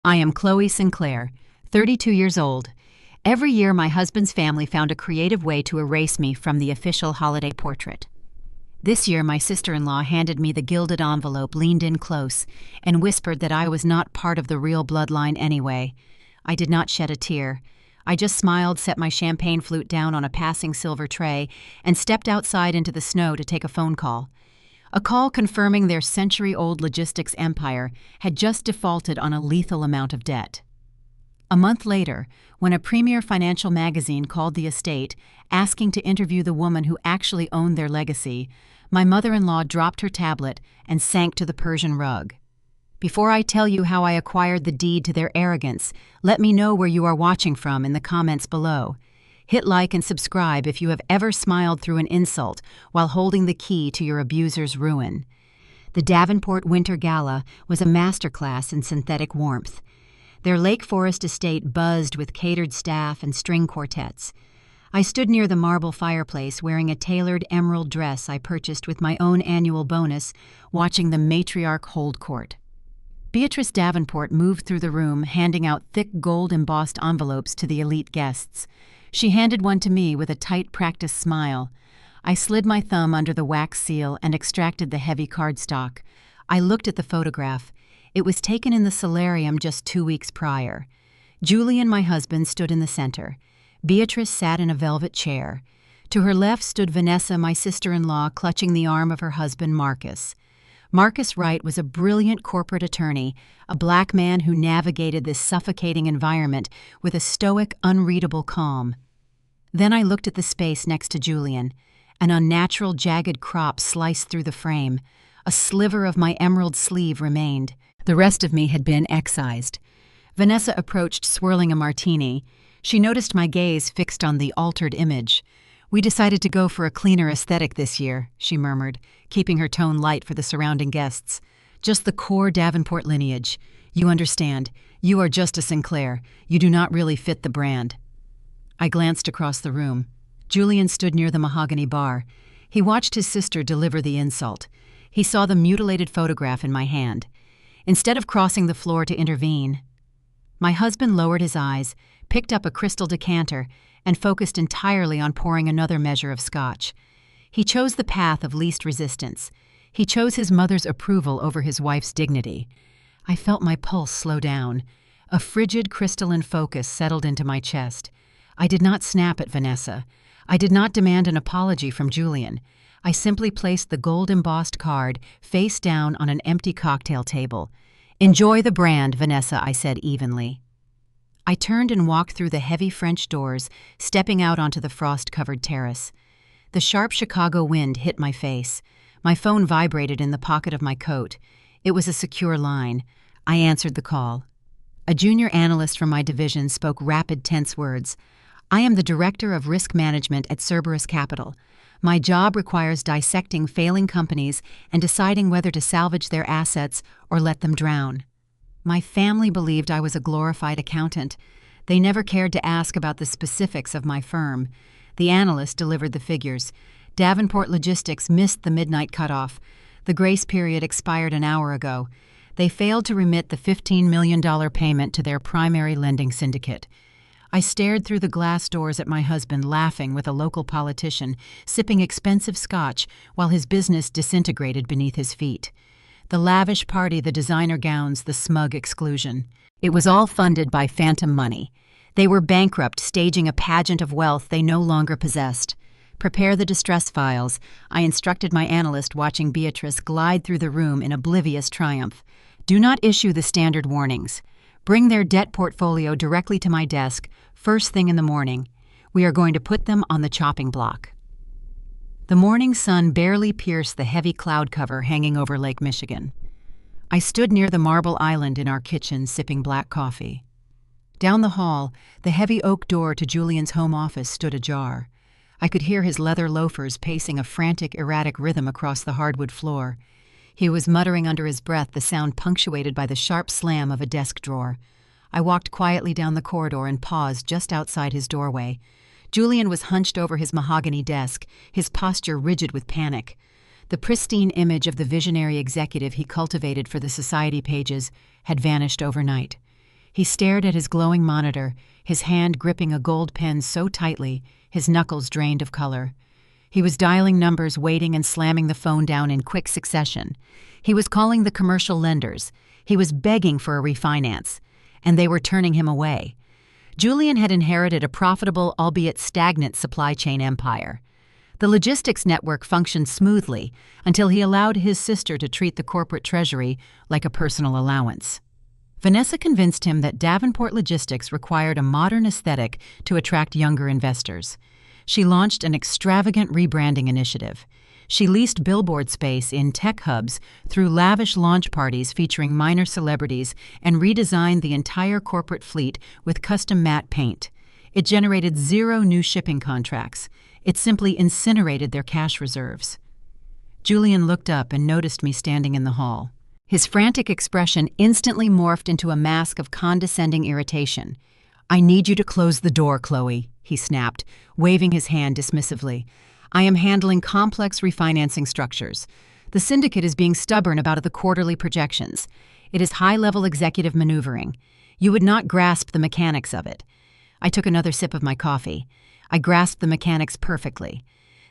I am Chloe Sinclair, 32 years old. Every year, my husband's family found a creative way to erase me from the official holiday portrait. This year, my sister-in-law handed me the gilded envelope, leaned in close, and whispered that I was not part of the real bloodline anyway. I did not shed a tear. I just smiled, set my champagne flute down on a passing silver tray, and stepped outside into the snow to take a phone call. A call confirming their century-old logistics empire had just defaulted on a lethal amount of debt. A month later, when a premier financial magazine called the estate, asking to interview the woman who actually owned their legacy, my mother-in-law dropped her tablet and sank to the Persian rug. Before I tell you how I acquired the deed to their arrogance, let me know where you are watching from in the comments below. Hit like and subscribe if you have ever smiled through an insult while holding the key to your abuser's ruin. The Davenport Winter Gala was a masterclass in synthetic warmth. Their Lake Forest estate buzzed with catered staff and string quartets. I stood near the marble fireplace wearing a tailored emerald dress I purchased with my own annual bonus, watching the matriarch hold court. Beatrice Davenport moved through the room, handing out thick gold-embossed envelopes to the elite guests. She handed one to me with a tight, practiced smile. I slid my thumb under the wax seal and extracted the heavy cardstock. I looked at the photograph. It was taken in the solarium just 2 weeks prior. Julian, my husband, stood in the center. Beatrice sat in a velvet chair. To her left stood Vanessa, my sister-in-law, clutching the arm of her husband, Marcus. Marcus Wright was a brilliant corporate attorney, a black man who navigated this suffocating environment with a stoic, unreadable calm. Then I looked at the space next to Julian. An unnatural, jagged crop sliced through the frame. A sliver of my emerald sleeve remained. The rest of me had been excised. Vanessa approached, swirling a martini. She noticed my gaze fixed on the altered image. "We decided to go for a cleaner aesthetic this year," she murmured, keeping her tone light for the surrounding guests. "Just the core Davenport lineage. You understand. You are just a Sinclair. You do not really fit the brand." I glanced across the room. Julian stood near the mahogany bar. He watched his sister deliver the insult. He saw the mutilated photograph in my hand. Instead of crossing the floor to intervene, my husband lowered his eyes, picked up a crystal decanter, and focused entirely on pouring another measure of scotch. He chose the path of least resistance. He chose his mother's approval over his wife's dignity. I felt my pulse slow down. A frigid, crystalline focus settled into my chest. I did not snap at Vanessa. I did not demand an apology from Julian. I simply placed the gold-embossed card face down on an empty cocktail table. "Enjoy the brand, Vanessa," I said evenly. I turned and walked through the heavy French doors, stepping out onto the frost-covered terrace. The sharp Chicago wind hit my face. My phone vibrated in the pocket of my coat. It was a secure line. I answered the call. A junior analyst from my division spoke rapid, tense words. "I am the Director of Risk Management at Cerberus Capital. My job requires dissecting failing companies and deciding whether to salvage their assets or let them drown." My family believed I was a glorified accountant. They never cared to ask about the specifics of my firm. The analyst delivered the figures. Davenport Logistics missed the midnight cutoff. The grace period expired an hour ago. They failed to remit the $15 million payment to their primary lending syndicate. I stared through the glass doors at my husband, laughing with a local politician, sipping expensive scotch while his business disintegrated beneath his feet. The lavish party, the designer gowns, the smug exclusion. It was all funded by phantom money. They were bankrupt, staging a pageant of wealth they no longer possessed. "Prepare the distress files," I instructed my analyst, watching Beatrice glide through the room in oblivious triumph. "Do not issue the standard warnings. Bring their debt portfolio directly to my desk, first thing in the morning. We are going to put them on the chopping block." The morning sun barely pierced the heavy cloud cover hanging over Lake Michigan. I stood near the marble island in our kitchen, sipping black coffee. Down the hall, the heavy oak door to Julian's home office stood ajar. I could hear his leather loafers pacing a frantic, erratic rhythm across the hardwood floor. He was muttering under his breath, the sound punctuated by the sharp slam of a desk drawer. I walked quietly down the corridor and paused just outside his doorway. Julian was hunched over his mahogany desk, his posture rigid with panic. The pristine image of the visionary executive he cultivated for the society pages had vanished overnight. He stared at his glowing monitor, his hand gripping a gold pen so tightly, his knuckles drained of color. He was dialing numbers, waiting and slamming the phone down in quick succession. He was calling the commercial lenders. He was begging for a refinance, and they were turning him away. Julian had inherited a profitable, albeit stagnant, supply chain empire. The logistics network functioned smoothly until he allowed his sister to treat the corporate treasury like a personal allowance. Vanessa convinced him that Davenport Logistics required a modern aesthetic to attract younger investors. She launched an extravagant rebranding initiative. She leased billboard space in tech hubs, threw lavish launch parties featuring minor celebrities, and redesigned the entire corporate fleet with custom matte paint. It generated 0 new shipping contracts. It simply incinerated their cash reserves. Julian looked up and noticed me standing in the hall. His frantic expression instantly morphed into a mask of condescending irritation. "I need you to close the door, Chloe," he snapped, waving his hand dismissively. "I am handling complex refinancing structures. The syndicate is being stubborn about the quarterly projections. It is high-level executive maneuvering. You would not grasp the mechanics of it." I took another sip of my coffee. I grasped the mechanics perfectly.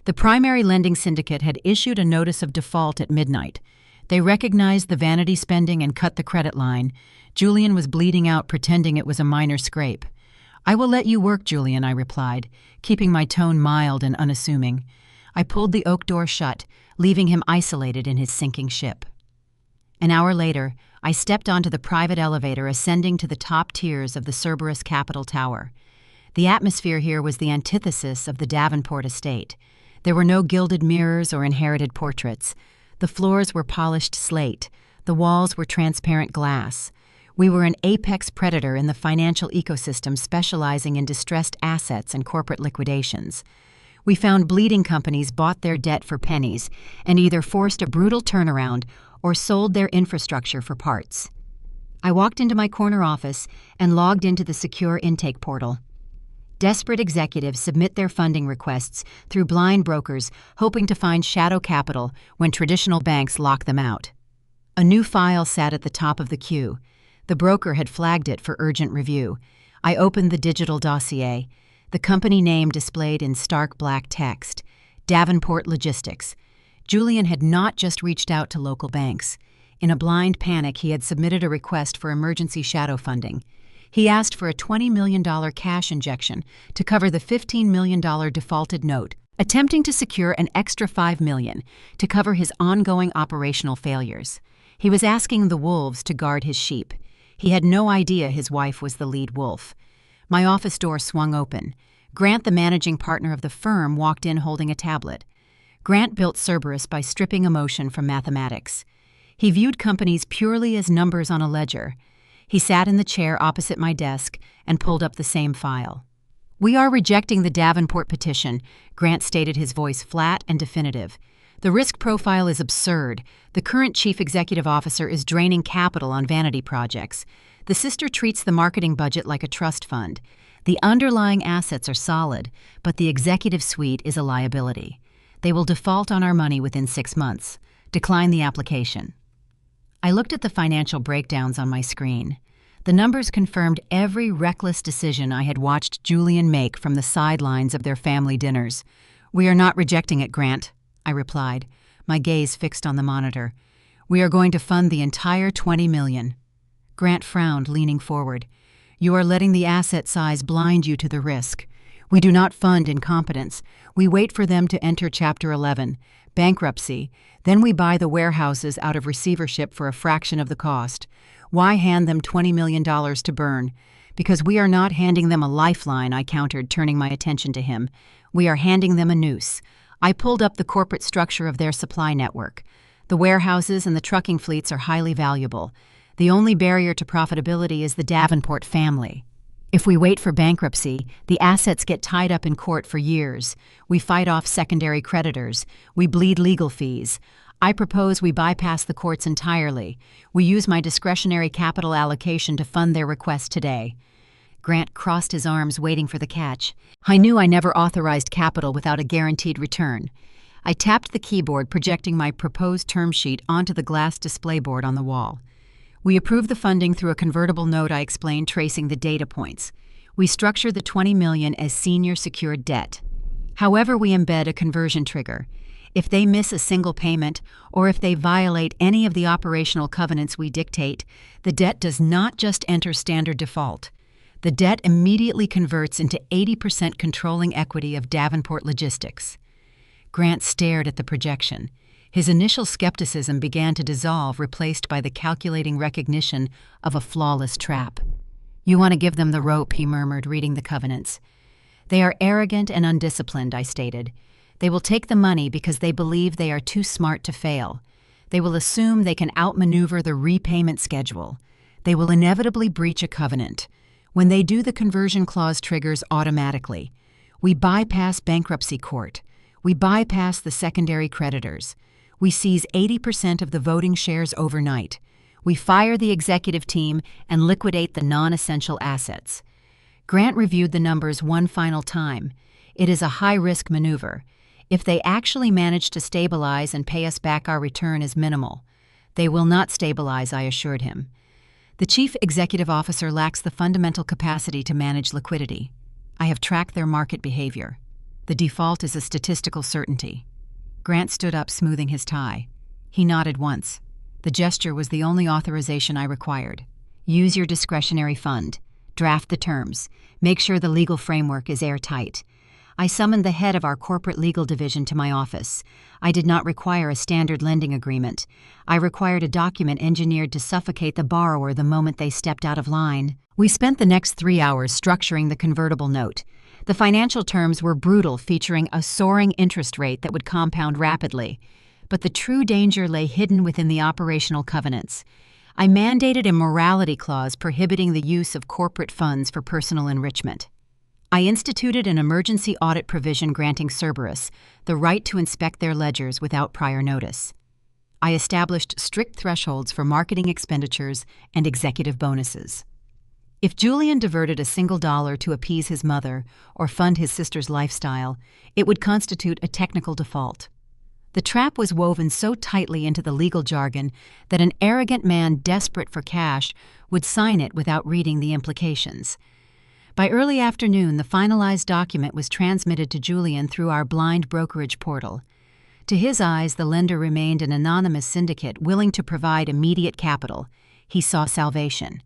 The primary lending syndicate had issued a notice of default at midnight. They recognized the vanity spending and cut the credit line. Julian was bleeding out, pretending it was a minor scrape. "I will let you work, Julian," I replied, keeping my tone mild and unassuming. I pulled the oak door shut, leaving him isolated in his sinking ship. An hour later, I stepped onto the private elevator ascending to the top tiers of the Cerberus Capitol Tower. The atmosphere here was the antithesis of the Davenport estate. There were no gilded mirrors or inherited portraits. The floors were polished slate. The walls were transparent glass. We were an apex predator in the financial ecosystem, specializing in distressed assets and corporate liquidations. We found bleeding companies bought their debt for pennies and either forced a brutal turnaround or sold their infrastructure for parts. I walked into my corner office and logged into the secure intake portal. Desperate executives submit their funding requests through blind brokers, hoping to find shadow capital when traditional banks lock them out. A new file sat at the top of the queue. The broker had flagged it for urgent review. I opened the digital dossier. The company name displayed in stark black text: Davenport Logistics. Julian had not just reached out to local banks. In a blind panic, he had submitted a request for emergency shadow funding. He asked for a $20 million cash injection to cover the $15 million defaulted note, attempting to secure an extra $5 million to cover his ongoing operational failures. He was asking the wolves to guard his sheep. He had no idea his wife was the lead wolf. My office door swung open. Grant, the managing partner of the firm, walked in holding a tablet. Grant built Cerberus by stripping emotion from mathematics. He viewed companies purely as numbers on a ledger. He sat in the chair opposite my desk and pulled up the same file. "We are rejecting the Davenport petition," Grant stated, his voice flat and definitive. "The risk profile is absurd. The current chief executive officer is draining capital on vanity projects. The sister treats the marketing budget like a trust fund. The underlying assets are solid, but the executive suite is a liability. They will default on our money within 6 months. Decline the application." I looked at the financial breakdowns on my screen. The numbers confirmed every reckless decision I had watched Julian make from the sidelines of their family dinners. "We are not rejecting it, Grant," I replied, my gaze fixed on the monitor. "We are going to fund the entire $20 million. Grant frowned, leaning forward. "You are letting the asset size blind you to the risk. We do not fund incompetence. We wait for them to enter Chapter 11, bankruptcy. Then we buy the warehouses out of receivership for a fraction of the cost. Why hand them $20 million to burn? Because we are not handing them a lifeline," I countered, turning my attention to him. "We are handing them a noose." I pulled up the corporate structure of their supply network. The warehouses and the trucking fleets are highly valuable. The only barrier to profitability is the Davenport family. If we wait for bankruptcy, the assets get tied up in court for years. We fight off secondary creditors. We bleed legal fees. I propose we bypass the courts entirely. We use my discretionary capital allocation to fund their request today. Grant crossed his arms, waiting for the catch. I knew I never authorized capital without a guaranteed return. I tapped the keyboard, projecting my proposed term sheet onto the glass display board on the wall. We approve the funding through a convertible note I explained, tracing the data points. We structure the $20 million as senior secured debt. However, we embed a conversion trigger. If they miss a single payment, or if they violate any of the operational covenants we dictate, the debt does not just enter standard default. The debt immediately converts into 80% controlling equity of Davenport Logistics. Grant stared at the projection. His initial skepticism began to dissolve, replaced by the calculating recognition of a flawless trap. "You want to give them the rope," he murmured, reading the covenants. "They are arrogant and undisciplined," I stated. "They will take the money because they believe they are too smart to fail. They will assume they can outmaneuver the repayment schedule. They will inevitably breach a covenant. When they do, the conversion clause triggers automatically. We bypass bankruptcy court. We bypass the secondary creditors. We seize 80% of the voting shares overnight. We fire the executive team and liquidate the non-essential assets." Grant reviewed the numbers one final time. "It is a high-risk maneuver. If they actually manage to stabilize and pay us back, our return is minimal. They will not stabilize," I assured him. "The chief executive officer lacks the fundamental capacity to manage liquidity. I have tracked their market behavior. The default is a statistical certainty." Grant stood up, smoothing his tie. He nodded once. The gesture was the only authorization I required. "Use your discretionary fund. Draft the terms. Make sure the legal framework is airtight." I summoned the head of our corporate legal division to my office. I did not require a standard lending agreement. I required a document engineered to suffocate the borrower the moment they stepped out of line. We spent the next 3 hours structuring the convertible note. The financial terms were brutal, featuring a soaring interest rate that would compound rapidly. But the true danger lay hidden within the operational covenants. I mandated a morality clause prohibiting the use of corporate funds for personal enrichment. I instituted an emergency audit provision granting Cerberus the right to inspect their ledgers without prior notice. I established strict thresholds for marketing expenditures and executive bonuses. If Julian diverted a single dollar to appease his mother or fund his sister's lifestyle, it would constitute a technical default. The trap was woven so tightly into the legal jargon that an arrogant man desperate for cash would sign it without reading the implications. By early afternoon, the finalized document was transmitted to Julian through our blind brokerage portal. To his eyes, the lender remained an anonymous syndicate willing to provide immediate capital. He saw salvation.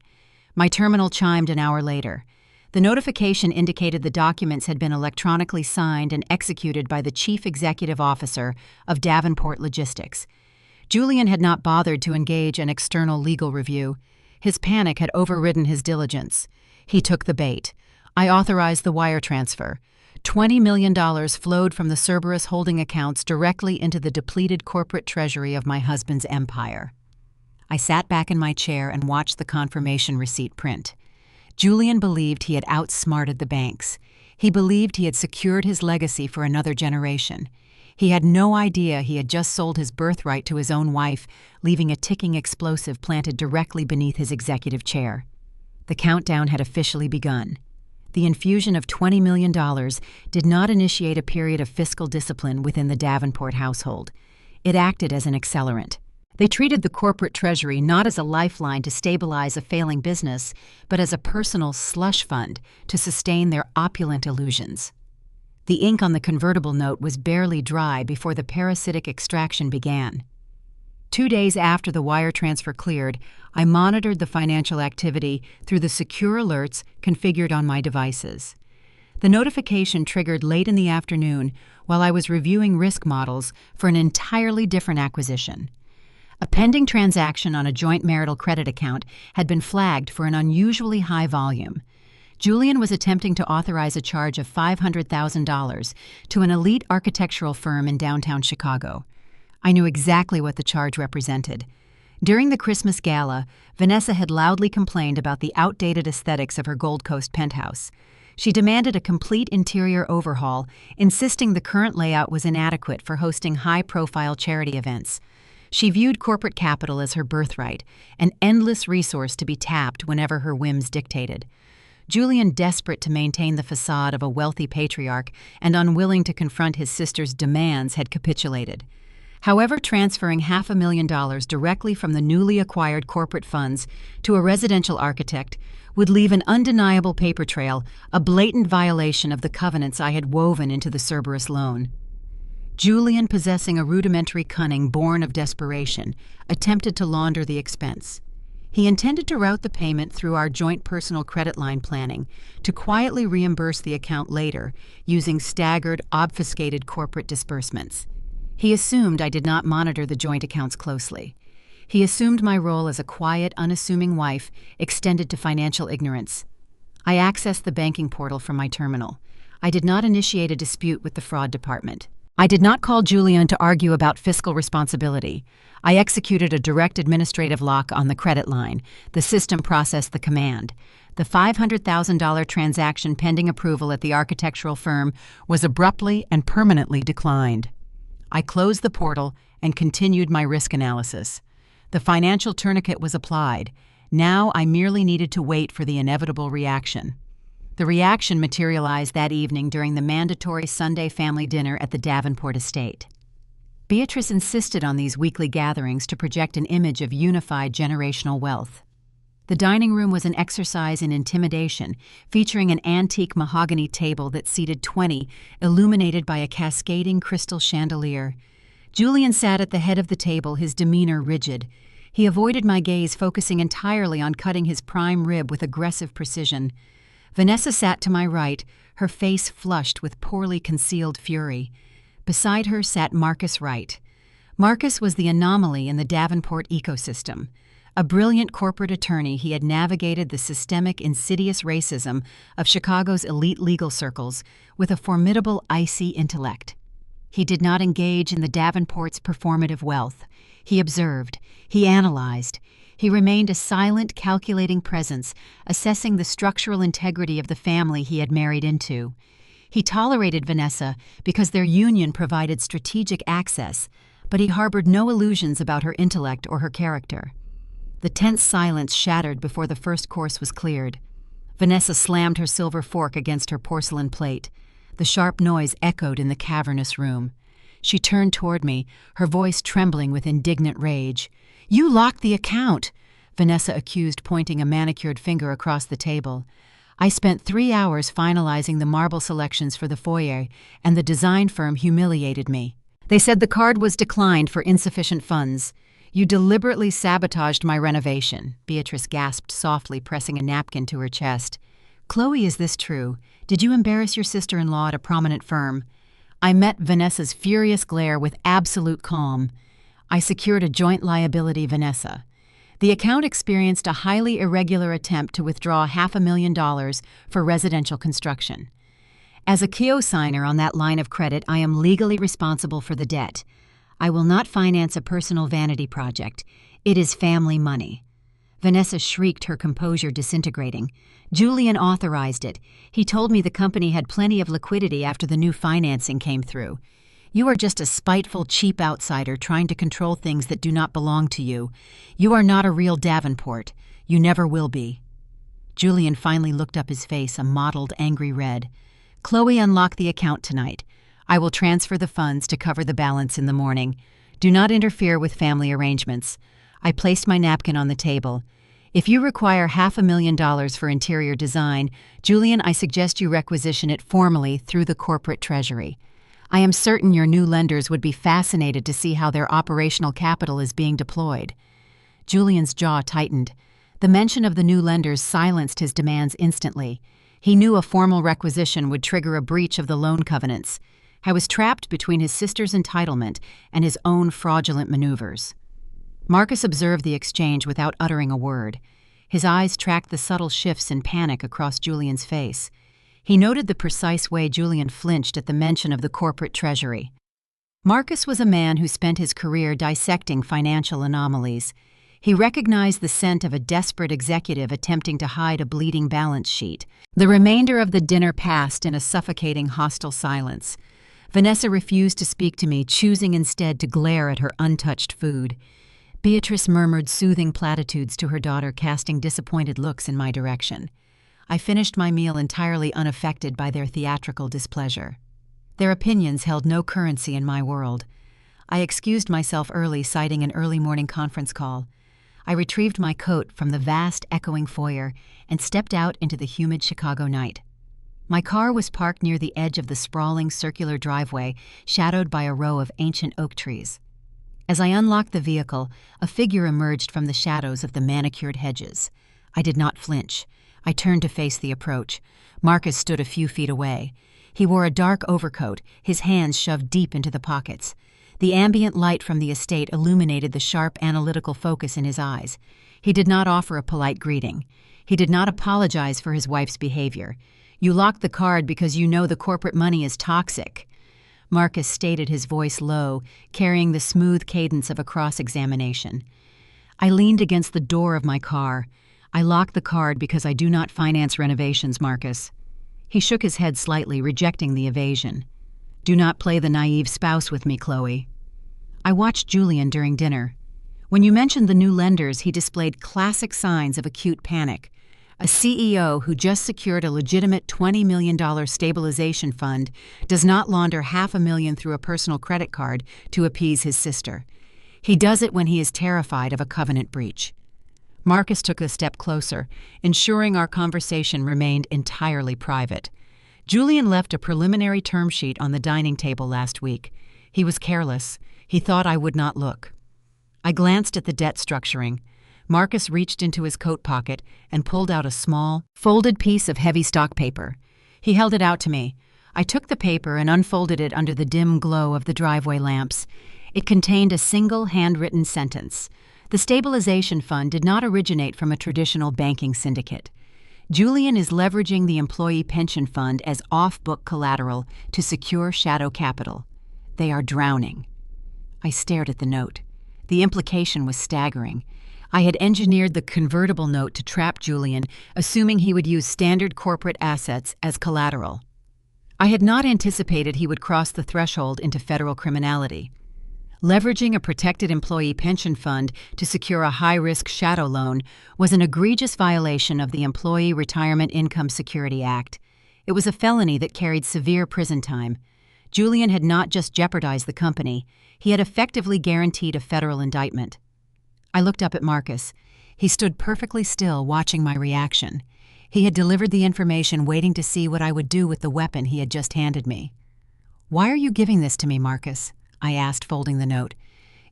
My terminal chimed an hour later. The notification indicated the documents had been electronically signed and executed by the Chief Executive Officer of Davenport Logistics. Julian had not bothered to engage an external legal review. His panic had overridden his diligence. He took the bait. I authorized the wire transfer. $20 million flowed from the Cerberus holding accounts directly into the depleted corporate treasury of my husband's empire. I sat back in my chair and watched the confirmation receipt print. Julian believed he had outsmarted the banks. He believed he had secured his legacy for another generation. He had no idea he had just sold his birthright to his own wife, leaving a ticking explosive planted directly beneath his executive chair. The countdown had officially begun. The infusion of $20 million did not initiate a period of fiscal discipline within the Davenport household. It acted as an accelerant. They treated the corporate treasury not as a lifeline to stabilize a failing business, but as a personal slush fund to sustain their opulent illusions. The ink on the convertible note was barely dry before the parasitic extraction began. 2 days after the wire transfer cleared, I monitored the financial activity through the secure alerts configured on my devices. The notification triggered late in the afternoon while I was reviewing risk models for an entirely different acquisition. A pending transaction on a joint marital credit account had been flagged for an unusually high volume. Julian was attempting to authorize a charge of $500,000 to an elite architectural firm in downtown Chicago. I knew exactly what the charge represented. During the Christmas gala, Vanessa had loudly complained about the outdated aesthetics of her Gold Coast penthouse. She demanded a complete interior overhaul, insisting the current layout was inadequate for hosting high-profile charity events. She viewed corporate capital as her birthright, an endless resource to be tapped whenever her whims dictated. Julian, desperate to maintain the facade of a wealthy patriarch and unwilling to confront his sister's demands, had capitulated. However, transferring $500,000 directly from the newly acquired corporate funds to a residential architect would leave an undeniable paper trail, a blatant violation of the covenants I had woven into the Cerberus loan. Julian, possessing a rudimentary cunning born of desperation, attempted to launder the expense. He intended to route the payment through our joint personal credit line planning to quietly reimburse the account later using staggered, obfuscated corporate disbursements. He assumed I did not monitor the joint accounts closely. He assumed my role as a quiet, unassuming wife extended to financial ignorance. I accessed the banking portal from my terminal. I did not initiate a dispute with the fraud department. I did not call Julian to argue about fiscal responsibility. I executed a direct administrative lock on the credit line. The system processed the command. The $500,000 transaction pending approval at the architectural firm was abruptly and permanently declined. I closed the portal and continued my risk analysis. The financial tourniquet was applied. Now I merely needed to wait for the inevitable reaction. The reaction materialized that evening during the mandatory Sunday family dinner at the Davenport estate. Beatrice insisted on these weekly gatherings to project an image of unified generational wealth. The dining room was an exercise in intimidation, featuring an antique mahogany table that seated 20, illuminated by a cascading crystal chandelier. Julian sat at the head of the table, his demeanor rigid. He avoided my gaze, focusing entirely on cutting his prime rib with aggressive precision. Vanessa sat to my right, her face flushed with poorly concealed fury. Beside her sat Marcus Wright. Marcus was the anomaly in the Davenport ecosystem. A brilliant corporate attorney, he had navigated the systemic, insidious racism of Chicago's elite legal circles with a formidable, icy intellect. He did not engage in the Davenport's performative wealth. He observed. He analyzed. He remained a silent, calculating presence, assessing the structural integrity of the family he had married into. He tolerated Vanessa because their union provided strategic access, but he harbored no illusions about her intellect or her character. The tense silence shattered before the first course was cleared. Vanessa slammed her silver fork against her porcelain plate. The sharp noise echoed in the cavernous room. She turned toward me, her voice trembling with indignant rage. "You locked the account," Vanessa accused, pointing a manicured finger across the table. "I spent 3 hours finalizing the marble selections for the foyer, and the design firm humiliated me. They said the card was declined for insufficient funds. You deliberately sabotaged my renovation," Beatrice gasped softly, pressing a napkin to her chest. "Chloe, is this true? Did you embarrass your sister-in-law at a prominent firm?" I met Vanessa's furious glare with absolute calm. I secured a joint liability, Vanessa. The account experienced a highly irregular attempt to withdraw $500,000 for residential construction. As a co-signer on that line of credit, I am legally responsible for the debt. I will not finance a personal vanity project. It is family money. Vanessa shrieked, her composure disintegrating. Julian authorized it. He told me the company had plenty of liquidity after the new financing came through. You are just a spiteful, cheap outsider trying to control things that do not belong to you. You are not a real Davenport. You never will be. Julian finally looked up, his face a mottled, angry red. "Chloe, unlock the account tonight. I will transfer the funds to cover the balance in the morning. Do not interfere with family arrangements." I placed my napkin on the table. "If you require $500,000 for interior design, Julian, I suggest you requisition it formally through the corporate treasury. I am certain your new lenders would be fascinated to see how their operational capital is being deployed." Julian's jaw tightened. The mention of the new lenders silenced his demands instantly. He knew a formal requisition would trigger a breach of the loan covenants. I was trapped between his sister's entitlement and his own fraudulent maneuvers. Marcus observed the exchange without uttering a word. His eyes tracked the subtle shifts in panic across Julian's face. He noted the precise way Julian flinched at the mention of the corporate treasury. Marcus was a man who spent his career dissecting financial anomalies. He recognized the scent of a desperate executive attempting to hide a bleeding balance sheet. The remainder of the dinner passed in a suffocating, hostile silence. Vanessa refused to speak to me, choosing instead to glare at her untouched food. Beatrice murmured soothing platitudes to her daughter, casting disappointed looks in my direction. I finished my meal entirely unaffected by their theatrical displeasure. Their opinions held no currency in my world. I excused myself early, citing an early morning conference call. I retrieved my coat from the vast, echoing foyer and stepped out into the humid Chicago night. My car was parked near the edge of the sprawling circular driveway, shadowed by a row of ancient oak trees. As I unlocked the vehicle, a figure emerged from the shadows of the manicured hedges. I did not flinch. I turned to face the approach. Marcus stood a few feet away. He wore a dark overcoat, his hands shoved deep into the pockets. The ambient light from the estate illuminated the sharp, analytical focus in his eyes. He did not offer a polite greeting. He did not apologize for his wife's behavior. "You locked the card because you know the corporate money is toxic." Marcus stated, his voice low, carrying the smooth cadence of a cross-examination. I leaned against the door of my car. "I locked the card because I do not finance renovations, Marcus." He shook his head slightly, rejecting the evasion. "Do not play the naive spouse with me, Chloe." I watched Julian during dinner. When you mentioned the new lenders, he displayed classic signs of acute panic. A CEO who just secured a legitimate $20 million stabilization fund does not launder $500,000 through a personal credit card to appease his sister. He does it when he is terrified of a covenant breach. Marcus took a step closer, ensuring our conversation remained entirely private. Julian left a preliminary term sheet on the dining table last week. He was careless. He thought I would not look. I glanced at the debt structuring. Marcus reached into his coat pocket and pulled out a small, folded piece of heavy stock paper. He held it out to me. I took the paper and unfolded it under the dim glow of the driveway lamps. It contained a single handwritten sentence. The stabilization fund did not originate from a traditional banking syndicate. Julian is leveraging the employee pension fund as off-book collateral to secure shadow capital. They are drowning. I stared at the note. The implication was staggering. I had engineered the convertible note to trap Julian, assuming he would use standard corporate assets as collateral. I had not anticipated he would cross the threshold into federal criminality. Leveraging a protected employee pension fund to secure a high-risk shadow loan was an egregious violation of the Employee Retirement Income Security Act. It was a felony that carried severe prison time. Julian had not just jeopardized the company, he had effectively guaranteed a federal indictment. I looked up at Marcus. He stood perfectly still, watching my reaction. He had delivered the information, waiting to see what I would do with the weapon he had just handed me. "Why are you giving this to me, Marcus?" I asked, folding the note.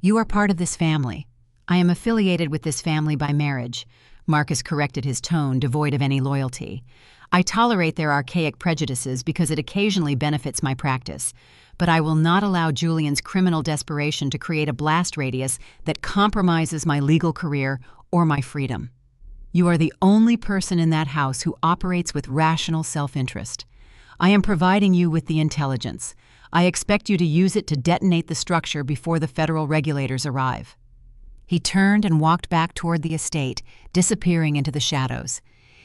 "You are part of this family. I am affiliated with this family by marriage." Marcus corrected his tone, devoid of any loyalty. "I tolerate their archaic prejudices because it occasionally benefits my practice, but I will not allow Julian's criminal desperation to create a blast radius that compromises my legal career or my freedom. You are the only person in that house who operates with rational self-interest. I am providing you with the intelligence. I expect you to use it to detonate the structure before the federal regulators arrive." He turned and walked back toward the estate, disappearing into the shadows.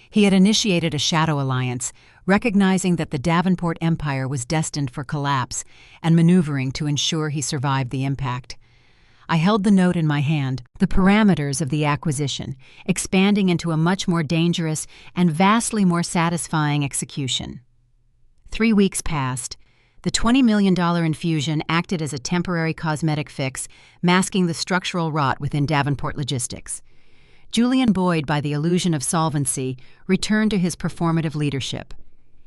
He had initiated a shadow alliance, recognizing that the Davenport empire was destined for collapse and maneuvering to ensure he survived the impact. I held the note in my hand, the parameters of the acquisition, expanding into a much more dangerous and vastly more satisfying execution. 3 weeks passed. The $20 million infusion acted as a temporary cosmetic fix, masking the structural rot within Davenport Logistics. Julian, buoyed by the illusion of solvency, returned to his performative leadership.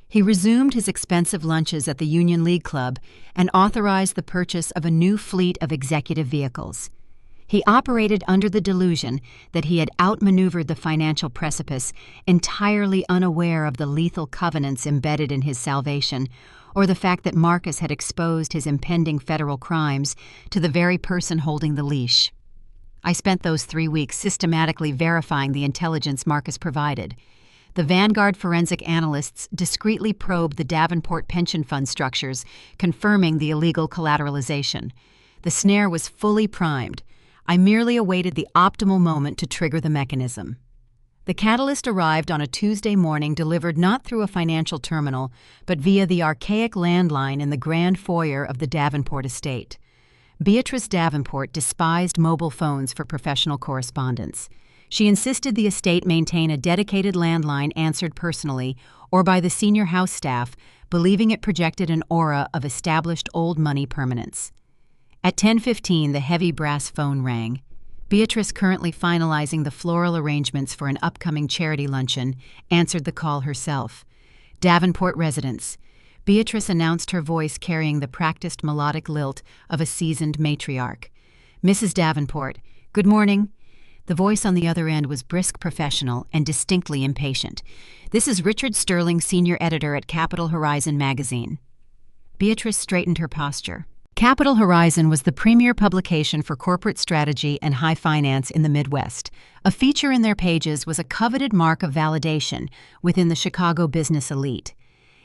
He resumed his expensive lunches at the Union League Club and authorized the purchase of a new fleet of executive vehicles. He operated under the delusion that he had outmaneuvered the financial precipice, entirely unaware of the lethal covenants embedded in his salvation, or the fact that Marcus had exposed his impending federal crimes to the very person holding the leash. I spent those 3 weeks systematically verifying the intelligence Marcus provided. The Vanguard forensic analysts discreetly probed the Davenport pension fund structures, confirming the illegal collateralization. The snare was fully primed. I merely awaited the optimal moment to trigger the mechanism. The catalyst arrived on a Tuesday morning, delivered not through a financial terminal, but via the archaic landline in the grand foyer of the Davenport estate. Beatrice Davenport despised mobile phones for professional correspondence. She insisted the estate maintain a dedicated landline answered personally or by the senior house staff, believing it projected an aura of established old money permanence. At 10:15, the heavy brass phone rang. Beatrice, currently finalizing the floral arrangements for an upcoming charity luncheon, answered the call herself. Davenport residence. Beatrice announced, her voice carrying the practiced melodic lilt of a seasoned matriarch. Mrs. Davenport, good morning. The voice on the other end was brisk, professional, and distinctly impatient. This is Richard Sterling, senior editor at Capital Horizon magazine. Beatrice straightened her posture. Capital Horizon was the premier publication for corporate strategy and high finance in the Midwest. A feature in their pages was a coveted mark of validation within the Chicago business elite.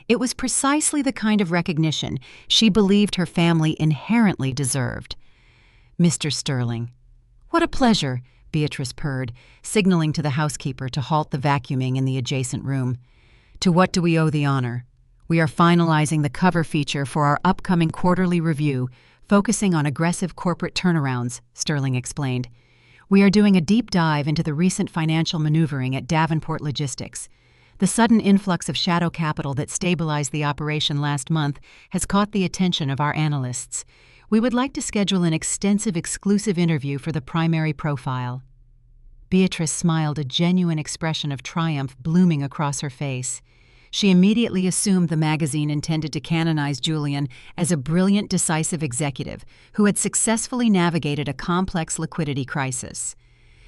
It was precisely the kind of recognition she believed her family inherently deserved. Mr. Sterling. What a pleasure, Beatrice purred, signaling to the housekeeper to halt the vacuuming in the adjacent room. To what do we owe the honor? We are finalizing the cover feature for our upcoming quarterly review, focusing on aggressive corporate turnarounds, Sterling explained. We are doing a deep dive into the recent financial maneuvering at Davenport Logistics. The sudden influx of shadow capital that stabilized the operation last month has caught the attention of our analysts. We would like to schedule an extensive exclusive interview for the primary profile. Beatrice smiled, a genuine expression of triumph blooming across her face. She immediately assumed the magazine intended to canonize Julian as a brilliant, decisive executive who had successfully navigated a complex liquidity crisis.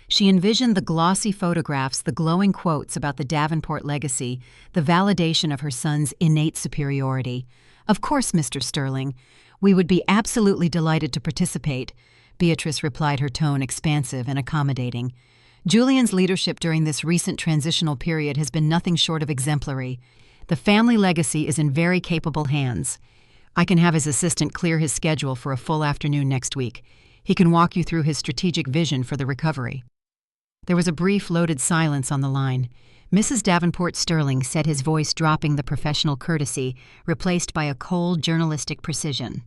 She envisioned the glossy photographs, the glowing quotes about the Davenport legacy, the validation of her son's innate superiority. Of course, Mr. Sterling. We would be absolutely delighted to participate, Beatrice replied, her tone expansive and accommodating. Julian's leadership during this recent transitional period has been nothing short of exemplary. The family legacy is in very capable hands. I can have his assistant clear his schedule for a full afternoon next week. He can walk you through his strategic vision for the recovery. There was a brief, loaded silence on the line. Mrs. Davenport Sterling said, his voice dropping the professional courtesy, replaced by a cold, journalistic precision.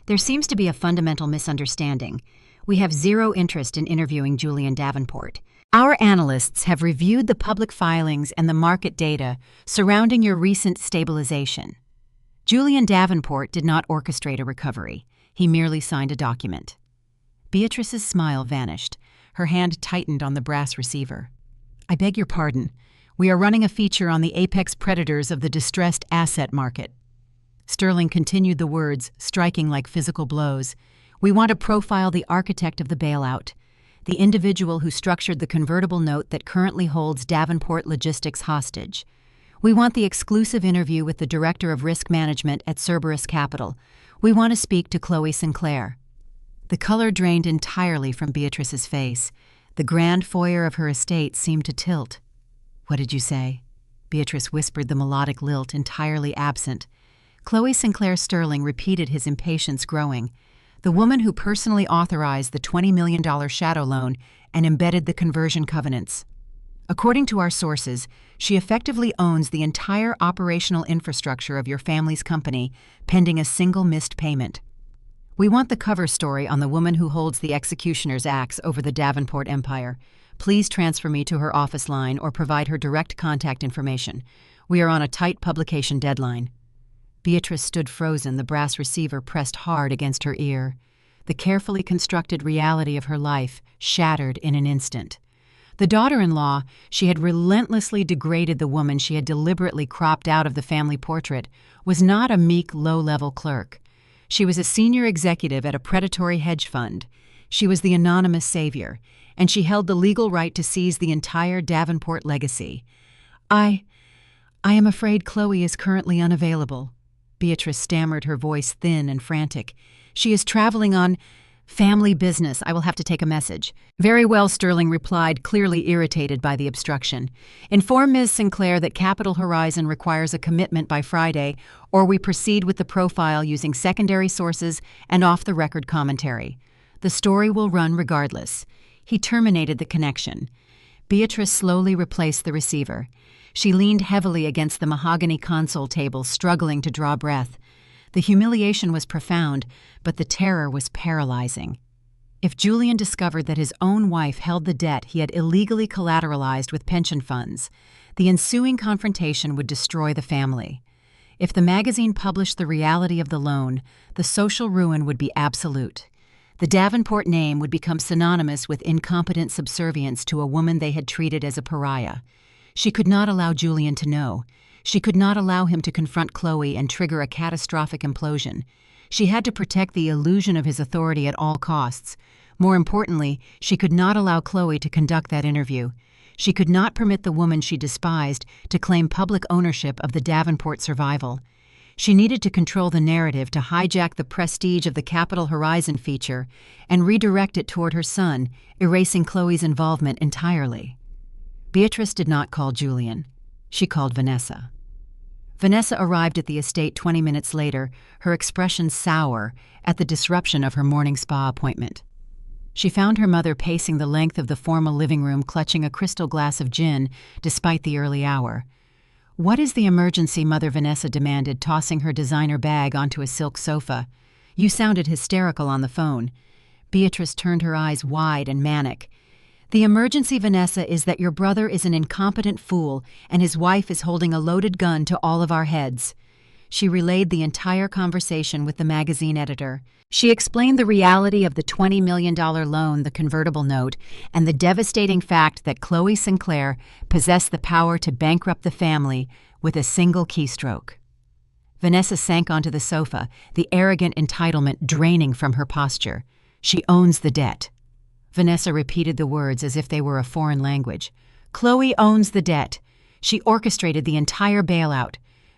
There seems to be a fundamental misunderstanding. We have zero interest in interviewing Julian Davenport. Our analysts have reviewed the public filings and the market data surrounding your recent stabilization. Julian Davenport did not orchestrate a recovery. He merely signed a document. Beatrice's smile vanished. Her hand tightened on the brass receiver. I beg your pardon. We are running a feature on the apex predators of the distressed asset market. Sterling continued the words, striking like physical blows. We want to profile the architect of the bailout, the individual who structured the convertible note that currently holds Davenport Logistics hostage. We want the exclusive interview with the Director of Risk Management at Cerberus Capital. We want to speak to Chloe Sinclair. The color drained entirely from Beatrice's face. The grand foyer of her estate seemed to tilt. What did you say? Beatrice whispered, the melodic lilt entirely absent. Chloe Sinclair Sterling repeated, his impatience growing. The woman who personally authorized the $20 million shadow loan and embedded the conversion covenants. According to our sources, she effectively owns the entire operational infrastructure of your family's company, pending a single missed payment. We want the cover story on the woman who holds the executioner's axe over the Davenport empire. Please transfer me to her office line or provide her direct contact information. We are on a tight publication deadline. Beatrice stood frozen, the brass receiver pressed hard against her ear. The carefully constructed reality of her life shattered in an instant. The daughter-in-law she had relentlessly degraded, the woman she had deliberately cropped out of the family portrait, was not a meek, low-level clerk. She was a senior executive at a predatory hedge fund. She was the anonymous savior, and she held the legal right to seize the entire Davenport legacy. I am afraid Chloe is currently unavailable. Beatrice stammered, her voice thin and frantic. She is traveling on family business. I will have to take a message. Very well, Sterling replied, clearly irritated by the obstruction. Inform Ms. Sinclair that Capital Horizon requires a commitment by Friday, or we proceed with the profile using secondary sources and off-the-record commentary. The story will run regardless. He terminated the connection. Beatrice slowly replaced the receiver. She leaned heavily against the mahogany console table, struggling to draw breath. The humiliation was profound, but the terror was paralyzing. If Julian discovered that his own wife held the debt he had illegally collateralized with pension funds, the ensuing confrontation would destroy the family. If the magazine published the reality of the loan, the social ruin would be absolute. The Davenport name would become synonymous with incompetent subservience to a woman they had treated as a pariah. She could not allow Julian to know. She could not allow him to confront Chloe and trigger a catastrophic implosion. She had to protect the illusion of his authority at all costs. More importantly, she could not allow Chloe to conduct that interview. She could not permit the woman she despised to claim public ownership of the Davenport survival. She needed to control the narrative to hijack the prestige of the Capital Horizon feature and redirect it toward her son, erasing Chloe's involvement entirely. Beatrice did not call Julian. She called Vanessa. Vanessa arrived at the estate 20 minutes later, her expression sour at the disruption of her morning spa appointment. She found her mother pacing the length of the formal living room, clutching a crystal glass of gin despite the early hour. "What is the emergency?" Mother Vanessa demanded, tossing her designer bag onto a silk sofa. "You sounded hysterical on the phone." Beatrice turned her eyes wide and manic. "The emergency, Vanessa, is that your brother is an incompetent fool and his wife is holding a loaded gun to all of our heads." She relayed the entire conversation with the magazine editor. She explained the reality of the $20 million loan, the convertible note, and the devastating fact that Chloe Sinclair possessed the power to bankrupt the family with a single keystroke. Vanessa sank onto the sofa, the arrogant entitlement draining from her posture. "She owns the debt." Vanessa repeated the words as if they were a foreign language. "Chloe owns the debt. She orchestrated the entire bailout."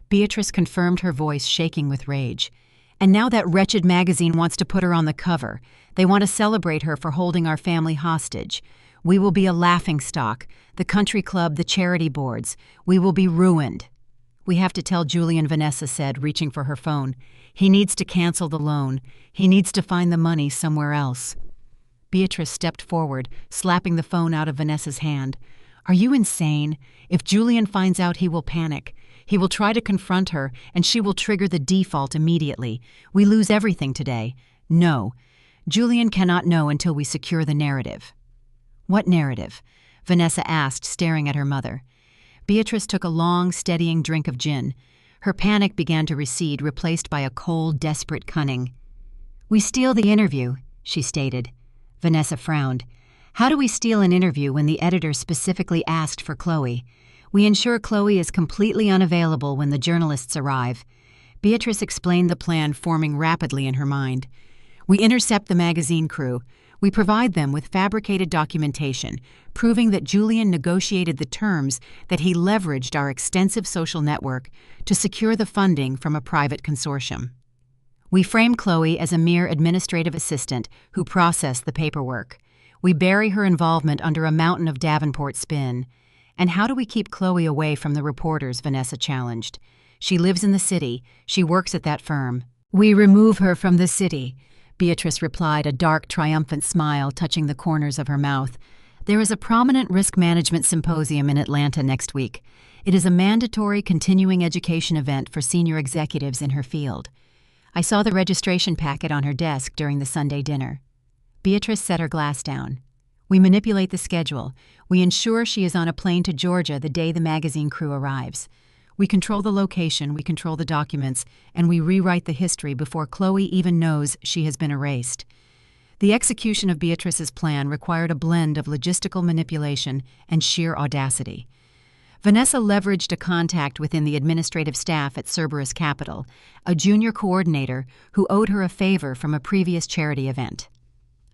Beatrice confirmed, her voice shaking with rage. "And now that wretched magazine wants to put her on the cover. They want to celebrate her for holding our family hostage. We will be a laughingstock, the country club, the charity boards. We will be ruined." "We have to tell Julian," Vanessa said, reaching for her phone. "He needs to cancel the loan. He needs to find the money somewhere else." Beatrice stepped forward, slapping the phone out of Vanessa's hand. "Are you insane? If Julian finds out, he will panic. He will try to confront her, and she will trigger the default immediately. We lose everything today." "No. Julian cannot know until we secure the narrative." "What narrative?" Vanessa asked, staring at her mother. Beatrice took a long, steadying drink of gin. Her panic began to recede, replaced by a cold, desperate cunning. "We steal the interview," she stated. Vanessa frowned. "How do we steal an interview when the editor specifically asked for Chloe? We ensure Chloe is completely unavailable when the journalists arrive." Beatrice explained the plan forming rapidly in her mind. "We intercept the magazine crew. We provide them with fabricated documentation, proving that Julian negotiated the terms, that he leveraged our extensive social network to secure the funding from a private consortium. We frame Chloe as a mere administrative assistant who processed the paperwork. We bury her involvement under a mountain of Davenport spin." "And how do we keep Chloe away from the reporters?" Vanessa challenged. "She lives in the city. She works at that firm." "We remove her from the city," Beatrice replied, a dark, triumphant smile touching the corners of her mouth. "There is a prominent risk management symposium in Atlanta next week. It is a mandatory continuing education event for senior executives in her field. I saw the registration packet on her desk during the Sunday dinner." Beatrice set her glass down. "We manipulate the schedule. We ensure she is on a plane to Georgia the day the magazine crew arrives. We control the location, we control the documents, and we rewrite the history before Chloe even knows she has been erased." The execution of Beatrice's plan required a blend of logistical manipulation and sheer audacity. Vanessa leveraged a contact within the administrative staff at Cerberus Capital, a junior coordinator who owed her a favor from a previous charity event.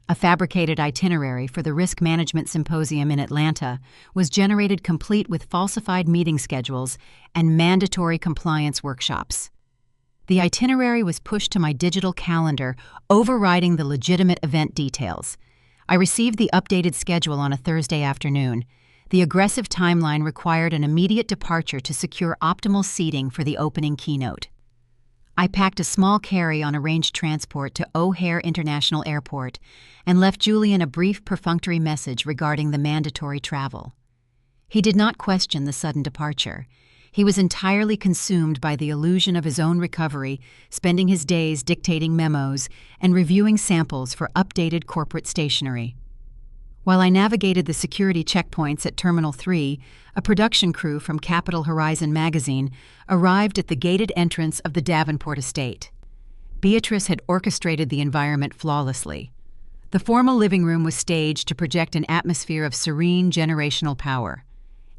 A fabricated itinerary for the Risk Management Symposium in Atlanta was generated, complete with falsified meeting schedules and mandatory compliance workshops. The itinerary was pushed to my digital calendar, overriding the legitimate event details. I received the updated schedule on a Thursday afternoon. The aggressive timeline required an immediate departure to secure optimal seating for the opening keynote. I packed a small carry-on arranged transport to O'Hare International Airport and left Julian a brief perfunctory message regarding the mandatory travel. He did not question the sudden departure. He was entirely consumed by the illusion of his own recovery, spending his days dictating memos and reviewing samples for updated corporate stationery. While I navigated the security checkpoints at Terminal 3, a production crew from Capital Horizon magazine arrived at the gated entrance of the Davenport estate. Beatrice had orchestrated the environment flawlessly. The formal living room was staged to project an atmosphere of serene generational power.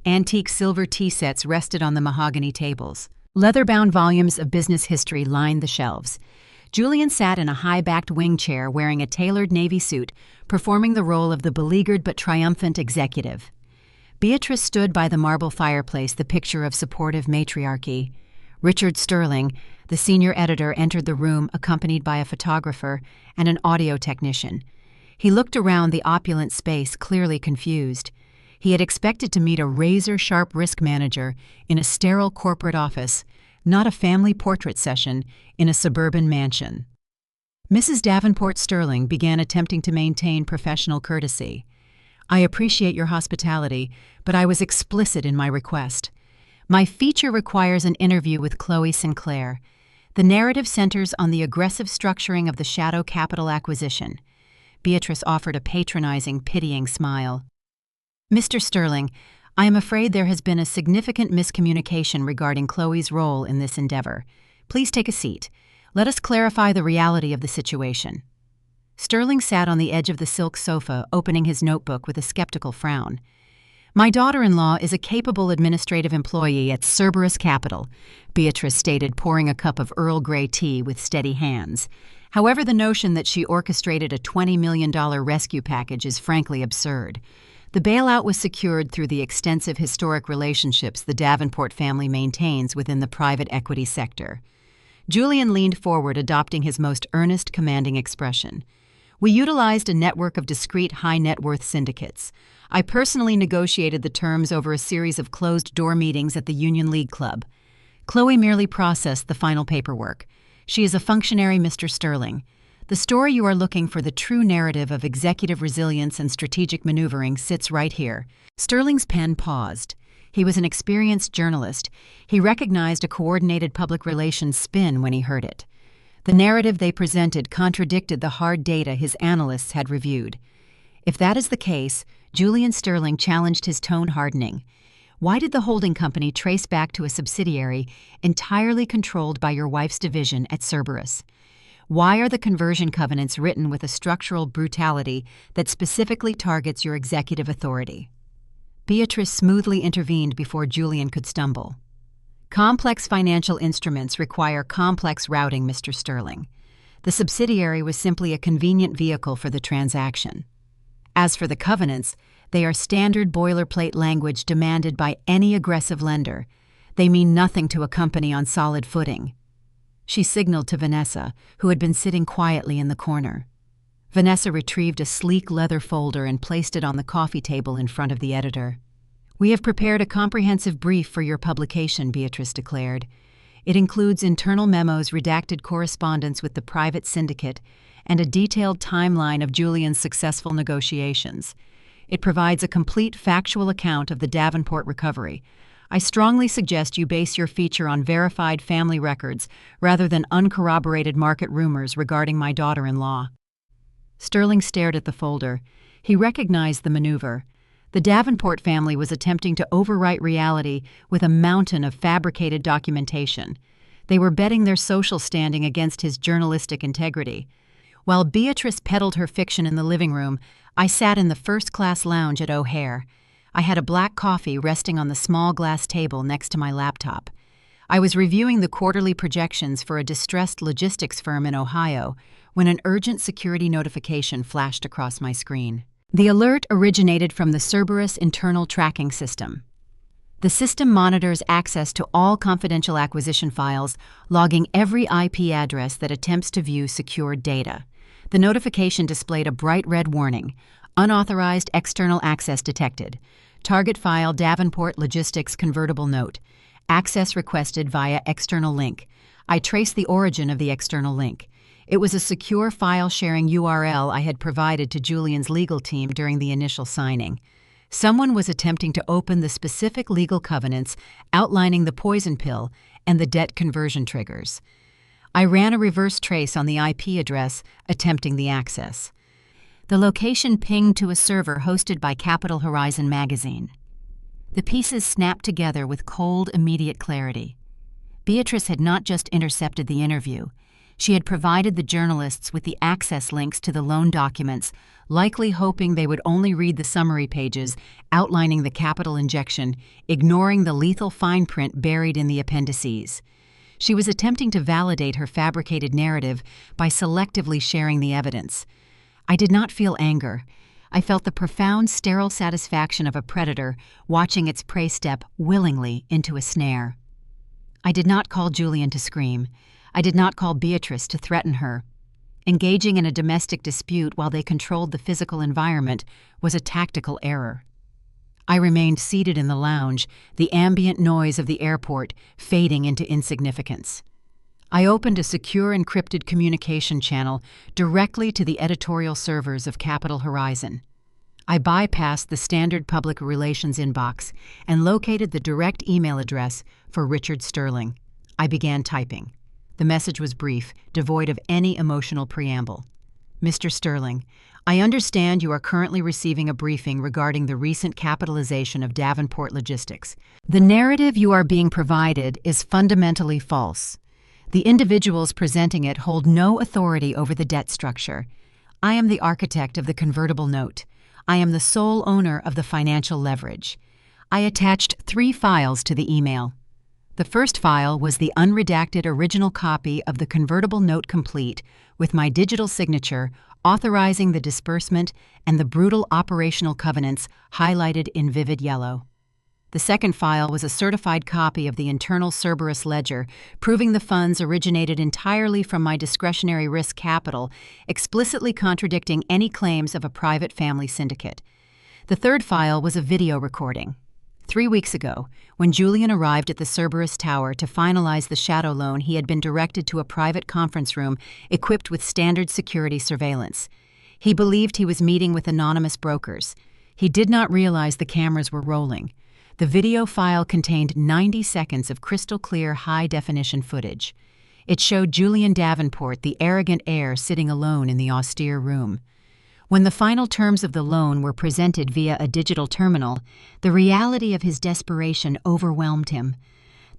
Antique silver tea sets rested on the mahogany tables. Leather-bound volumes of business history lined the shelves. Julian sat in a high-backed wing chair wearing a tailored navy suit, performing the role of the beleaguered but triumphant executive. Beatrice stood by the marble fireplace, the picture of supportive matriarchy. Richard Sterling, the senior editor, entered the room accompanied by a photographer and an audio technician. He looked around the opulent space, clearly confused. He had expected to meet a razor-sharp risk manager in a sterile corporate office, not a family portrait session in a suburban mansion. Mrs. Davenport Sterling began attempting to maintain professional courtesy. "I appreciate your hospitality, but I was explicit in my request. My feature requires an interview with Chloe Sinclair. The narrative centers on the aggressive structuring of the Shadow Capital acquisition." Beatrice offered a patronizing, pitying smile. "Mr. Sterling, I am afraid there has been a significant miscommunication regarding Chloe's role in this endeavor. Please take a seat. Let us clarify the reality of the situation." Sterling sat on the edge of the silk sofa, opening his notebook with a skeptical frown. "My daughter-in-law is a capable administrative employee at Cerberus Capital," Beatrice stated, pouring a cup of Earl Grey tea with steady hands. "However, the notion that she orchestrated a $20 million rescue package is frankly absurd. The bailout was secured through the extensive historic relationships the Davenport family maintains within the private equity sector." Julian leaned forward, adopting his most earnest, commanding expression. "We utilized a network of discrete high-net-worth syndicates. I personally negotiated the terms over a series of closed-door meetings at the Union League Club. Chloe merely processed the final paperwork. She is a functionary, Mr. Sterling. The story you are looking for, the true narrative of executive resilience and strategic maneuvering, sits right here." Sterling's pen paused. He was an experienced journalist. He recognized a coordinated public relations spin when he heard it. The narrative they presented contradicted the hard data his analysts had reviewed. If that is the case, Julian Sterling challenged, his tone hardening. "Why did the holding company trace back to a subsidiary entirely controlled by your wife's division at Cerberus? Why are the conversion covenants written with a structural brutality that specifically targets your executive authority?" Beatrice smoothly intervened before Julian could stumble. "Complex financial instruments require complex routing, Mr. Sterling. The subsidiary was simply a convenient vehicle for the transaction. As for the covenants, they are standard boilerplate language demanded by any aggressive lender. They mean nothing to a company on solid footing." She signaled to Vanessa, who had been sitting quietly in the corner. Vanessa retrieved a sleek leather folder and placed it on the coffee table in front of the editor. "We have prepared a comprehensive brief for your publication," Beatrice declared. "It includes internal memos, redacted correspondence with the private syndicate, and a detailed timeline of Julian's successful negotiations. It provides a complete factual account of the Davenport recovery. I strongly suggest you base your feature on verified family records rather than uncorroborated market rumors regarding my daughter-in-law." Sterling stared at the folder. He recognized the maneuver. The Davenport family was attempting to overwrite reality with a mountain of fabricated documentation. They were betting their social standing against his journalistic integrity. While Beatrice peddled her fiction in the living room, I sat in the first-class lounge at O'Hare. I had a black coffee resting on the small glass table next to my laptop. I was reviewing the quarterly projections for a distressed logistics firm in Ohio when an urgent security notification flashed across my screen. The alert originated from the Cerberus internal tracking system. The system monitors access to all confidential acquisition files, logging every IP address that attempts to view secured data. The notification displayed a bright red warning: "Unauthorized external access detected. Target file Davenport Logistics convertible note. Access requested via external link." I traced the origin of the external link. It was a secure file-sharing URL I had provided to Julian's legal team during the initial signing. Someone was attempting to open the specific legal covenants outlining the poison pill and the debt conversion triggers. I ran a reverse trace on the IP address, attempting the access. The location pinged to a server hosted by Capital Horizon magazine. The pieces snapped together with cold, immediate clarity. Beatrice had not just intercepted the interview. She had provided the journalists with the access links to the loan documents, likely hoping they would only read the summary pages outlining the capital injection, ignoring the lethal fine print buried in the appendices. She was attempting to validate her fabricated narrative by selectively sharing the evidence. I did not feel anger. I felt the profound, sterile satisfaction of a predator watching its prey step willingly into a snare. I did not call Julian to scream. I did not call Beatrice to threaten her. Engaging in a domestic dispute while they controlled the physical environment was a tactical error. I remained seated in the lounge, the ambient noise of the airport fading into insignificance. I opened a secure encrypted communication channel directly to the editorial servers of Capital Horizon. I bypassed the standard public relations inbox and located the direct email address for Richard Sterling. I began typing. The message was brief, devoid of any emotional preamble. Mr. Sterling, I understand you are currently receiving a briefing regarding the recent capitalization of Davenport Logistics. The narrative you are being provided is fundamentally false. The individuals presenting it hold no authority over the debt structure. I am the architect of the convertible note. I am the sole owner of the financial leverage. I attached 3 files to the email. The first file was the unredacted original copy of the convertible note complete with my digital signature authorizing the disbursement and the brutal operational covenants highlighted in vivid yellow. The second file was a certified copy of the internal Cerberus ledger, proving the funds originated entirely from my discretionary risk capital, explicitly contradicting any claims of a private family syndicate. The third file was a video recording. 3 weeks ago, when Julian arrived at the Cerberus Tower to finalize the shadow loan, he had been directed to a private conference room equipped with standard security surveillance. He believed he was meeting with anonymous brokers. He did not realize the cameras were rolling. The video file contained 90 seconds of crystal-clear, high-definition footage. It showed Julian Davenport, the arrogant heir, sitting alone in the austere room. When the final terms of the loan were presented via a digital terminal, the reality of his desperation overwhelmed him.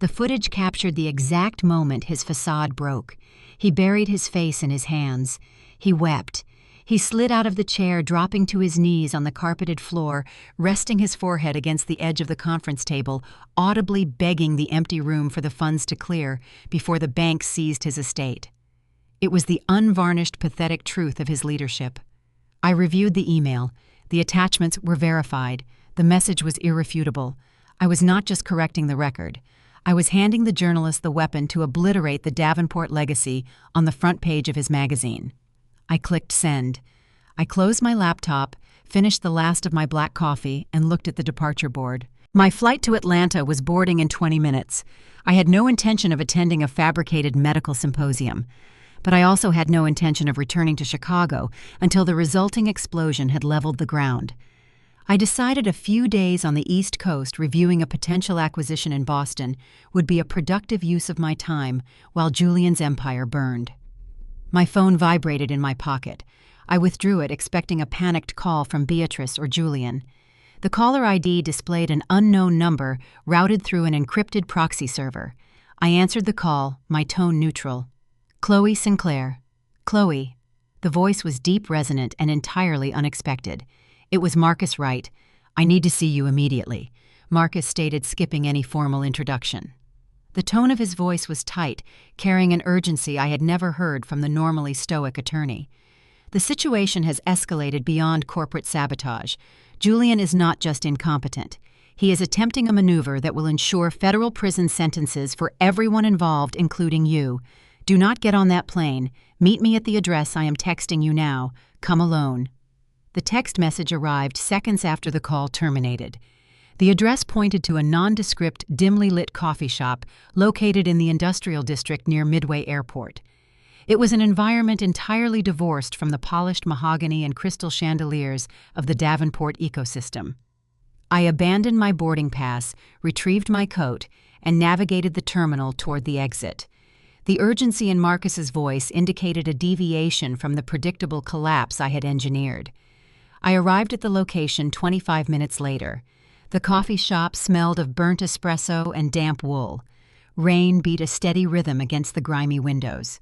The footage captured the exact moment his facade broke. He buried his face in his hands. He wept. He slid out of the chair, dropping to his knees on the carpeted floor, resting his forehead against the edge of the conference table, audibly begging the empty room for the funds to clear before the bank seized his estate. It was the unvarnished, pathetic truth of his leadership. I reviewed the email. The attachments were verified. The message was irrefutable. I was not just correcting the record. I was handing the journalist the weapon to obliterate the Davenport legacy on the front page of his magazine. I clicked send. I closed my laptop, finished the last of my black coffee, and looked at the departure board. My flight to Atlanta was boarding in 20 minutes. I had no intention of attending a fabricated medical symposium, but I also had no intention of returning to Chicago until the resulting explosion had leveled the ground. I decided a few days on the East Coast reviewing a potential acquisition in Boston would be a productive use of my time while Julian's empire burned. My phone vibrated in my pocket. I withdrew it, expecting a panicked call from Beatrice or Julian. The caller ID displayed an unknown number routed through an encrypted proxy server. I answered the call, my tone neutral. Chloe Sinclair. Chloe. The voice was deep, resonant, and entirely unexpected. It was Marcus Wright. I need to see you immediately, Marcus stated, skipping any formal introduction. The tone of his voice was tight, carrying an urgency I had never heard from the normally stoic attorney. The situation has escalated beyond corporate sabotage. Julian is not just incompetent. He is attempting a maneuver that will ensure federal prison sentences for everyone involved, including you. Do not get on that plane. Meet me at the address I am texting you now. Come alone. The text message arrived seconds after the call terminated. The address pointed to a nondescript, dimly lit coffee shop located in the industrial district near Midway Airport. It was an environment entirely divorced from the polished mahogany and crystal chandeliers of the Davenport ecosystem. I abandoned my boarding pass, retrieved my coat, and navigated the terminal toward the exit. The urgency in Marcus's voice indicated a deviation from the predictable collapse I had engineered. I arrived at the location 25 minutes later. The coffee shop smelled of burnt espresso and damp wool. Rain beat a steady rhythm against the grimy windows.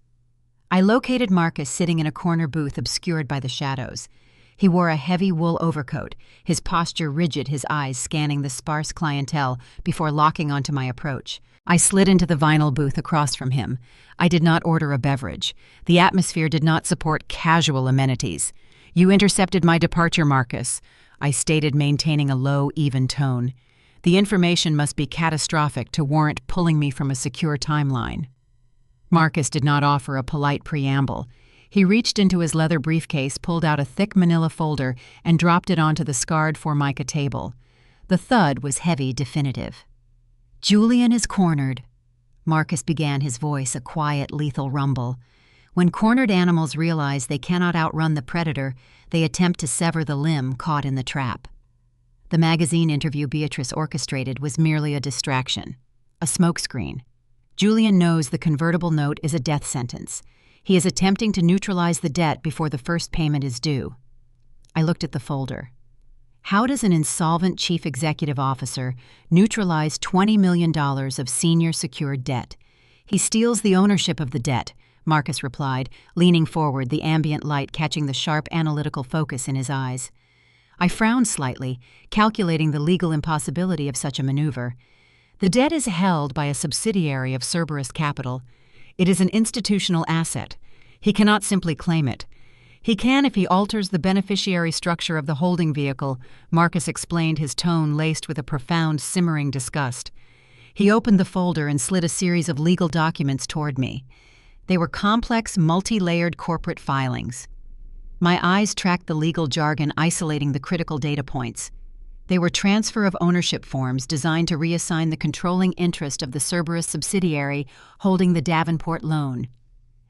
I located Marcus sitting in a corner booth obscured by the shadows. He wore a heavy wool overcoat, his posture rigid, his eyes scanning the sparse clientele before locking onto my approach. I slid into the vinyl booth across from him. I did not order a beverage. The atmosphere did not support casual amenities. "You intercepted my departure, Marcus," I stated, maintaining a low, even tone. "The information must be catastrophic to warrant pulling me from a secure timeline." Marcus did not offer a polite preamble. He reached into his leather briefcase, pulled out a thick manila folder, and dropped it onto the scarred formica table. The thud was heavy, definitive. "Julian is cornered." Marcus began, his voice a quiet, lethal rumble. When cornered animals realize they cannot outrun the predator, they attempt to sever the limb caught in the trap. The magazine interview Beatrice orchestrated was merely a distraction, a smokescreen. Julian knows the convertible note is a death sentence. He is attempting to neutralize the debt before the first payment is due. I looked at the folder. How does an insolvent chief executive officer neutralize $20 million of senior secured debt? "He steals the ownership of the debt," Marcus replied, leaning forward, the ambient light catching the sharp analytical focus in his eyes. I frowned slightly, calculating the legal impossibility of such a maneuver. The debt is held by a subsidiary of Cerberus Capital. It is an institutional asset. He cannot simply claim it. He can if he alters the beneficiary structure of the holding vehicle, Marcus explained, his tone laced with a profound, simmering disgust. He opened the folder and slid a series of legal documents toward me. They were complex, multi-layered corporate filings. My eyes tracked the legal jargon, isolating the critical data points. They were transfer of ownership forms designed to reassign the controlling interest of the Cerberus subsidiary holding the Davenport loan.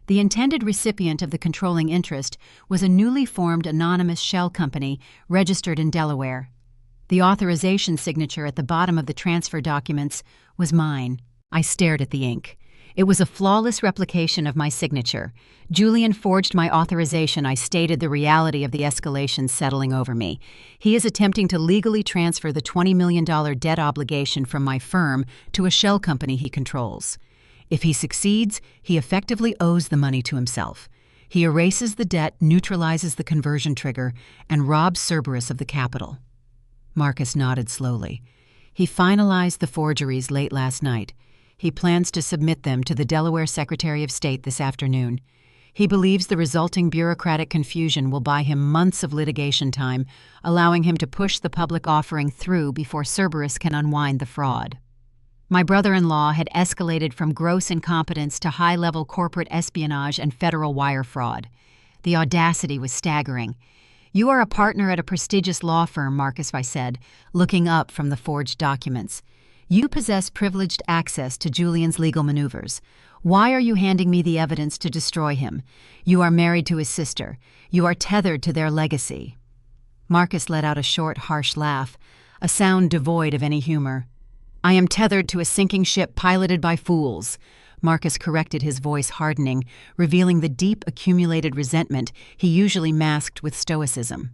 The intended recipient of the controlling interest was a newly formed anonymous shell company registered in Delaware. The authorization signature at the bottom of the transfer documents was mine. I stared at the ink. It was a flawless replication of my signature. Julian forged my authorization. I stated the reality of the escalation settling over me. He is attempting to legally transfer the $20 million debt obligation from my firm to a shell company he controls. If he succeeds, he effectively owes the money to himself. He erases the debt, neutralizes the conversion trigger, and robs Cerberus of the capital. Marcus nodded slowly. He finalized the forgeries late last night. He plans to submit them to the Delaware Secretary of State this afternoon. He believes the resulting bureaucratic confusion will buy him months of litigation time, allowing him to push the public offering through before Cerberus can unwind the fraud. My brother-in-law had escalated from gross incompetence to high-level corporate espionage and federal wire fraud. The audacity was staggering. "You are a partner at a prestigious law firm," Marcus, I said, looking up from the forged documents. "You possess privileged access to Julian's legal maneuvers. Why are you handing me the evidence to destroy him? You are married to his sister. You are tethered to their legacy." Marcus let out a short, harsh laugh, a sound devoid of any humor. "I am tethered to a sinking ship piloted by fools," Marcus corrected, his voice hardening, revealing the deep accumulated resentment he usually masked with stoicism.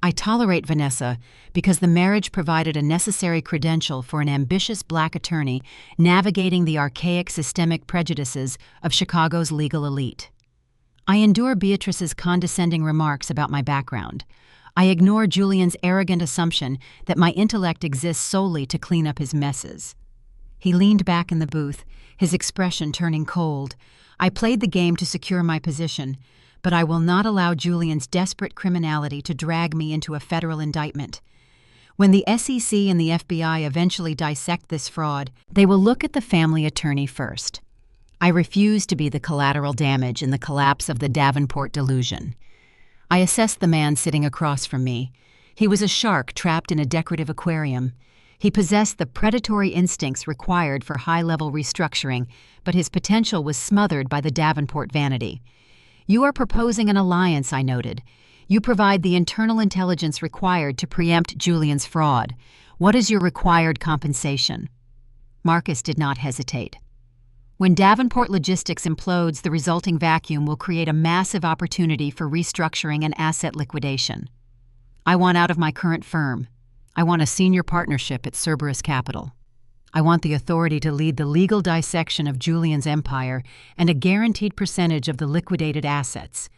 "I tolerate Vanessa because the marriage provided a necessary credential for an ambitious black attorney navigating the archaic systemic prejudices of Chicago's legal elite. I endure Beatrice's condescending remarks about my background. I ignore Julian's arrogant assumption that my intellect exists solely to clean up his messes." He leaned back in the booth, his expression turning cold. "I played the game to secure my position, but I will not allow Julian's desperate criminality to drag me into a federal indictment. When the SEC and the FBI eventually dissect this fraud, they will look at the family attorney first. I refuse to be the collateral damage in the collapse of the Davenport delusion." I assessed the man sitting across from me. He was a shark trapped in a decorative aquarium. He possessed the predatory instincts required for high-level restructuring, but his potential was smothered by the Davenport vanity. "You are proposing an alliance," I noted. "You provide the internal intelligence required to preempt Julian's fraud. What is your required compensation?" Marcus did not hesitate. "When Davenport Logistics implodes, the resulting vacuum will create a massive opportunity for restructuring and asset liquidation. I want out of my current firm. I want a senior partnership at Cerberus Capital." I want the authority to lead the legal dissection of Julian's empire and a guaranteed percentage of the liquidated assets.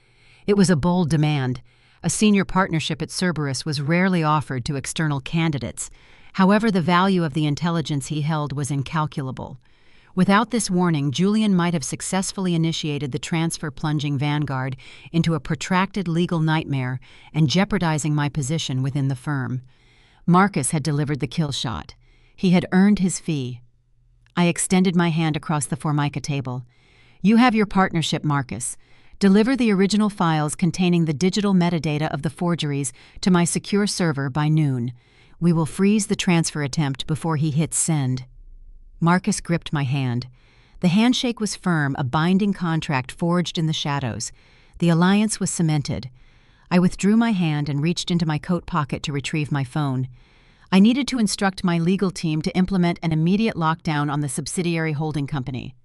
It was a bold demand. A senior partnership at Cerberus was rarely offered to external candidates. However, the value of the intelligence he held was incalculable. Without this warning, Julian might have successfully initiated the transfer, plunging Vanguard into a protracted legal nightmare and jeopardizing my position within the firm. Marcus had delivered the kill shot. He had earned his fee. I extended my hand across the Formica table. "You have your partnership, Marcus. Deliver the original files containing the digital metadata of the forgeries to my secure server by noon. We will freeze the transfer attempt before he hits send." Marcus gripped my hand. The handshake was firm, a binding contract forged in the shadows. The alliance was cemented. I withdrew my hand and reached into my coat pocket to retrieve my phone. I needed to instruct my legal team to implement an immediate lockdown on the subsidiary holding company.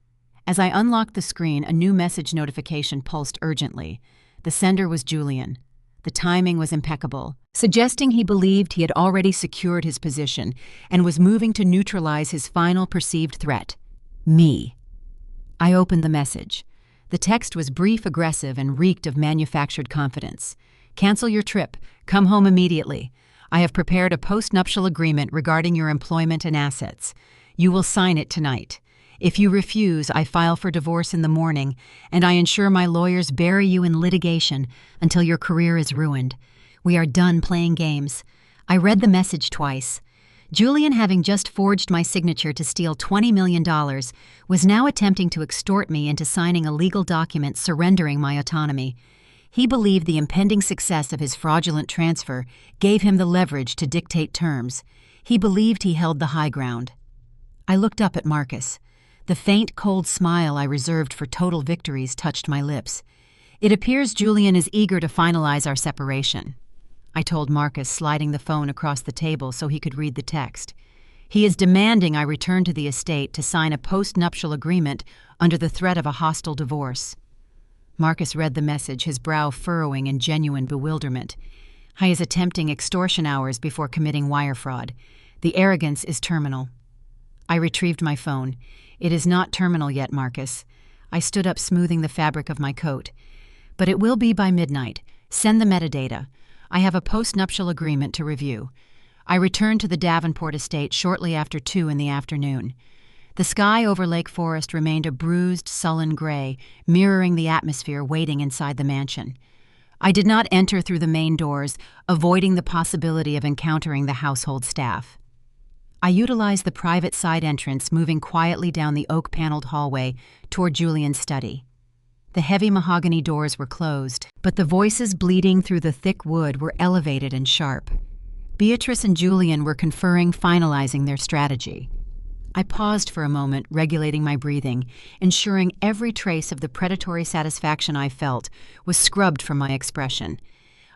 As I unlocked the screen, a new message notification pulsed urgently. The sender was Julian. The timing was impeccable, suggesting he believed he had already secured his position and was moving to neutralize his final perceived threat: me. I opened the message. The text was brief, aggressive, and reeked of manufactured confidence. "Cancel your trip. Come home immediately. I have prepared a post-nuptial agreement regarding your employment and assets. You will sign it tonight. If you refuse, I file for divorce in the morning, and I ensure my lawyers bury you in litigation until your career is ruined. We are done playing games." I read the message twice. Julian, having just forged my signature to steal $20 million, was now attempting to extort me into signing a legal document surrendering my autonomy. He believed the impending success of his fraudulent transfer gave him the leverage to dictate terms. He believed he held the high ground. I looked up at Marcus. The faint, cold smile I reserved for total victories touched my lips. "It appears Julian is eager to finalize our separation," I told Marcus, sliding the phone across the table so he could read the text. "He is demanding I return to the estate to sign a post-nuptial agreement under the threat of a hostile divorce." Marcus read the message, his brow furrowing in genuine bewilderment. "He is attempting extortion hours before committing wire fraud. The arrogance is terminal." I retrieved my phone. "It is not terminal yet, Marcus." I stood up, smoothing the fabric of my coat. "But it will be by midnight. Send the metadata. I have a post-nuptial agreement to review." I returned to the Davenport estate shortly after 2 in the afternoon. The sky over Lake Forest remained a bruised, sullen gray, mirroring the atmosphere waiting inside the mansion. I did not enter through the main doors, avoiding the possibility of encountering the household staff. I utilized the private side entrance, moving quietly down the oak-paneled hallway toward Julian's study. The heavy mahogany doors were closed, but the voices bleeding through the thick wood were elevated and sharp. Beatrice and Julian were conferring, finalizing their strategy. I paused for a moment, regulating my breathing, ensuring every trace of the predatory satisfaction I felt was scrubbed from my expression.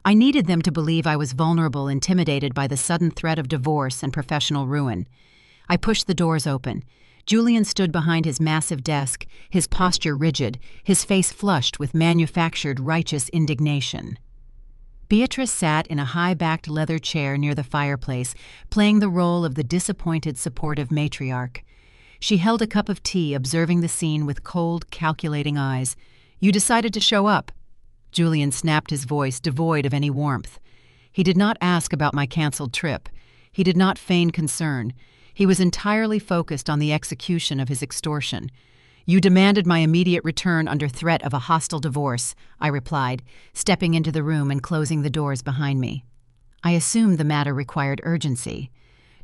I needed them to believe I was vulnerable, intimidated by the sudden threat of divorce and professional ruin. I pushed the doors open. Julian stood behind his massive desk, his posture rigid, his face flushed with manufactured righteous indignation. Beatrice sat in a high-backed leather chair near the fireplace, playing the role of the disappointed, supportive matriarch. She held a cup of tea, observing the scene with cold, calculating eyes. "You decided to show up." Julian snapped, his voice devoid of any warmth. He did not ask about my canceled trip. He did not feign concern. He was entirely focused on the execution of his extortion. "You demanded my immediate return under threat of a hostile divorce," I replied, stepping into the room and closing the doors behind me. I assumed the matter required urgency.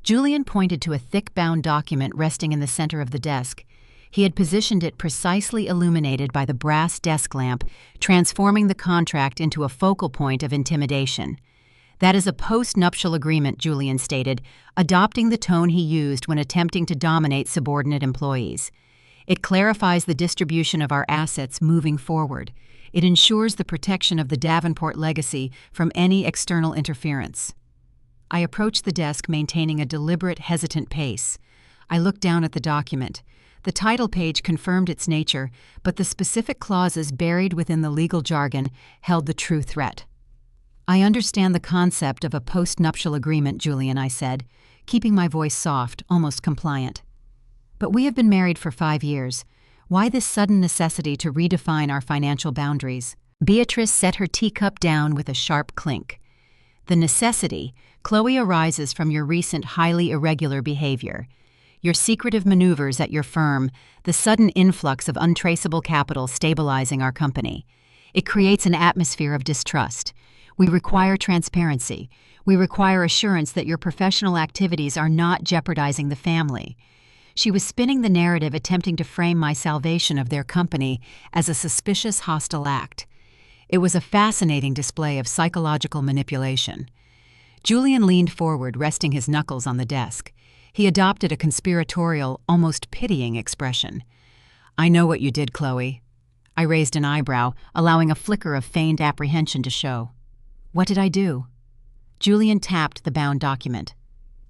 Julian pointed to a thick-bound document resting in the center of the desk. He had positioned it precisely illuminated by the brass desk lamp, transforming the contract into a focal point of intimidation. "That is a post-nuptial agreement," Julian stated, adopting the tone he used when attempting to dominate subordinate employees. "It clarifies the distribution of our assets moving forward. It ensures the protection of the Davenport legacy from any external interference." I approached the desk, maintaining a deliberate, hesitant pace. I looked down at the document. The title page confirmed its nature, but the specific clauses buried within the legal jargon held the true threat. "I understand the concept of a post-nuptial agreement, Julian," I said, keeping my voice soft, almost compliant. But we have been married for 5 years. Why this sudden necessity to redefine our financial boundaries? Beatrice set her teacup down with a sharp clink. The necessity, Chloe, arises from your recent highly irregular behavior. Your secretive maneuvers at your firm, the sudden influx of untraceable capital stabilizing our company. It creates an atmosphere of distrust. We require transparency. We require assurance that your professional activities are not jeopardizing the family. She was spinning the narrative, attempting to frame my salvation of their company as a suspicious, hostile act. It was a fascinating display of psychological manipulation. Julian leaned forward, resting his knuckles on the desk. He adopted a conspiratorial, almost pitying expression. "I know what you did, Chloe." I raised an eyebrow, allowing a flicker of feigned apprehension to show. "What did I do?" Julian tapped the bound document.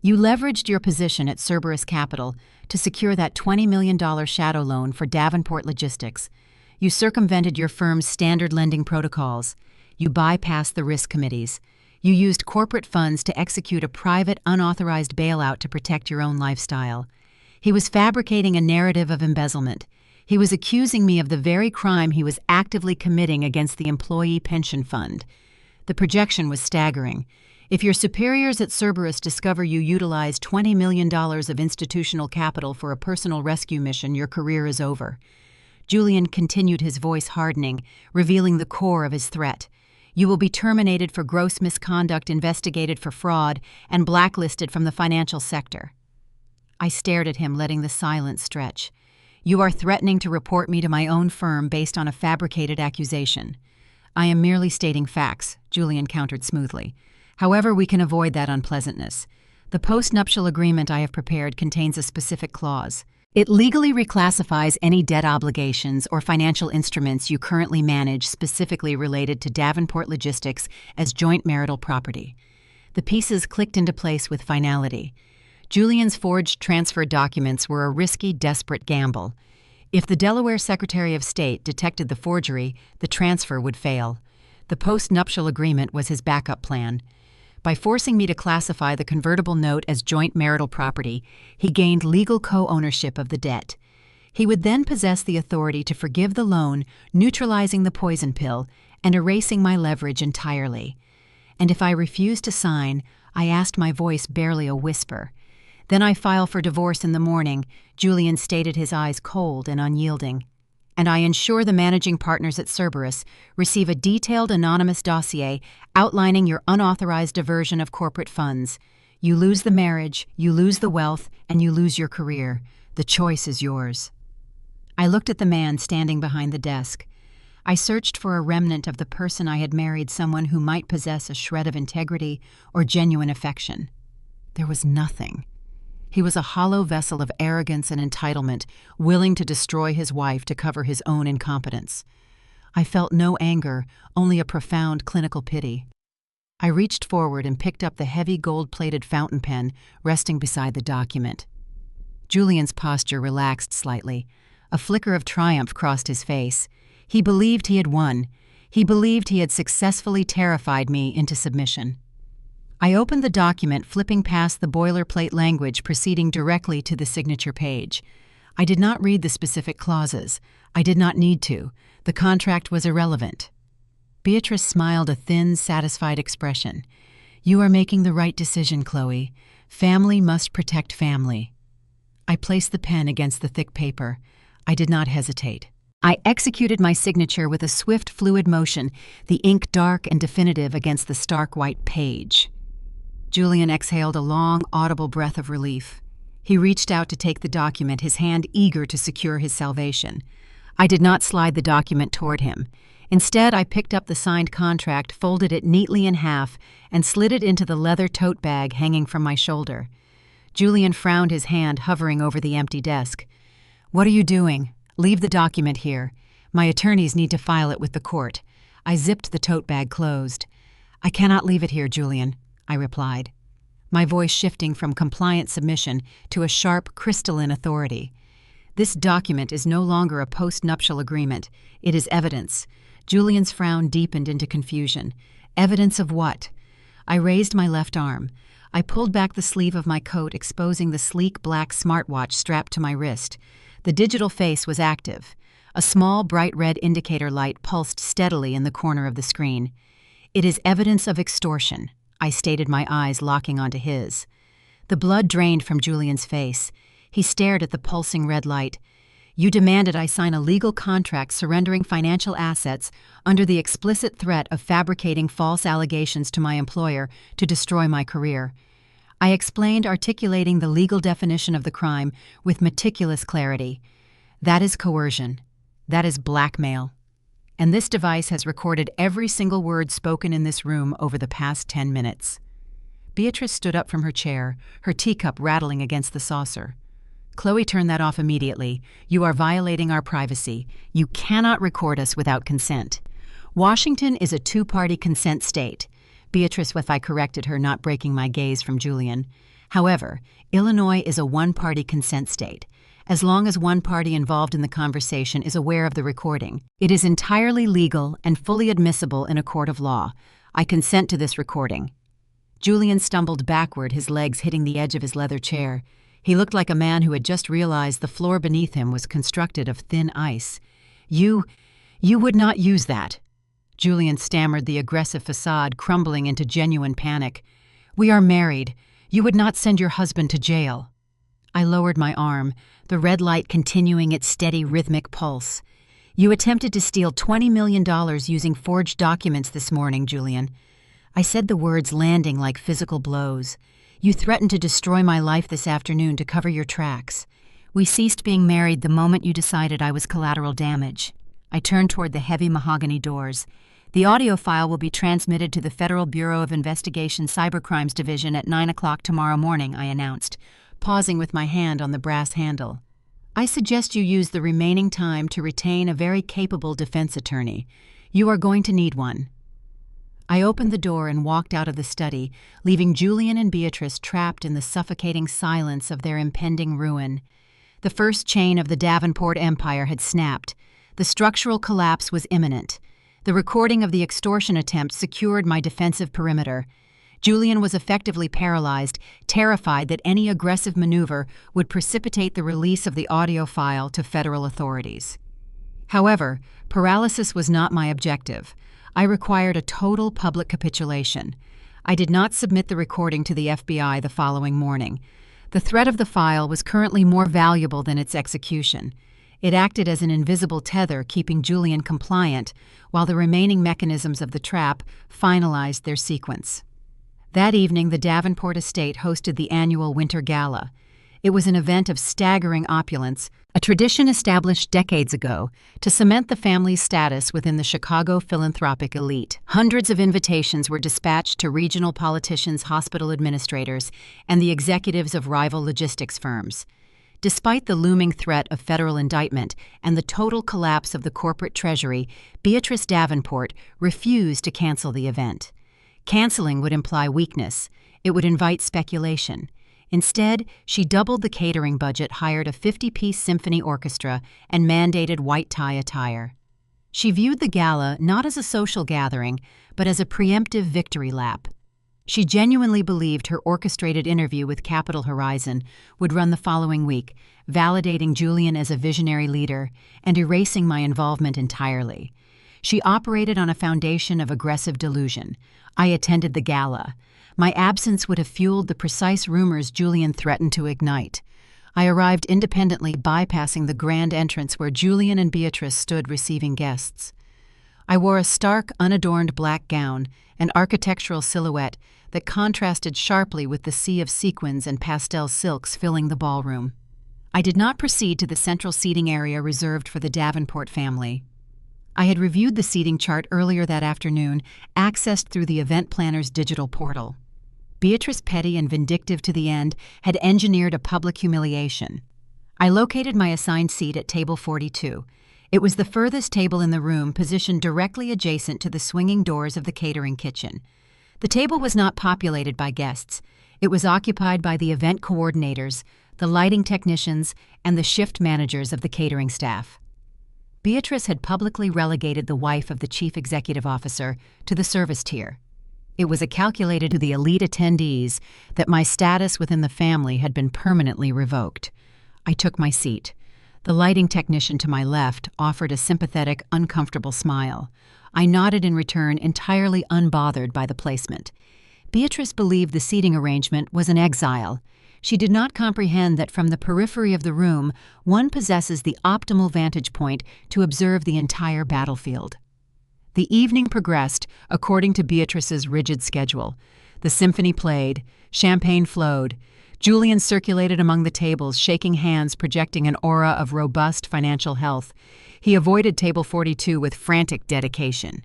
"You leveraged your position at Cerberus Capital to secure that $20 million shadow loan for Davenport Logistics. You circumvented your firm's standard lending protocols. You bypassed the risk committees. You used corporate funds to execute a private, unauthorized bailout to protect your own lifestyle." He was fabricating a narrative of embezzlement. He was accusing me of the very crime he was actively committing against the employee pension fund. The projection was staggering. If your superiors at Cerberus discover you utilized $20 million of institutional capital for a personal rescue mission, your career is over. Julian continued, his voice hardening, revealing the core of his threat. "You will be terminated for gross misconduct, investigated for fraud, and blacklisted from the financial sector." I stared at him, letting the silence stretch. "You are threatening to report me to my own firm based on a fabricated accusation." "I am merely stating facts," Julian countered smoothly. "However, we can avoid that unpleasantness. The post-nuptial agreement I have prepared contains a specific clause. It legally reclassifies any debt obligations or financial instruments you currently manage specifically related to Davenport Logistics as joint marital property." The pieces clicked into place with finality. Julian's forged transfer documents were a risky, desperate gamble. If the Delaware Secretary of State detected the forgery, the transfer would fail. The post-nuptial agreement was his backup plan. By forcing me to classify the convertible note as joint marital property, he gained legal co-ownership of the debt. He would then possess the authority to forgive the loan, neutralizing the poison pill, and erasing my leverage entirely. And if I refused to sign, I asked, my voice barely a whisper. "Then I file for divorce in the morning," Julian stated, his eyes cold and unyielding. "And I ensure the managing partners at Cerberus receive a detailed anonymous dossier outlining your unauthorized diversion of corporate funds. You lose the marriage, you lose the wealth, and you lose your career. The choice is yours." I looked at the man standing behind the desk. I searched for a remnant of the person I had married, someone who might possess a shred of integrity or genuine affection. There was nothing. He was a hollow vessel of arrogance and entitlement, willing to destroy his wife to cover his own incompetence. I felt no anger, only a profound clinical pity. I reached forward and picked up the heavy gold-plated fountain pen resting beside the document. Julian's posture relaxed slightly. A flicker of triumph crossed his face. He believed he had won. He believed he had successfully terrified me into submission. I opened the document, flipping past the boilerplate language, proceeding directly to the signature page. I did not read the specific clauses. I did not need to. The contract was irrelevant. Beatrice smiled, a thin, satisfied expression. "You are making the right decision, Chloe. Family must protect family." I placed the pen against the thick paper. I did not hesitate. I executed my signature with a swift, fluid motion, the ink dark and definitive against the stark white page. Julian exhaled a long, audible breath of relief. He reached out to take the document, his hand eager to secure his salvation. I did not slide the document toward him. Instead, I picked up the signed contract, folded it neatly in half, and slid it into the leather tote bag hanging from my shoulder. Julian frowned, his hand hovering over the empty desk. "What are you doing? Leave the document here. My attorneys need to file it with the court." I zipped the tote bag closed. "I cannot leave it here, Julian," I replied, my voice shifting from compliant submission to a sharp, crystalline authority. "This document is no longer a post-nuptial agreement. It is evidence." Julian's frown deepened into confusion. "Evidence of what?" I raised my left arm. I pulled back the sleeve of my coat, exposing the sleek black smartwatch strapped to my wrist. The digital face was active. A small, bright red indicator light pulsed steadily in the corner of the screen. "It is evidence of extortion," I stated, my eyes locking onto his. The blood drained from Julian's face. He stared at the pulsing red light. "You demanded I sign a legal contract surrendering financial assets under the explicit threat of fabricating false allegations to my employer to destroy my career." I explained, articulating the legal definition of the crime with meticulous clarity. "That is coercion. That is blackmail. And this device has recorded every single word spoken in this room over the past 10 minutes. Beatrice stood up from her chair, her teacup rattling against the saucer. "Chloe, turn that off immediately. You are violating our privacy. You cannot record us without consent. Washington is a two-party consent state." Beatrice, if I corrected her, not breaking my gaze from Julian. "However, Illinois is a one-party consent state. As long as one party involved in the conversation is aware of the recording, it is entirely legal and fully admissible in a court of law. I consent to this recording." Julian stumbled backward, his legs hitting the edge of his leather chair. He looked like a man who had just realized the floor beneath him was constructed of thin ice. You would not use that." Julian stammered, the aggressive facade crumbling into genuine panic. "We are married. You would not send your husband to jail." I lowered my arm, the red light continuing its steady rhythmic pulse. "You attempted to steal $20 million using forged documents this morning, Julian." I said the words landing like physical blows. "You threatened to destroy my life this afternoon to cover your tracks. We ceased being married the moment you decided I was collateral damage." I turned toward the heavy mahogany doors. "The audio file will be transmitted to the Federal Bureau of Investigation Cybercrimes Division at 9 o'clock tomorrow morning," I announced, pausing with my hand on the brass handle. "I suggest you use the remaining time to retain a very capable defense attorney. You are going to need one." I opened the door and walked out of the study, leaving Julian and Beatrice trapped in the suffocating silence of their impending ruin. The first chain of the Davenport empire had snapped. The structural collapse was imminent. The recording of the extortion attempt secured my defensive perimeter. Julian was effectively paralyzed, terrified that any aggressive maneuver would precipitate the release of the audio file to federal authorities. However, paralysis was not my objective. I required a total public capitulation. I did not submit the recording to the FBI the following morning. The threat of the file was currently more valuable than its execution. It acted as an invisible tether, keeping Julian compliant, while the remaining mechanisms of the trap finalized their sequence. That evening, the Davenport estate hosted the annual Winter Gala. It was an event of staggering opulence, a tradition established decades ago to cement the family's status within the Chicago philanthropic elite. Hundreds of invitations were dispatched to regional politicians, hospital administrators, and the executives of rival logistics firms. Despite the looming threat of federal indictment and the total collapse of the corporate treasury, Beatrice Davenport refused to cancel the event. Canceling would imply weakness. It would invite speculation. Instead, she doubled the catering budget, hired a 50-piece symphony orchestra, and mandated white tie attire. She viewed the gala not as a social gathering, but as a preemptive victory lap. She genuinely believed her orchestrated interview with Capital Horizon would run the following week, validating Julian as a visionary leader and erasing my involvement entirely. She operated on a foundation of aggressive delusion. I attended the gala. My absence would have fueled the precise rumors Julian threatened to ignite. I arrived independently, bypassing the grand entrance where Julian and Beatrice stood receiving guests. I wore a stark, unadorned black gown, an architectural silhouette that contrasted sharply with the sea of sequins and pastel silks filling the ballroom. I did not proceed to the central seating area reserved for the Davenport family. I had reviewed the seating chart earlier that afternoon, accessed through the event planner's digital portal. Beatrice, petty and vindictive to the end, had engineered a public humiliation. I located my assigned seat at table 42. It was the furthest table in the room, positioned directly adjacent to the swinging doors of the catering kitchen. The table was not populated by guests. It was occupied by the event coordinators, the lighting technicians, and the shift managers of the catering staff. Beatrice had publicly relegated the wife of the chief executive officer to the service tier. It was calculated to the elite attendees that my status within the family had been permanently revoked. I took my seat. The lighting technician to my left offered a sympathetic, uncomfortable smile. I nodded in return, entirely unbothered by the placement. Beatrice believed the seating arrangement was an exile. She did not comprehend that from the periphery of the room, one possesses the optimal vantage point to observe the entire battlefield. The evening progressed according to Beatrice's rigid schedule. The symphony played, champagne flowed. Julian circulated among the tables, shaking hands, projecting an aura of robust financial health. He avoided table 42 with frantic dedication.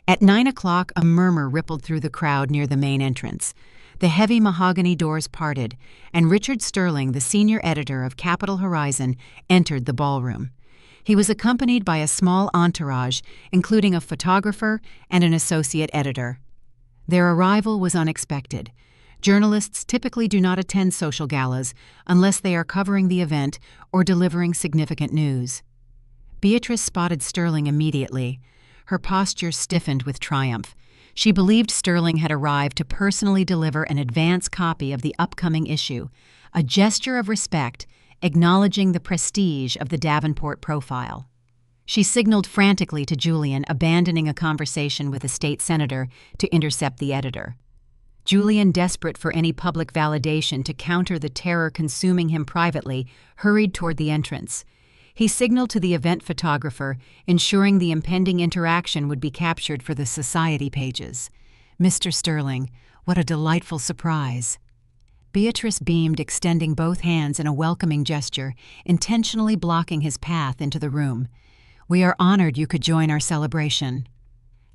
At 9 o'clock, a murmur rippled through the crowd near the main entrance. The heavy mahogany doors parted, and Richard Sterling, the senior editor of Capital Horizon, entered the ballroom. He was accompanied by a small entourage, including a photographer and an associate editor. Their arrival was unexpected. Journalists typically do not attend social galas unless they are covering the event or delivering significant news. Beatrice spotted Sterling immediately. Her posture stiffened with triumph. She believed Sterling had arrived to personally deliver an advance copy of the upcoming issue, a gesture of respect acknowledging the prestige of the Davenport profile. She signaled frantically to Julian, abandoning a conversation with a state senator to intercept the editor. Julian, desperate for any public validation to counter the terror consuming him privately, hurried toward the entrance. He signaled to the event photographer, ensuring the impending interaction would be captured for the society pages. "Mr. Sterling, what a delightful surprise." Beatrice beamed, extending both hands in a welcoming gesture, intentionally blocking his path into the room. "We are honored you could join our celebration."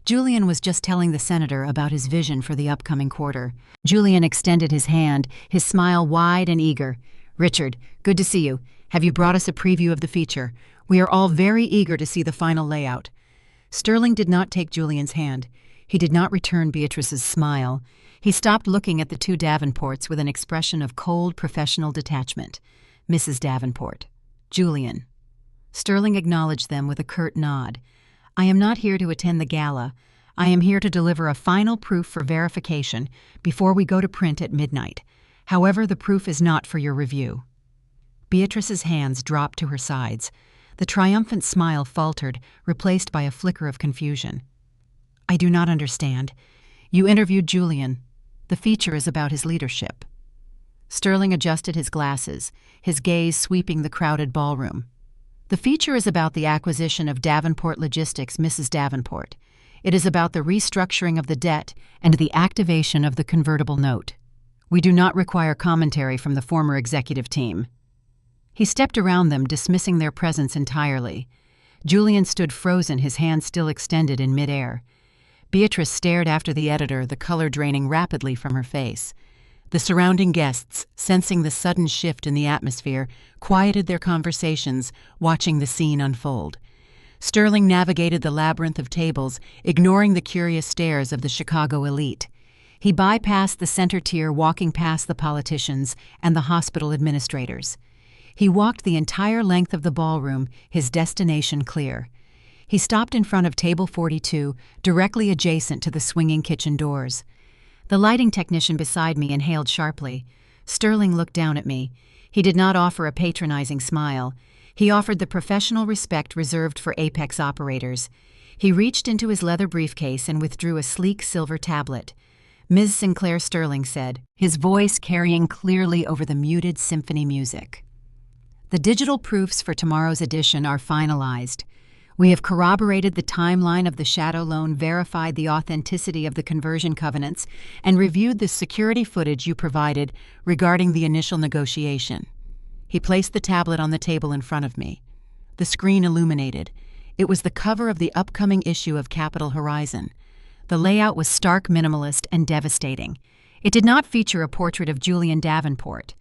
Julian was just telling the senator about his vision for the upcoming quarter. Julian extended his hand, his smile wide and eager. "Richard, good to see you. Have you brought us a preview of the feature? We are all very eager to see the final layout." Sterling did not take Julian's hand. He did not return Beatrice's smile. He stopped looking at the two Davenports with an expression of cold professional detachment. "Mrs. Davenport. Julian." Sterling acknowledged them with a curt nod. "I am not here to attend the gala. I am here to deliver a final proof for verification before we go to print at midnight. However, the proof is not for your review." Beatrice's hands dropped to her sides. The triumphant smile faltered, replaced by a flicker of confusion. "I do not understand. You interviewed Julian. The feature is about his leadership." Sterling adjusted his glasses, his gaze sweeping the crowded ballroom. "The feature is about the acquisition of Davenport Logistics, Mrs. Davenport. It is about the restructuring of the debt and the activation of the convertible note. We do not require commentary from the former executive team." He stepped around them, dismissing their presence entirely. Julian stood frozen, his hand still extended in midair. Beatrice stared after the editor, the color draining rapidly from her face. The surrounding guests, sensing the sudden shift in the atmosphere, quieted their conversations, watching the scene unfold. Sterling navigated the labyrinth of tables, ignoring the curious stares of the Chicago elite. He bypassed the center tier, walking past the politicians and the hospital administrators. He walked the entire length of the ballroom, his destination clear. He stopped in front of table 42, directly adjacent to the swinging kitchen doors. The lighting technician beside me inhaled sharply. Sterling looked down at me. He did not offer a patronizing smile. He offered the professional respect reserved for apex operators. He reached into his leather briefcase and withdrew a sleek silver tablet. "Ms. Sinclair," Sterling said, his voice carrying clearly over the muted symphony music. "The digital proofs for tomorrow's edition are finalized. We have corroborated the timeline of the shadow loan, verified the authenticity of the conversion covenants, and reviewed the security footage you provided regarding the initial negotiation." He placed the tablet on the table in front of me. The screen illuminated. It was the cover of the upcoming issue of Capital Horizon. The layout was stark, minimalist, and devastating. It did not feature a portrait of Julian Davenport.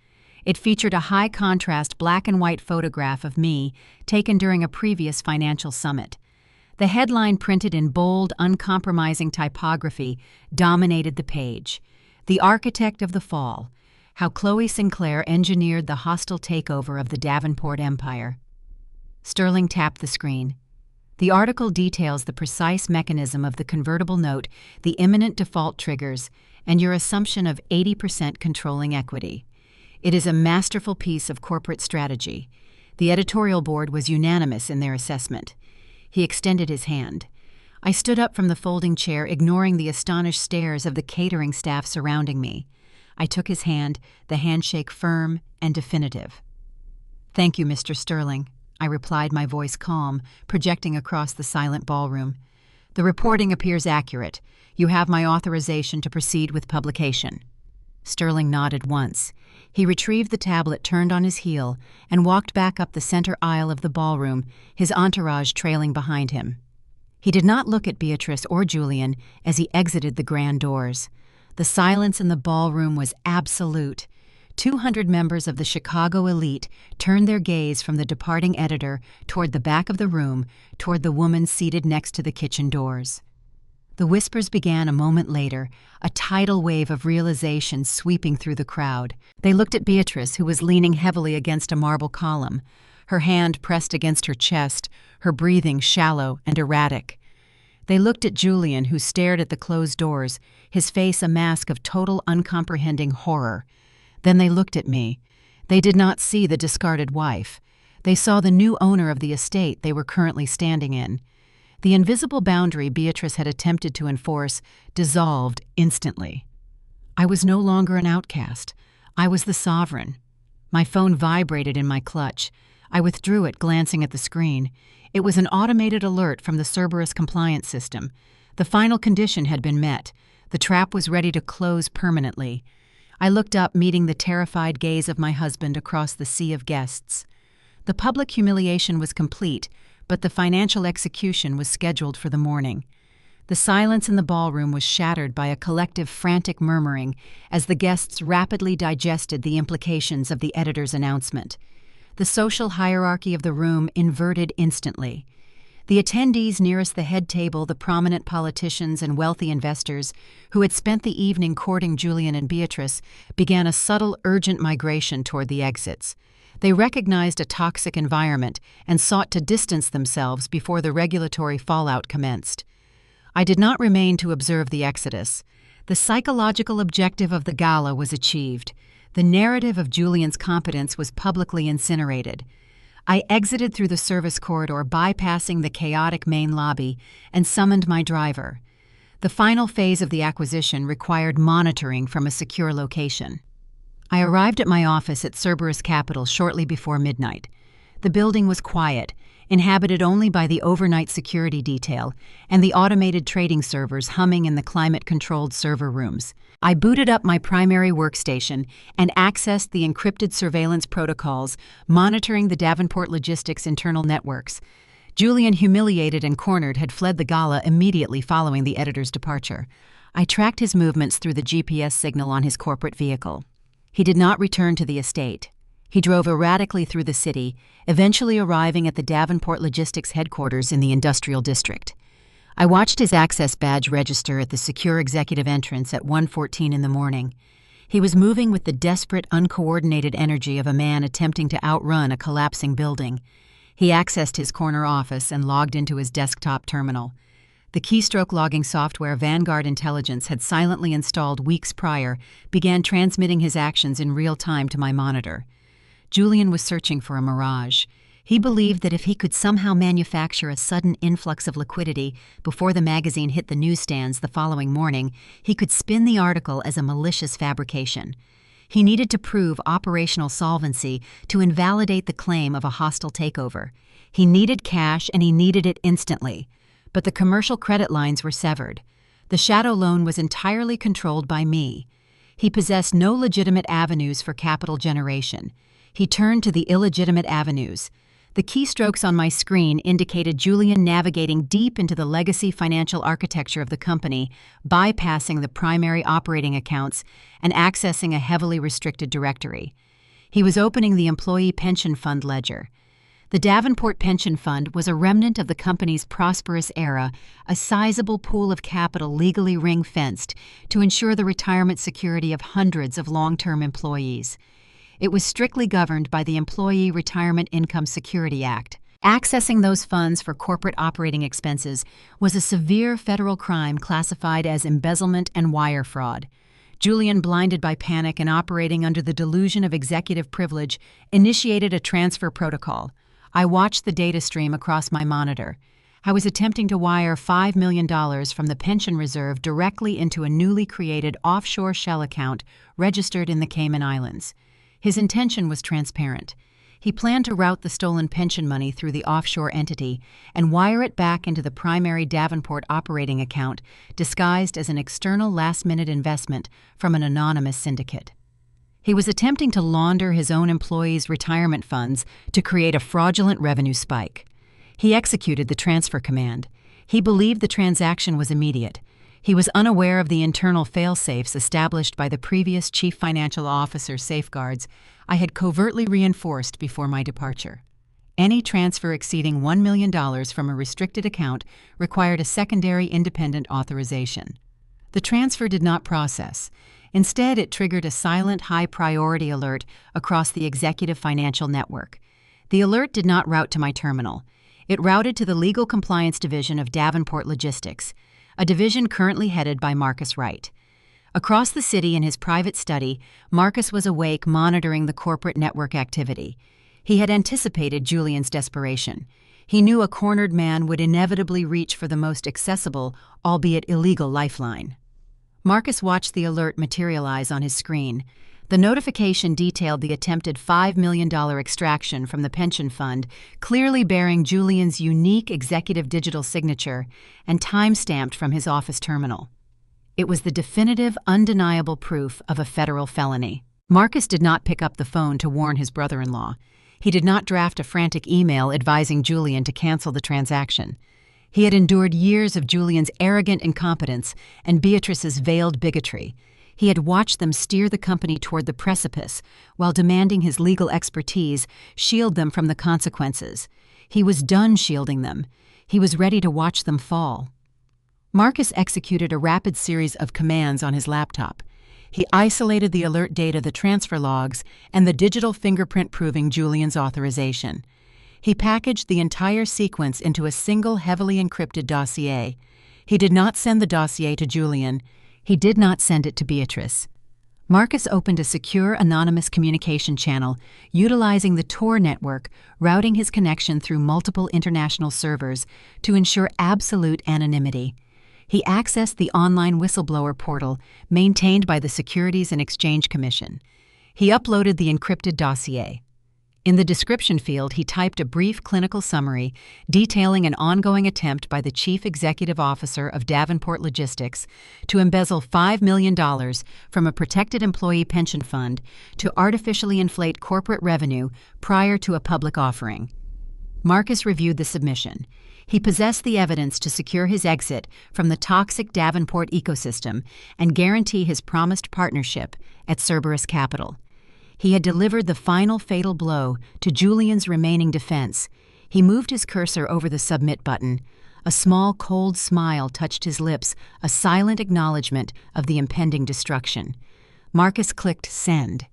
It featured a high-contrast black-and-white photograph of me taken during a previous financial summit. The headline, printed in bold, uncompromising typography, dominated the page. "The Architect of the Fall: How Chloe Sinclair Engineered the Hostile Takeover of the Davenport Empire." Sterling tapped the screen. The article details the precise mechanism of the convertible note, the imminent default triggers, and your assumption of 80% controlling equity. It is a masterful piece of corporate strategy. The editorial board was unanimous in their assessment. He extended his hand. I stood up from the folding chair, ignoring the astonished stares of the catering staff surrounding me. I took his hand, the handshake firm and definitive. "Thank you, Mr. Sterling," I replied, my voice calm, projecting across the silent ballroom. "The reporting appears accurate. You have my authorization to proceed with publication." Sterling nodded once. He retrieved the tablet turned on his heel and walked back up the center aisle of the ballroom, his entourage trailing behind him. He did not look at Beatrice or Julian as he exited the grand doors. The silence in the ballroom was absolute. 200 members of the Chicago elite turned their gaze from the departing editor toward the back of the room, toward the woman seated next to the kitchen doors. The whispers began a moment later, a tidal wave of realization sweeping through the crowd. They looked at Beatrice, who was leaning heavily against a marble column, her hand pressed against her chest, her breathing shallow and erratic. They looked at Julian, who stared at the closed doors, his face a mask of total uncomprehending horror. Then they looked at me. They did not see the discarded wife. They saw the new owner of the estate they were currently standing in. The invisible boundary Beatrice had attempted to enforce dissolved instantly. I was no longer an outcast. I was the sovereign. My phone vibrated in my clutch. I withdrew it, glancing at the screen. It was an automated alert from the Cerberus compliance system. The final condition had been met. The trap was ready to close permanently. I looked up, meeting the terrified gaze of my husband across the sea of guests. The public humiliation was complete, but the financial execution was scheduled for the morning. The silence in the ballroom was shattered by a collective frantic murmuring as the guests rapidly digested the implications of the editor's announcement. The social hierarchy of the room inverted instantly. The attendees nearest the head table, the prominent politicians and wealthy investors who had spent the evening courting Julian and Beatrice, began a subtle, urgent migration toward the exits. They recognized a toxic environment and sought to distance themselves before the regulatory fallout commenced. I did not remain to observe the exodus. The psychological objective of the gala was achieved. The narrative of Julian's competence was publicly incinerated. I exited through the service corridor, bypassing the chaotic main lobby, and summoned my driver. The final phase of the acquisition required monitoring from a secure location. I arrived at my office at Cerberus Capital shortly before midnight. The building was quiet, inhabited only by the overnight security detail and the automated trading servers humming in the climate-controlled server rooms. I booted up my primary workstation and accessed the encrypted surveillance protocols monitoring the Davenport Logistics internal networks. Julian, humiliated and cornered, had fled the gala immediately following the editor's departure. I tracked his movements through the GPS signal on his corporate vehicle. He did not return to the estate. He drove erratically through the city, eventually arriving at the Davenport Logistics headquarters in the industrial district. I watched his access badge register at the secure executive entrance at 1:14 in the morning. He was moving with the desperate, uncoordinated energy of a man attempting to outrun a collapsing building. He accessed his corner office and logged into his desktop terminal. The keystroke logging software Vanguard Intelligence had silently installed weeks prior began transmitting his actions in real time to my monitor. Julian was searching for a mirage. He believed that if he could somehow manufacture a sudden influx of liquidity before the magazine hit the newsstands the following morning, he could spin the article as a malicious fabrication. He needed to prove operational solvency to invalidate the claim of a hostile takeover. He needed cash, and he needed it instantly. But the commercial credit lines were severed. The shadow loan was entirely controlled by me. He possessed no legitimate avenues for capital generation. He turned to the illegitimate avenues. The keystrokes on my screen indicated Julian navigating deep into the legacy financial architecture of the company, bypassing the primary operating accounts and accessing a heavily restricted directory. He was opening the employee pension fund ledger. The Davenport Pension Fund was a remnant of the company's prosperous era, a sizable pool of capital legally ring-fenced to ensure the retirement security of hundreds of long-term employees. It was strictly governed by the Employee Retirement Income Security Act. Accessing those funds for corporate operating expenses was a severe federal crime classified as embezzlement and wire fraud. Julian, blinded by panic and operating under the delusion of executive privilege, initiated a transfer protocol. I watched the data stream across my monitor. I was attempting to wire $5 million from the pension reserve directly into a newly created offshore shell account registered in the Cayman Islands. His intention was transparent. He planned to route the stolen pension money through the offshore entity and wire it back into the primary Davenport operating account, disguised as an external last-minute investment from an anonymous syndicate. He was attempting to launder his own employees' retirement funds to create a fraudulent revenue spike. He executed the transfer command. He believed the transaction was immediate. He was unaware of the internal fail-safes established by the previous chief financial officer's safeguards I had covertly reinforced before my departure. Any transfer exceeding $1 million from a restricted account required a secondary independent authorization. The transfer did not process. Instead, it triggered a silent high-priority alert across the executive financial network. The alert did not route to my terminal. It routed to the Legal Compliance Division of Davenport Logistics, a division currently headed by Marcus Wright. Across the city in his private study, Marcus was awake, monitoring the corporate network activity. He had anticipated Julian's desperation. He knew a cornered man would inevitably reach for the most accessible, albeit illegal, lifeline. Marcus watched the alert materialize on his screen. The notification detailed the attempted $5 million extraction from the pension fund, clearly bearing Julian's unique executive digital signature and time-stamped from his office terminal. It was the definitive, undeniable proof of a federal felony. Marcus did not pick up the phone to warn his brother-in-law. He did not draft a frantic email advising Julian to cancel the transaction. He had endured years of Julian's arrogant incompetence and Beatrice's veiled bigotry. He had watched them steer the company toward the precipice while demanding his legal expertise shield them from the consequences. He was done shielding them. He was ready to watch them fall. Marcus executed a rapid series of commands on his laptop. He isolated the alert data, the transfer logs, and the digital fingerprint proving Julian's authorization. He packaged the entire sequence into a single heavily encrypted dossier. He did not send the dossier to Julian. He did not send it to Beatrice. Marcus opened a secure, anonymous communication channel, utilizing the Tor network, routing his connection through multiple international servers to ensure absolute anonymity. He accessed the online Whistleblower portal maintained by the Securities and Exchange Commission. He uploaded the encrypted dossier. In the description field, he typed a brief clinical summary detailing an ongoing attempt by the Chief Executive Officer of Davenport Logistics to embezzle $5 million from a protected employee pension fund to artificially inflate corporate revenue prior to a public offering. Marcus reviewed the submission. He possessed the evidence to secure his exit from the toxic Davenport ecosystem and guarantee his promised partnership at Cerberus Capital. He had delivered the final fatal blow to Julian's remaining defense. He moved his cursor over the submit button. A small, cold smile touched his lips, a silent acknowledgement of the impending destruction. Marcus clicked send.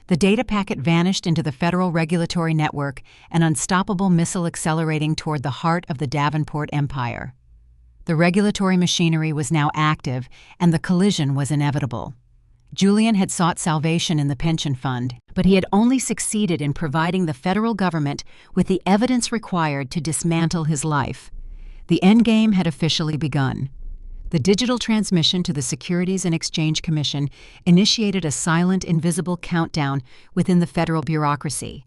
The data packet vanished into the federal regulatory network, an unstoppable missile accelerating toward the heart of the Davenport empire. The regulatory machinery was now active, and the collision was inevitable. Julian had sought salvation in the pension fund, but he had only succeeded in providing the federal government with the evidence required to dismantle his life. The endgame had officially begun. The digital transmission to the Securities and Exchange Commission initiated a silent, invisible countdown within the federal bureaucracy.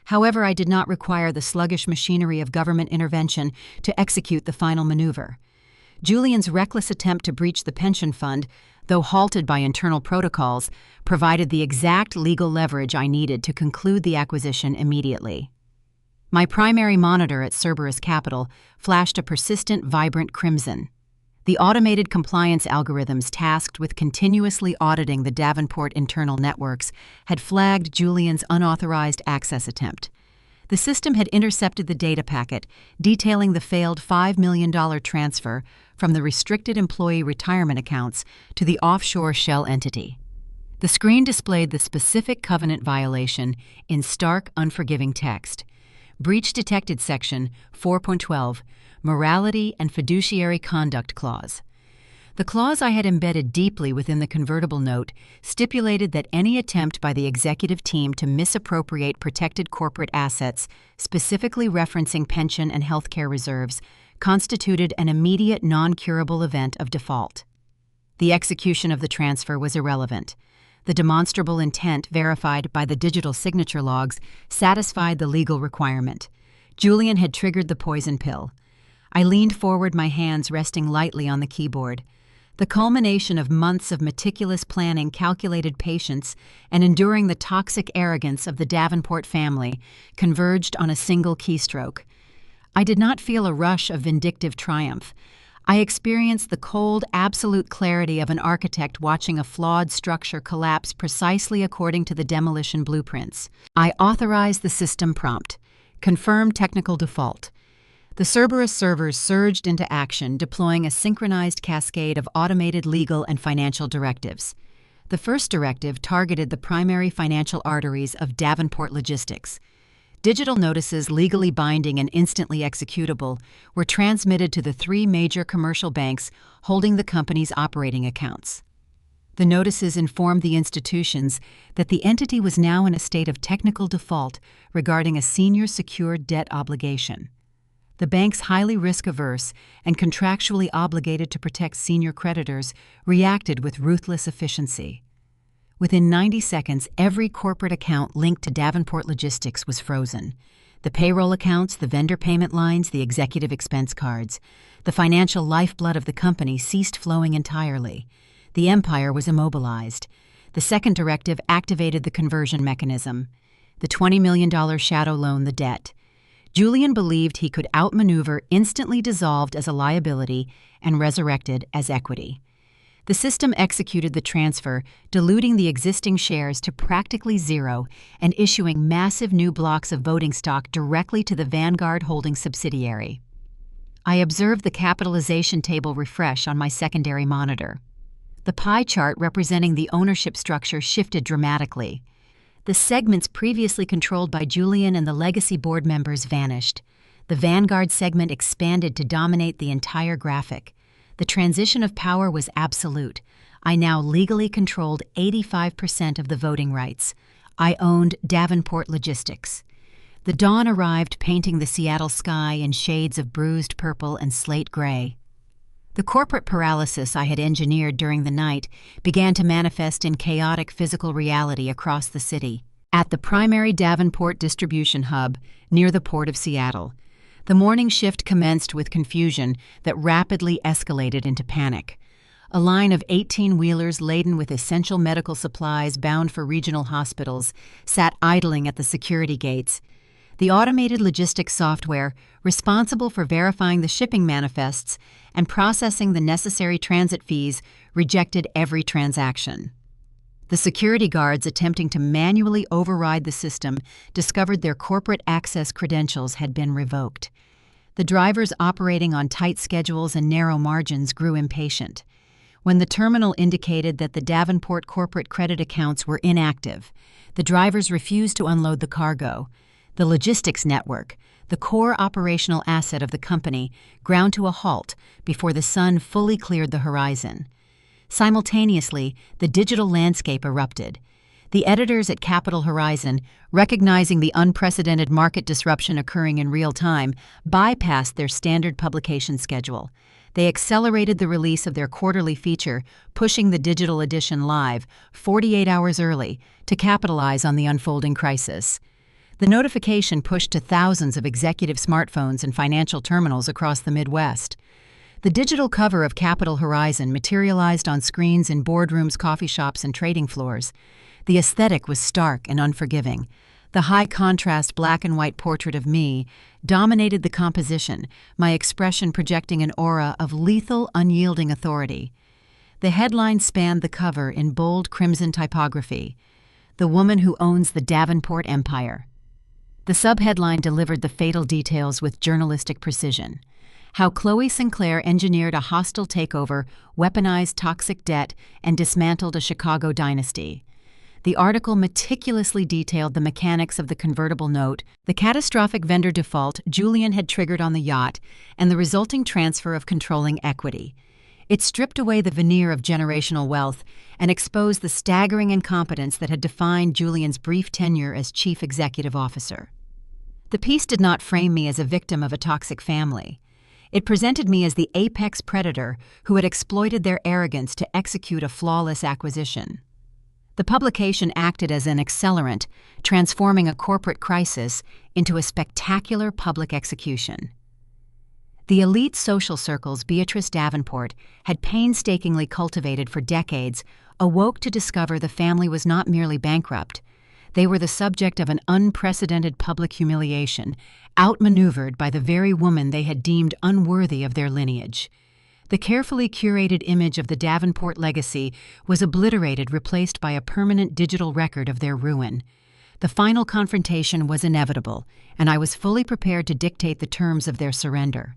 However, I did not require the sluggish machinery of government intervention to execute the final maneuver. Julian's reckless attempt to breach the pension fund, though halted by internal protocols, provided the exact legal leverage I needed to conclude the acquisition immediately. My primary monitor at Cerberus Capital flashed a persistent, vibrant crimson. The automated compliance algorithms tasked with continuously auditing the Davenport internal networks had flagged Julian's unauthorized access attempt. The system had intercepted the data packet detailing the failed $5 million transfer from the restricted employee retirement accounts to the offshore shell entity. The screen displayed the specific covenant violation in stark, unforgiving text. Breach Detected Section 4.12, Morality and Fiduciary Conduct Clause. The clause I had embedded deeply within the convertible note stipulated that any attempt by the executive team to misappropriate protected corporate assets, specifically referencing pension and healthcare reserves, constituted an immediate non-curable event of default. The execution of the transfer was irrelevant. The demonstrable intent verified by the digital signature logs satisfied the legal requirement. Julian had triggered the poison pill. I leaned forward, my hands resting lightly on the keyboard. The culmination of months of meticulous planning, calculated patience, and enduring the toxic arrogance of the Davenport family converged on a single keystroke. I did not feel a rush of vindictive triumph. I experienced the cold, absolute clarity of an architect watching a flawed structure collapse precisely according to the demolition blueprints. I authorized the system prompt. Confirm technical default. The Cerberus servers surged into action, deploying a synchronized cascade of automated legal and financial directives. The first directive targeted the primary financial arteries of Davenport Logistics. Digital notices, legally binding and instantly executable, were transmitted to the 3 major commercial banks holding the company's operating accounts. The notices informed the institutions that the entity was now in a state of technical default regarding a senior secured debt obligation. The banks, highly risk-averse and contractually obligated to protect senior creditors, reacted with ruthless efficiency. Within 90 seconds, every corporate account linked to Davenport Logistics was frozen. The payroll accounts, the vendor payment lines, the executive expense cards. The financial lifeblood of the company ceased flowing entirely. The empire was immobilized. The second directive activated the conversion mechanism. The $20 million shadow loan, the debt. Julian believed he could outmaneuver, instantly dissolved as a liability and resurrected as equity. The system executed the transfer, diluting the existing shares to practically zero and issuing massive new blocks of voting stock directly to the Vanguard holding subsidiary. I observed the capitalization table refresh on my secondary monitor. The pie chart representing the ownership structure shifted dramatically. The segments previously controlled by Julian and the legacy board members vanished. The Vanguard segment expanded to dominate the entire graphic. The transition of power was absolute. I now legally controlled 85% of the voting rights. I owned Davenport Logistics. The dawn arrived, painting the Seattle sky in shades of bruised purple and slate gray. The corporate paralysis I had engineered during the night began to manifest in chaotic physical reality across the city. At the primary Davenport distribution hub, near the port of Seattle, the morning shift commenced with confusion that rapidly escalated into panic. A line of 18-wheelers laden with essential medical supplies bound for regional hospitals sat idling at the security gates. The automated logistics software, responsible for verifying the shipping manifests and processing the necessary transit fees, rejected every transaction. The security guards attempting to manually override the system discovered their corporate access credentials had been revoked. The drivers operating on tight schedules and narrow margins grew impatient. When the terminal indicated that the Davenport corporate credit accounts were inactive, the drivers refused to unload the cargo. The logistics network, the core operational asset of the company, ground to a halt before the sun fully cleared the horizon. Simultaneously, the digital landscape erupted. The editors at Capital Horizon, recognizing the unprecedented market disruption occurring in real time, bypassed their standard publication schedule. They accelerated the release of their quarterly feature, pushing the digital edition live 48 hours early to capitalize on the unfolding crisis. The notification pushed to thousands of executive smartphones and financial terminals across the Midwest. The digital cover of Capital Horizon materialized on screens in boardrooms, coffee shops, and trading floors. The aesthetic was stark and unforgiving. The high-contrast black and white portrait of me dominated the composition, my expression projecting an aura of lethal, unyielding authority. The headline spanned the cover in bold crimson typography: "The Woman Who Owns the Davenport Empire." The subheadline delivered the fatal details with journalistic precision: how Chloe Sinclair engineered a hostile takeover, weaponized toxic debt, and dismantled a Chicago dynasty. The article meticulously detailed the mechanics of the convertible note, the catastrophic vendor default Julian had triggered on the yacht, and the resulting transfer of controlling equity. It stripped away the veneer of generational wealth and exposed the staggering incompetence that had defined Julian's brief tenure as chief executive officer. The piece did not frame me as a victim of a toxic family. It presented me as the apex predator who had exploited their arrogance to execute a flawless acquisition. The publication acted as an accelerant, transforming a corporate crisis into a spectacular public execution. The elite social circles Beatrice Davenport had painstakingly cultivated for decades awoke to discover the family was not merely bankrupt. They were the subject of an unprecedented public humiliation, outmaneuvered by the very woman they had deemed unworthy of their lineage. The carefully curated image of the Davenport legacy was obliterated, replaced by a permanent digital record of their ruin. The final confrontation was inevitable, and I was fully prepared to dictate the terms of their surrender.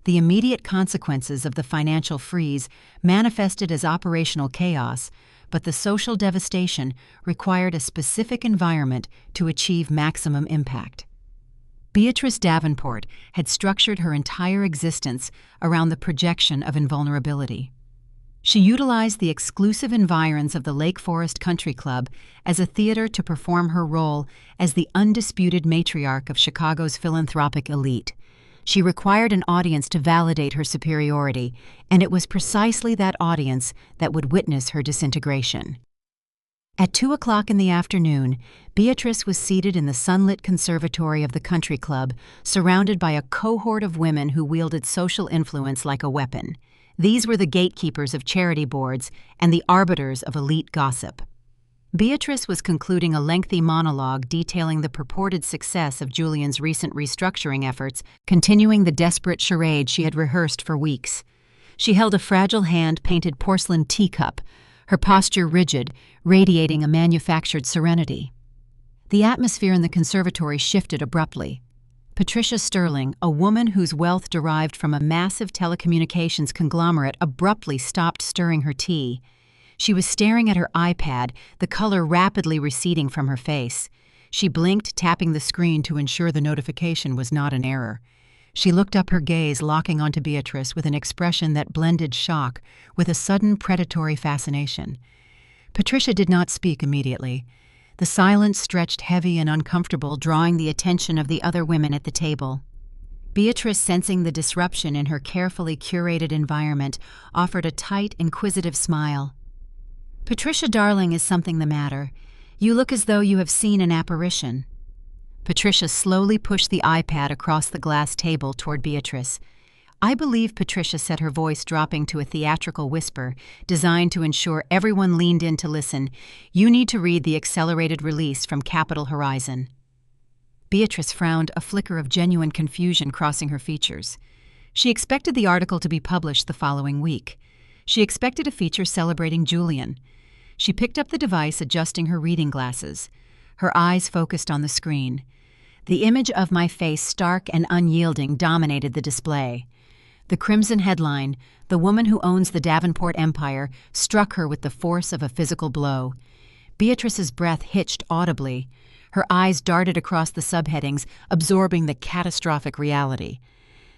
The immediate consequences of the financial freeze manifested as operational chaos, but the social devastation required a specific environment to achieve maximum impact. Beatrice Davenport had structured her entire existence around the projection of invulnerability. She utilized the exclusive environs of the Lake Forest Country Club as a theater to perform her role as the undisputed matriarch of Chicago's philanthropic elite. She required an audience to validate her superiority, and it was precisely that audience that would witness her disintegration. At 2:00 in the afternoon, Beatrice was seated in the sunlit conservatory of the country club, surrounded by a cohort of women who wielded social influence like a weapon. These were the gatekeepers of charity boards and the arbiters of elite gossip. Beatrice was concluding a lengthy monologue detailing the purported success of Julian's recent restructuring efforts, continuing the desperate charade she had rehearsed for weeks. She held a fragile hand-painted porcelain teacup, her posture rigid, radiating a manufactured serenity. The atmosphere in the conservatory shifted abruptly. Patricia Sterling, a woman whose wealth derived from a massive telecommunications conglomerate, abruptly stopped stirring her tea. She was staring at her iPad, the color rapidly receding from her face. She blinked, tapping the screen to ensure the notification was not an error. She looked up, her gaze locking onto Beatrice with an expression that blended shock with a sudden predatory fascination. Patricia did not speak immediately. The silence stretched heavy and uncomfortable, drawing the attention of the other women at the table. Beatrice, sensing the disruption in her carefully curated environment, offered a tight, inquisitive smile. "Patricia, darling, is something the matter? You look as though you have seen an apparition." Patricia slowly pushed the iPad across the glass table toward Beatrice. "I believe," Patricia said, her voice dropping to a theatrical whisper designed to ensure everyone leaned in to listen, "you need to read the accelerated release from Capital Horizon." Beatrice frowned, a flicker of genuine confusion crossing her features. She expected the article to be published the following week. She expected a feature celebrating Julian. She picked up the device, adjusting her reading glasses. Her eyes focused on the screen. The image of my face, stark and unyielding, dominated the display. The crimson headline, "The Woman Who Owns the Davenport Empire," struck her with the force of a physical blow. Beatrice's breath hitched audibly. Her eyes darted across the subheadings, absorbing the catastrophic reality.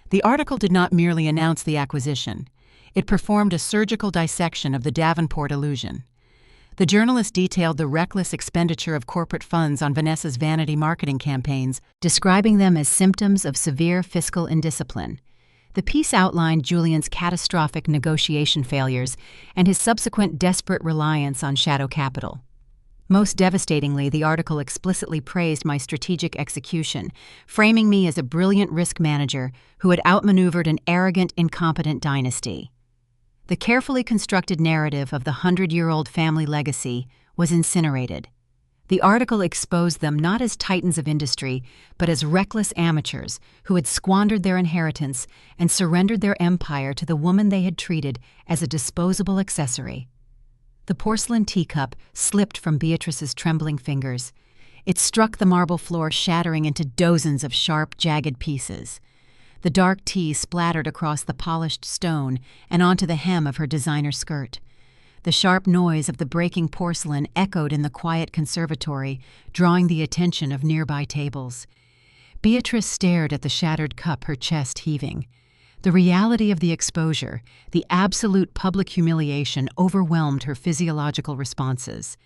The article did not merely announce the acquisition. It performed a surgical dissection of the Davenport illusion. The journalist detailed the reckless expenditure of corporate funds on Vanessa's vanity marketing campaigns, describing them as symptoms of severe fiscal indiscipline. The piece outlined Julian's catastrophic negotiation failures and his subsequent desperate reliance on shadow capital. Most devastatingly, the article explicitly praised my strategic execution, framing me as a brilliant risk manager who had outmaneuvered an arrogant, incompetent dynasty. The carefully constructed narrative of the 100-year-old family legacy was incinerated. The article exposed them not as titans of industry, but as reckless amateurs who had squandered their inheritance and surrendered their empire to the woman they had treated as a disposable accessory. The porcelain teacup slipped from Beatrice's trembling fingers. It struck the marble floor, shattering into dozens of sharp, jagged pieces. The dark tea splattered across the polished stone and onto the hem of her designer skirt. The sharp noise of the breaking porcelain echoed in the quiet conservatory, drawing the attention of nearby tables. Beatrice stared at the shattered cup, her chest heaving. The reality of the exposure, the absolute public humiliation, overwhelmed her physiological responses.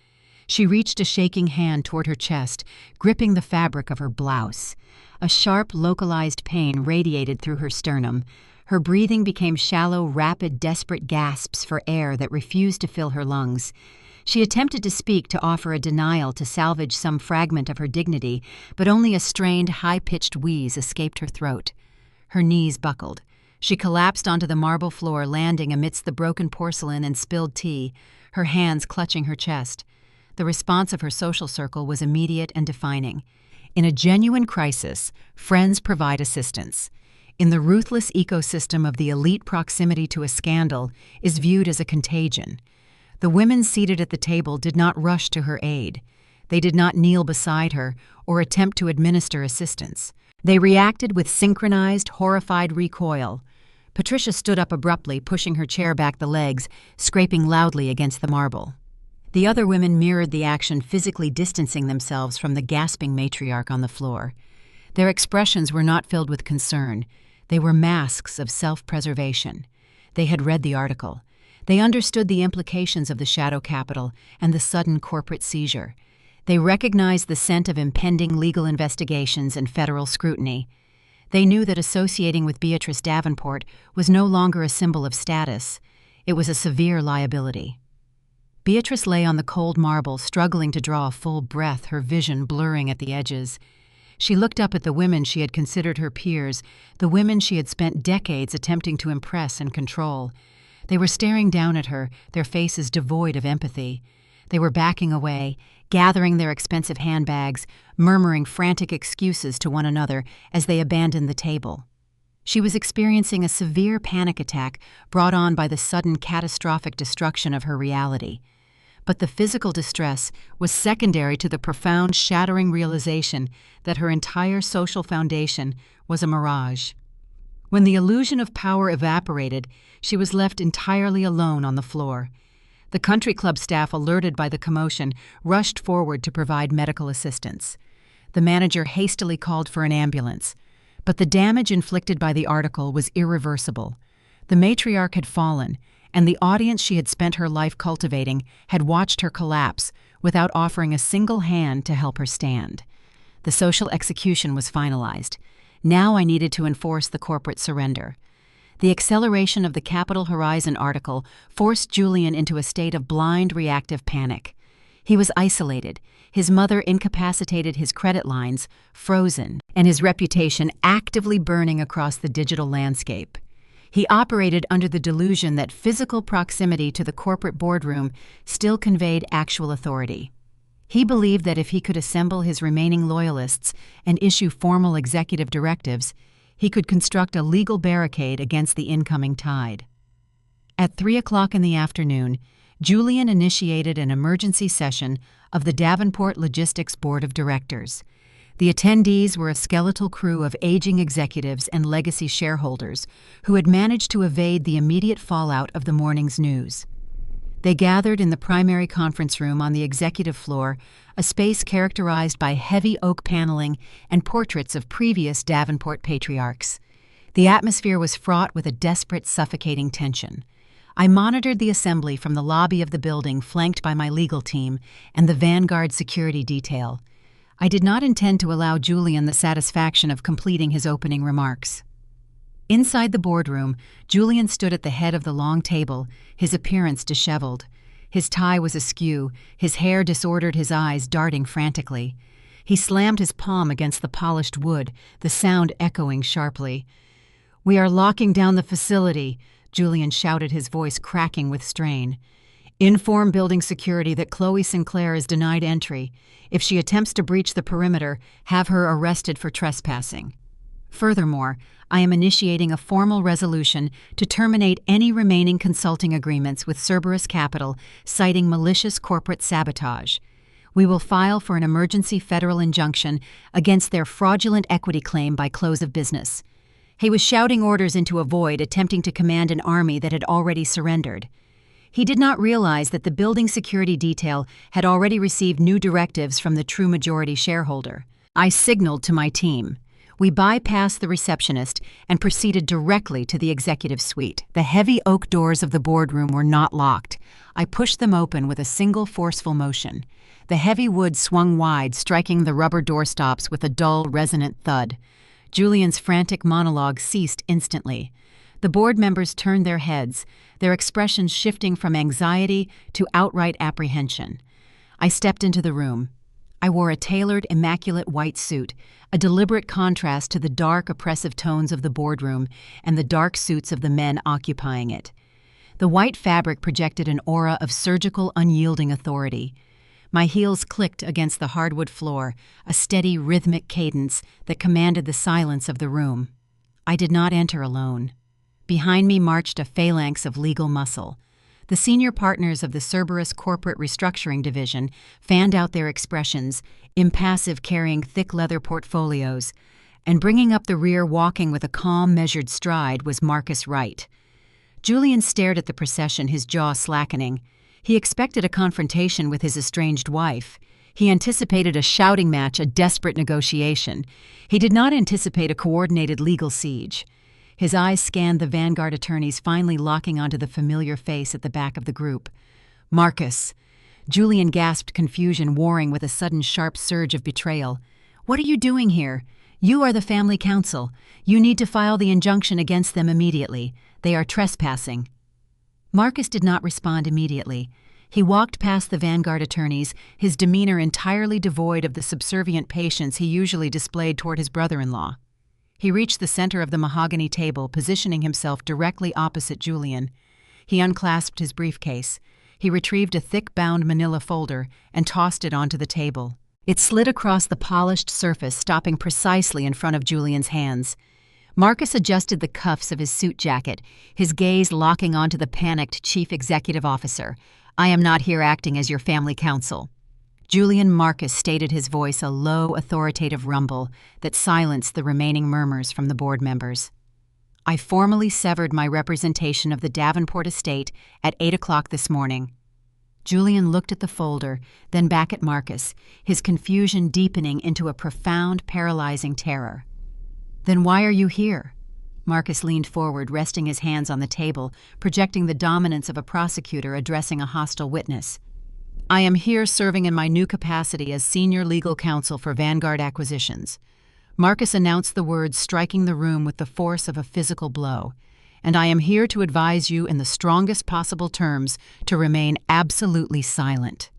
She reached a shaking hand toward her chest, gripping the fabric of her blouse. A sharp, localized pain radiated through her sternum. Her breathing became shallow, rapid, desperate gasps for air that refused to fill her lungs. She attempted to speak, to offer a denial, to salvage some fragment of her dignity, but only a strained, high-pitched wheeze escaped her throat. Her knees buckled. She collapsed onto the marble floor, landing amidst the broken porcelain and spilled tea, her hands clutching her chest. The response of her social circle was immediate and defining. In a genuine crisis, friends provide assistance. In the ruthless ecosystem of the elite, proximity to a scandal is viewed as a contagion. The women seated at the table did not rush to her aid. They did not kneel beside her or attempt to administer assistance. They reacted with synchronized, horrified recoil. Patricia stood up abruptly, pushing her chair back the legs, scraping loudly against the marble. The other women mirrored the action, physically distancing themselves from the gasping matriarch on the floor. Their expressions were not filled with concern. They were masks of self-preservation. They had read the article. They understood the implications of the shadow capital and the sudden corporate seizure. They recognized the scent of impending legal investigations and federal scrutiny. They knew that associating with Beatrice Davenport was no longer a symbol of status. It was a severe liability. Beatrice lay on the cold marble, struggling to draw a full breath, her vision blurring at the edges. She looked up at the women she had considered her peers, the women she had spent decades attempting to impress and control. They were staring down at her, their faces devoid of empathy. They were backing away, gathering their expensive handbags, murmuring frantic excuses to one another as they abandoned the table. She was experiencing a severe panic attack brought on by the sudden catastrophic destruction of her reality. But the physical distress was secondary to the profound, shattering realization that her entire social foundation was a mirage. When the illusion of power evaporated, she was left entirely alone on the floor. The country club staff, alerted by the commotion, rushed forward to provide medical assistance. The manager hastily called for an ambulance. But the damage inflicted by the article was irreversible. The matriarch had fallen, and the audience she had spent her life cultivating had watched her collapse without offering a single hand to help her stand. The social execution was finalized. Now I needed to enforce the corporate surrender. The acceleration of the Capital Horizon article forced Julian into a state of blind, reactive panic. He was isolated, his mother incapacitated, his credit lines frozen, and his reputation actively burning across the digital landscape. He operated under the delusion that physical proximity to the corporate boardroom still conveyed actual authority. He believed that if he could assemble his remaining loyalists and issue formal executive directives, he could construct a legal barricade against the incoming tide. At 3:00 in the afternoon, Julian initiated an emergency session of the Davenport Logistics Board of Directors. The attendees were a skeletal crew of aging executives and legacy shareholders who had managed to evade the immediate fallout of the morning's news. They gathered in the primary conference room on the executive floor, a space characterized by heavy oak paneling and portraits of previous Davenport patriarchs. The atmosphere was fraught with a desperate, suffocating tension. I monitored the assembly from the lobby of the building, flanked by my legal team and the Vanguard security detail. I did not intend to allow Julian the satisfaction of completing his opening remarks. Inside the boardroom, Julian stood at the head of the long table, his appearance disheveled. His tie was askew, his hair disordered, his eyes darting frantically. He slammed his palm against the polished wood, the sound echoing sharply. "We are locking down the facility," Julian shouted, his voice cracking with strain. "Inform building security that Chloe Sinclair is denied entry. If she attempts to breach the perimeter, have her arrested for trespassing. Furthermore, I am initiating a formal resolution to terminate any remaining consulting agreements with Cerberus Capital, citing malicious corporate sabotage. We will file for an emergency federal injunction against their fraudulent equity claim by close of business." He was shouting orders into a void, attempting to command an army that had already surrendered. He did not realize that the building security detail had already received new directives from the true majority shareholder. I signaled to my team. We bypassed the receptionist and proceeded directly to the executive suite. The heavy oak doors of the boardroom were not locked. I pushed them open with a single forceful motion. The heavy wood swung wide, striking the rubber doorstops with a dull, resonant thud. Julian's frantic monologue ceased instantly. The board members turned their heads, their expressions shifting from anxiety to outright apprehension. I stepped into the room. I wore a tailored, immaculate white suit, a deliberate contrast to the dark, oppressive tones of the boardroom and the dark suits of the men occupying it. The white fabric projected an aura of surgical, unyielding authority. My heels clicked against the hardwood floor, a steady, rhythmic cadence that commanded the silence of the room. I did not enter alone. Behind me marched a phalanx of legal muscle. The senior partners of the Cerberus Corporate Restructuring Division fanned out their expressions, impassive, carrying thick leather portfolios, and bringing up the rear, walking with a calm, measured stride, was Marcus Wright. Julian stared at the procession, his jaw slackening. He expected a confrontation with his estranged wife. He anticipated a shouting match, a desperate negotiation. He did not anticipate a coordinated legal siege. His eyes scanned the Vanguard attorneys, finally locking onto the familiar face at the back of the group. Marcus. Julian gasped, confusion warring with a sudden sharp surge of betrayal. What are you doing here? You are the family counsel. You need to file the injunction against them immediately. They are trespassing. Marcus did not respond immediately. He walked past the Vanguard attorneys, his demeanor entirely devoid of the subservient patience he usually displayed toward his brother-in-law. He reached the center of the mahogany table, positioning himself directly opposite Julian. He unclasped his briefcase. He retrieved a thick-bound manila folder and tossed it onto the table. It slid across the polished surface, stopping precisely in front of Julian's hands. Marcus adjusted the cuffs of his suit jacket, his gaze locking onto the panicked chief executive officer. I am not here acting as your family counsel. Julian Marcus stated, his voice a low, authoritative rumble that silenced the remaining murmurs from the board members. I formally severed my representation of the Davenport estate at 8 o'clock this morning. Julian looked at the folder, then back at Marcus, his confusion deepening into a profound, paralyzing terror. Then why are you here? Marcus leaned forward, resting his hands on the table, projecting the dominance of a prosecutor addressing a hostile witness. I am here serving in my new capacity as senior legal counsel for Vanguard Acquisitions. Marcus announced the words, striking the room with the force of a physical blow. And I am here to advise you in the strongest possible terms to remain absolutely silent.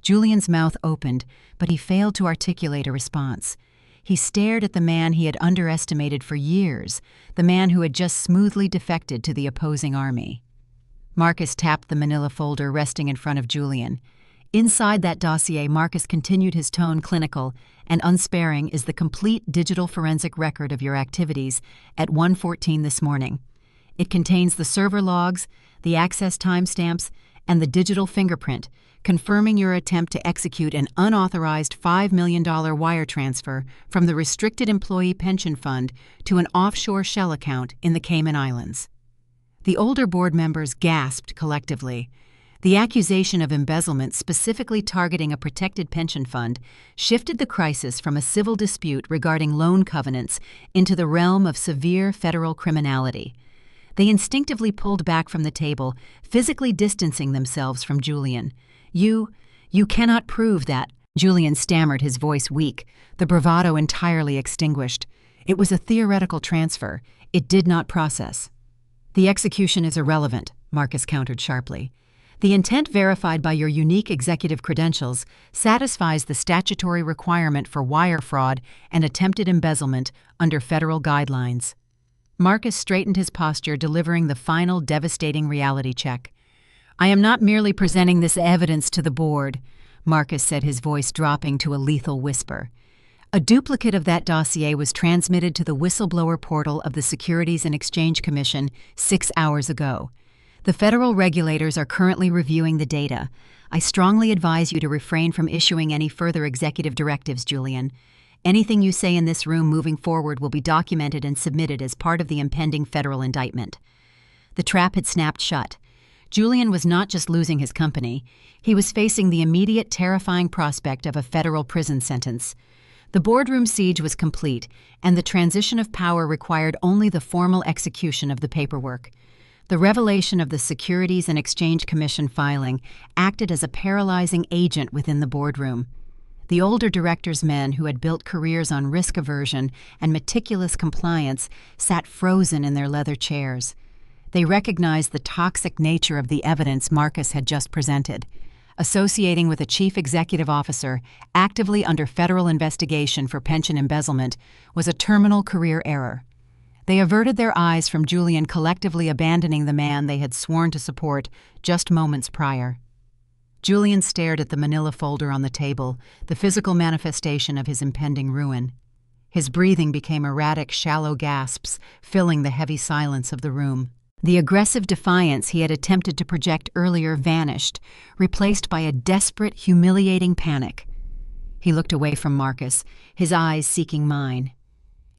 Julian's mouth opened, but he failed to articulate a response. He stared at the man he had underestimated for years, the man who had just smoothly defected to the opposing army. Marcus tapped the manila folder resting in front of Julian. Inside that dossier, Marcus continued, his tone clinical and unsparing, is the complete digital forensic record of your activities at 1:14 this morning. It contains the server logs, the access timestamps, and the digital fingerprint, confirming your attempt to execute an unauthorized $5 million wire transfer from the Restricted Employee Pension Fund to an offshore shell account in the Cayman Islands. The older board members gasped collectively. The accusation of embezzlement, specifically targeting a protected pension fund, shifted the crisis from a civil dispute regarding loan covenants into the realm of severe federal criminality. They instinctively pulled back from the table, physically distancing themselves from Julian. You cannot prove that," Julian stammered, his voice weak, the bravado entirely extinguished. "It was a theoretical transfer. It did not process." "The execution is irrelevant," Marcus countered sharply. "The intent verified by your unique executive credentials satisfies the statutory requirement for wire fraud and attempted embezzlement under federal guidelines." Marcus straightened his posture, delivering the final devastating reality check. "I am not merely presenting this evidence to the board," Marcus said, his voice dropping to a lethal whisper. "A duplicate of that dossier was transmitted to the Whistleblower portal of the Securities and Exchange Commission 6 hours ago. The federal regulators are currently reviewing the data. I strongly advise you to refrain from issuing any further executive directives, Julian. Anything you say in this room moving forward will be documented and submitted as part of the impending federal indictment." The trap had snapped shut. Julian was not just losing his company, he was facing the immediate terrifying prospect of a federal prison sentence. The boardroom siege was complete, and the transition of power required only the formal execution of the paperwork. The revelation of the Securities and Exchange Commission filing acted as a paralyzing agent within the boardroom. The older directors' men who had built careers on risk aversion and meticulous compliance sat frozen in their leather chairs. They recognized the toxic nature of the evidence Marcus had just presented. Associating with a chief executive officer actively under federal investigation for pension embezzlement was a terminal career error. They averted their eyes from Julian collectively abandoning the man they had sworn to support just moments prior. Julian stared at the manila folder on the table, the physical manifestation of his impending ruin. His breathing became erratic, shallow gasps, filling the heavy silence of the room. The aggressive defiance he had attempted to project earlier vanished, replaced by a desperate, humiliating panic. He looked away from Marcus, his eyes seeking mine.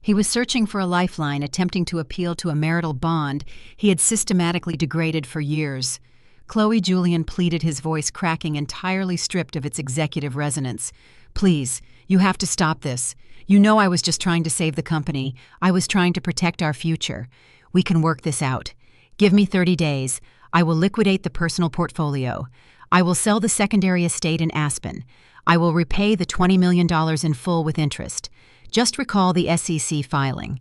He was searching for a lifeline, attempting to appeal to a marital bond he had systematically degraded for years. Chloe Julian pleaded, his voice cracking, entirely stripped of its executive resonance. "Please, you have to stop this. You know I was just trying to save the company. I was trying to protect our future. We can work this out. Give me 30 days. I will liquidate the personal portfolio. I will sell the secondary estate in Aspen. I will repay the $20 million in full with interest. Just recall the SEC filing."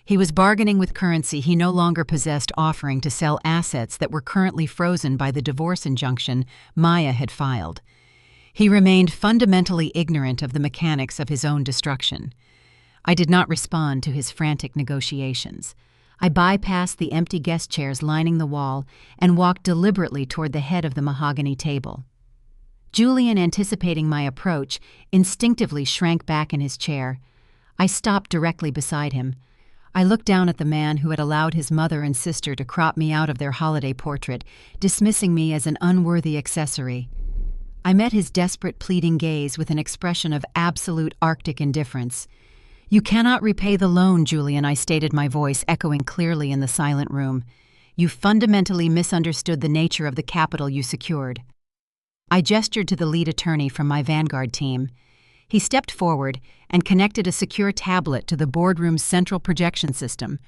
He was bargaining with currency he no longer possessed, offering to sell assets that were currently frozen by the divorce injunction Maya had filed. He remained fundamentally ignorant of the mechanics of his own destruction. I did not respond to his frantic negotiations. I bypassed the empty guest chairs lining the wall and walked deliberately toward the head of the mahogany table. Julian, anticipating my approach, instinctively shrank back in his chair. I stopped directly beside him. I looked down at the man who had allowed his mother and sister to crop me out of their holiday portrait, dismissing me as an unworthy accessory. I met his desperate, pleading gaze with an expression of absolute Arctic indifference. "You cannot repay the loan, Julian," I stated, my voice echoing clearly in the silent room. "You fundamentally misunderstood the nature of the capital you secured." I gestured to the lead attorney from my Vanguard team. He stepped forward and connected a secure tablet to the boardroom's central projection system.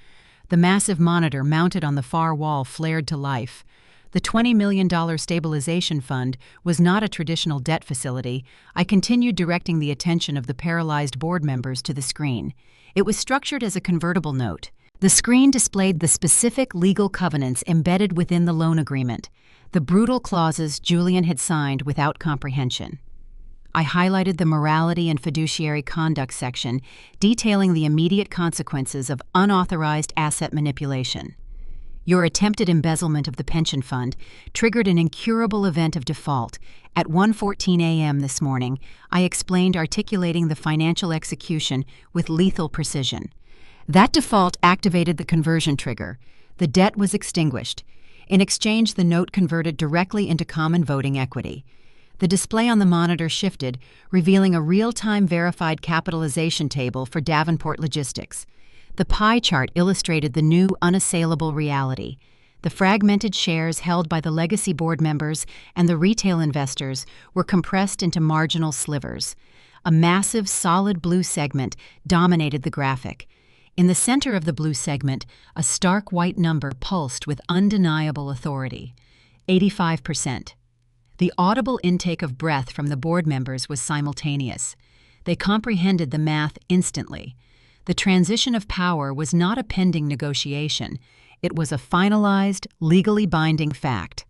The massive monitor mounted on the far wall flared to life. The $20 million stabilization fund was not a traditional debt facility. I continued directing the attention of the paralyzed board members to the screen. It was structured as a convertible note. The screen displayed the specific legal covenants embedded within the loan agreement, the brutal clauses Julian had signed without comprehension. I highlighted the morality and fiduciary conduct section, detailing the immediate consequences of unauthorized asset manipulation. Your attempted embezzlement of the pension fund triggered an incurable event of default. At 1:14 a.m. this morning, I explained, articulating the financial execution with lethal precision. That default activated the conversion trigger. The debt was extinguished. In exchange, the note converted directly into common voting equity. The display on the monitor shifted, revealing a real-time verified capitalization table for Davenport Logistics. The pie chart illustrated the new unassailable reality. The fragmented shares held by the legacy board members and the retail investors were compressed into marginal slivers. A massive, solid blue segment dominated the graphic. In the center of the blue segment, a stark white number pulsed with undeniable authority: 85%. The audible intake of breath from the board members was simultaneous. They comprehended the math instantly. The transition of power was not a pending negotiation. It was a finalized, legally binding fact.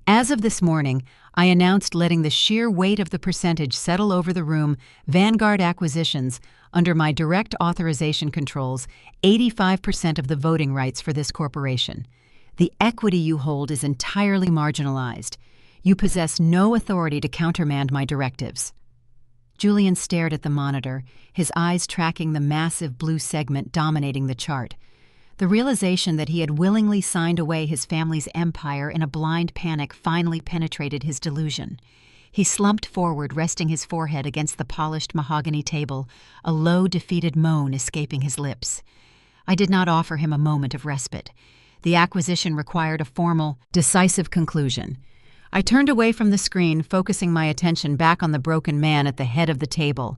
As of this morning, I announced, letting the sheer weight of the percentage settle over the room, Vanguard Acquisitions, under my direct authorization controls 85% of the voting rights for this corporation. The equity you hold is entirely marginalized. You possess no authority to countermand my directives. Julian stared at the monitor, his eyes tracking the massive blue segment dominating the chart. The realization that he had willingly signed away his family's empire in a blind panic finally penetrated his delusion. He slumped forward, resting his forehead against the polished mahogany table, a low, defeated moan escaping his lips. I did not offer him a moment of respite. The acquisition required a formal, decisive conclusion. I turned away from the screen, focusing my attention back on the broken man at the head of the table.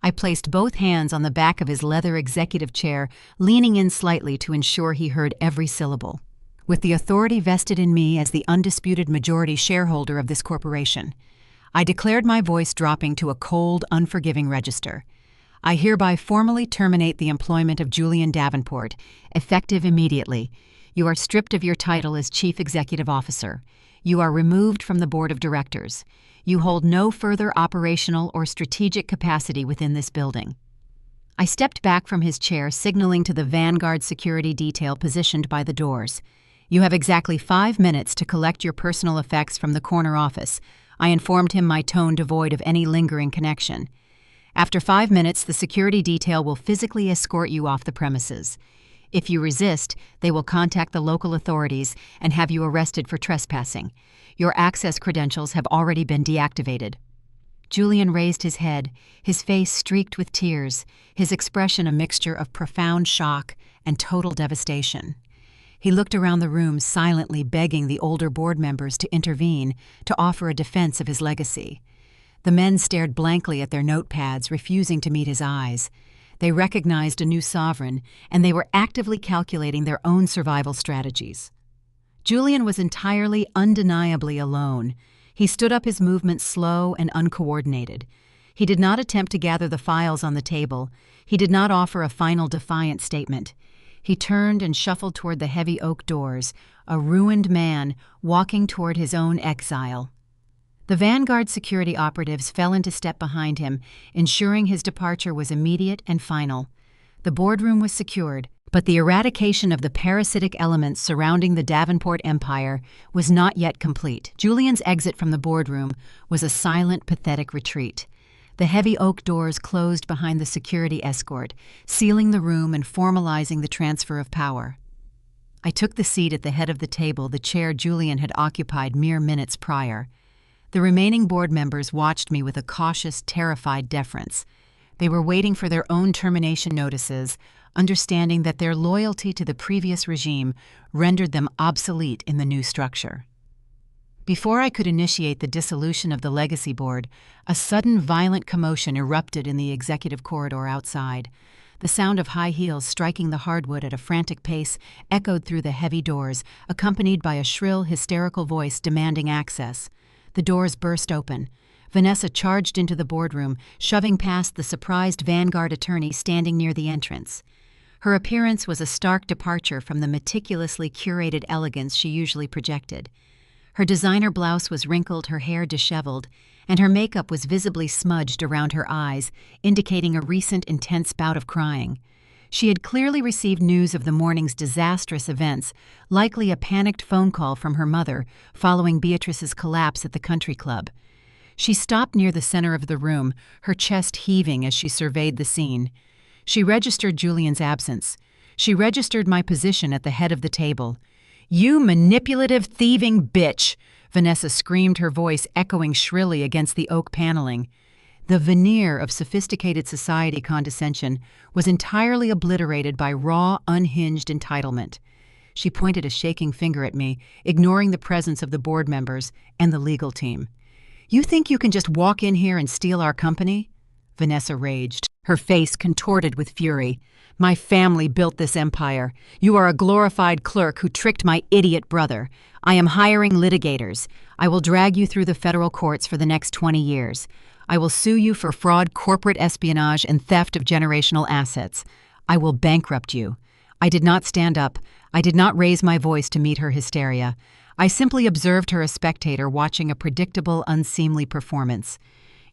I placed both hands on the back of his leather executive chair, leaning in slightly to ensure he heard every syllable. With the authority vested in me as the undisputed majority shareholder of this corporation, I declared, my voice dropping to a cold, unforgiving register. I hereby formally terminate the employment of Julian Davenport, effective immediately. You are stripped of your title as Chief Executive Officer. You are removed from the Board of Directors. You hold no further operational or strategic capacity within this building. I stepped back from his chair, signaling to the Vanguard security detail positioned by the doors. You have exactly 5 minutes to collect your personal effects from the corner office. I informed him, my tone devoid of any lingering connection. After 5 minutes, the security detail will physically escort you off the premises. If you resist, they will contact the local authorities and have you arrested for trespassing. Your access credentials have already been deactivated. Julian raised his head, his face streaked with tears, his expression a mixture of profound shock and total devastation. He looked around the room, silently begging the older board members to intervene, to offer a defense of his legacy. The men stared blankly at their notepads, refusing to meet his eyes. They recognized a new sovereign, and they were actively calculating their own survival strategies. Julian was entirely, undeniably alone. He stood up, his movements slow and uncoordinated. He did not attempt to gather the files on the table. He did not offer a final defiant statement. He turned and shuffled toward the heavy oak doors, a ruined man walking toward his own exile. The Vanguard security operatives fell into step behind him, ensuring his departure was immediate and final. The boardroom was secured, but the eradication of the parasitic elements surrounding the Davenport empire was not yet complete. Julian's exit from the boardroom was a silent, pathetic retreat. The heavy oak doors closed behind the security escort, sealing the room and formalizing the transfer of power. I took the seat at the head of the table, the chair Julian had occupied mere minutes prior. The remaining board members watched me with a cautious, terrified deference. They were waiting for their own termination notices, understanding that their loyalty to the previous regime rendered them obsolete in the new structure. Before I could initiate the dissolution of the Legacy Board, a sudden violent commotion erupted in the executive corridor outside. The sound of high heels striking the hardwood at a frantic pace echoed through the heavy doors, accompanied by a shrill, hysterical voice demanding access. The doors burst open. Vanessa charged into the boardroom, shoving past the surprised Vanguard attorney standing near the entrance. Her appearance was a stark departure from the meticulously curated elegance she usually projected. Her designer blouse was wrinkled, her hair disheveled, and her makeup was visibly smudged around her eyes, indicating a recent intense bout of crying. She had clearly received news of the morning's disastrous events, likely a panicked phone call from her mother following Beatrice's collapse at the country club. She stopped near the center of the room, her chest heaving as she surveyed the scene. She registered Julian's absence. She registered my position at the head of the table. "You manipulative, thieving bitch!" Vanessa screamed, her voice echoing shrilly against the oak paneling. The veneer of sophisticated society condescension was entirely obliterated by raw, unhinged entitlement. She pointed a shaking finger at me, ignoring the presence of the board members and the legal team. "You think you can just walk in here and steal our company?" Vanessa raged, her face contorted with fury. "My family built this empire. You are a glorified clerk who tricked my idiot brother. I am hiring litigators. I will drag you through the federal courts for the next 20 years. I will sue you for fraud, corporate espionage, and theft of generational assets. I will bankrupt you." I did not stand up. I did not raise my voice to meet her hysteria. I simply observed her, a spectator watching a predictable, unseemly performance.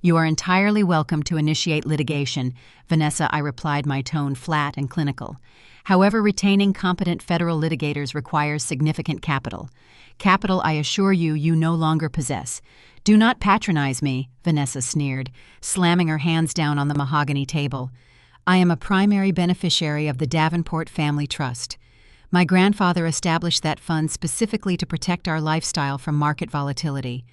"You are entirely welcome to initiate litigation, Vanessa," I replied, my tone flat and clinical. "However, retaining competent federal litigators requires significant capital. Capital, I assure you, you no longer possess. Do not patronize me," Vanessa sneered, slamming her hands down on the mahogany table. "I am a primary beneficiary of the Davenport Family Trust. My grandfather established that fund specifically to protect our lifestyle from market volatility.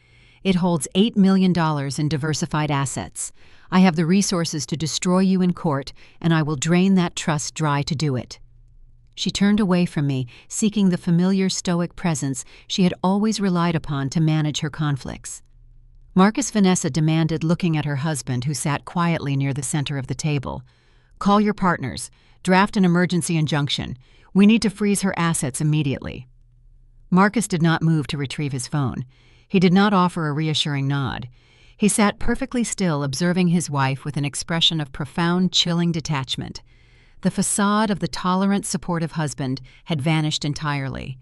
It holds $8 million in diversified assets. I have the resources to destroy you in court, and I will drain that trust dry to do it." She turned away from me, seeking the familiar stoic presence she had always relied upon to manage her conflicts. Marcus Vanessa demanded, looking at her husband, who sat quietly near the center of the table. "Call your partners. Draft an emergency injunction. We need to freeze her assets immediately." Marcus did not move to retrieve his phone. He did not offer a reassuring nod. He sat perfectly still, observing his wife with an expression of profound, chilling detachment. The facade of the tolerant, supportive husband had vanished entirely.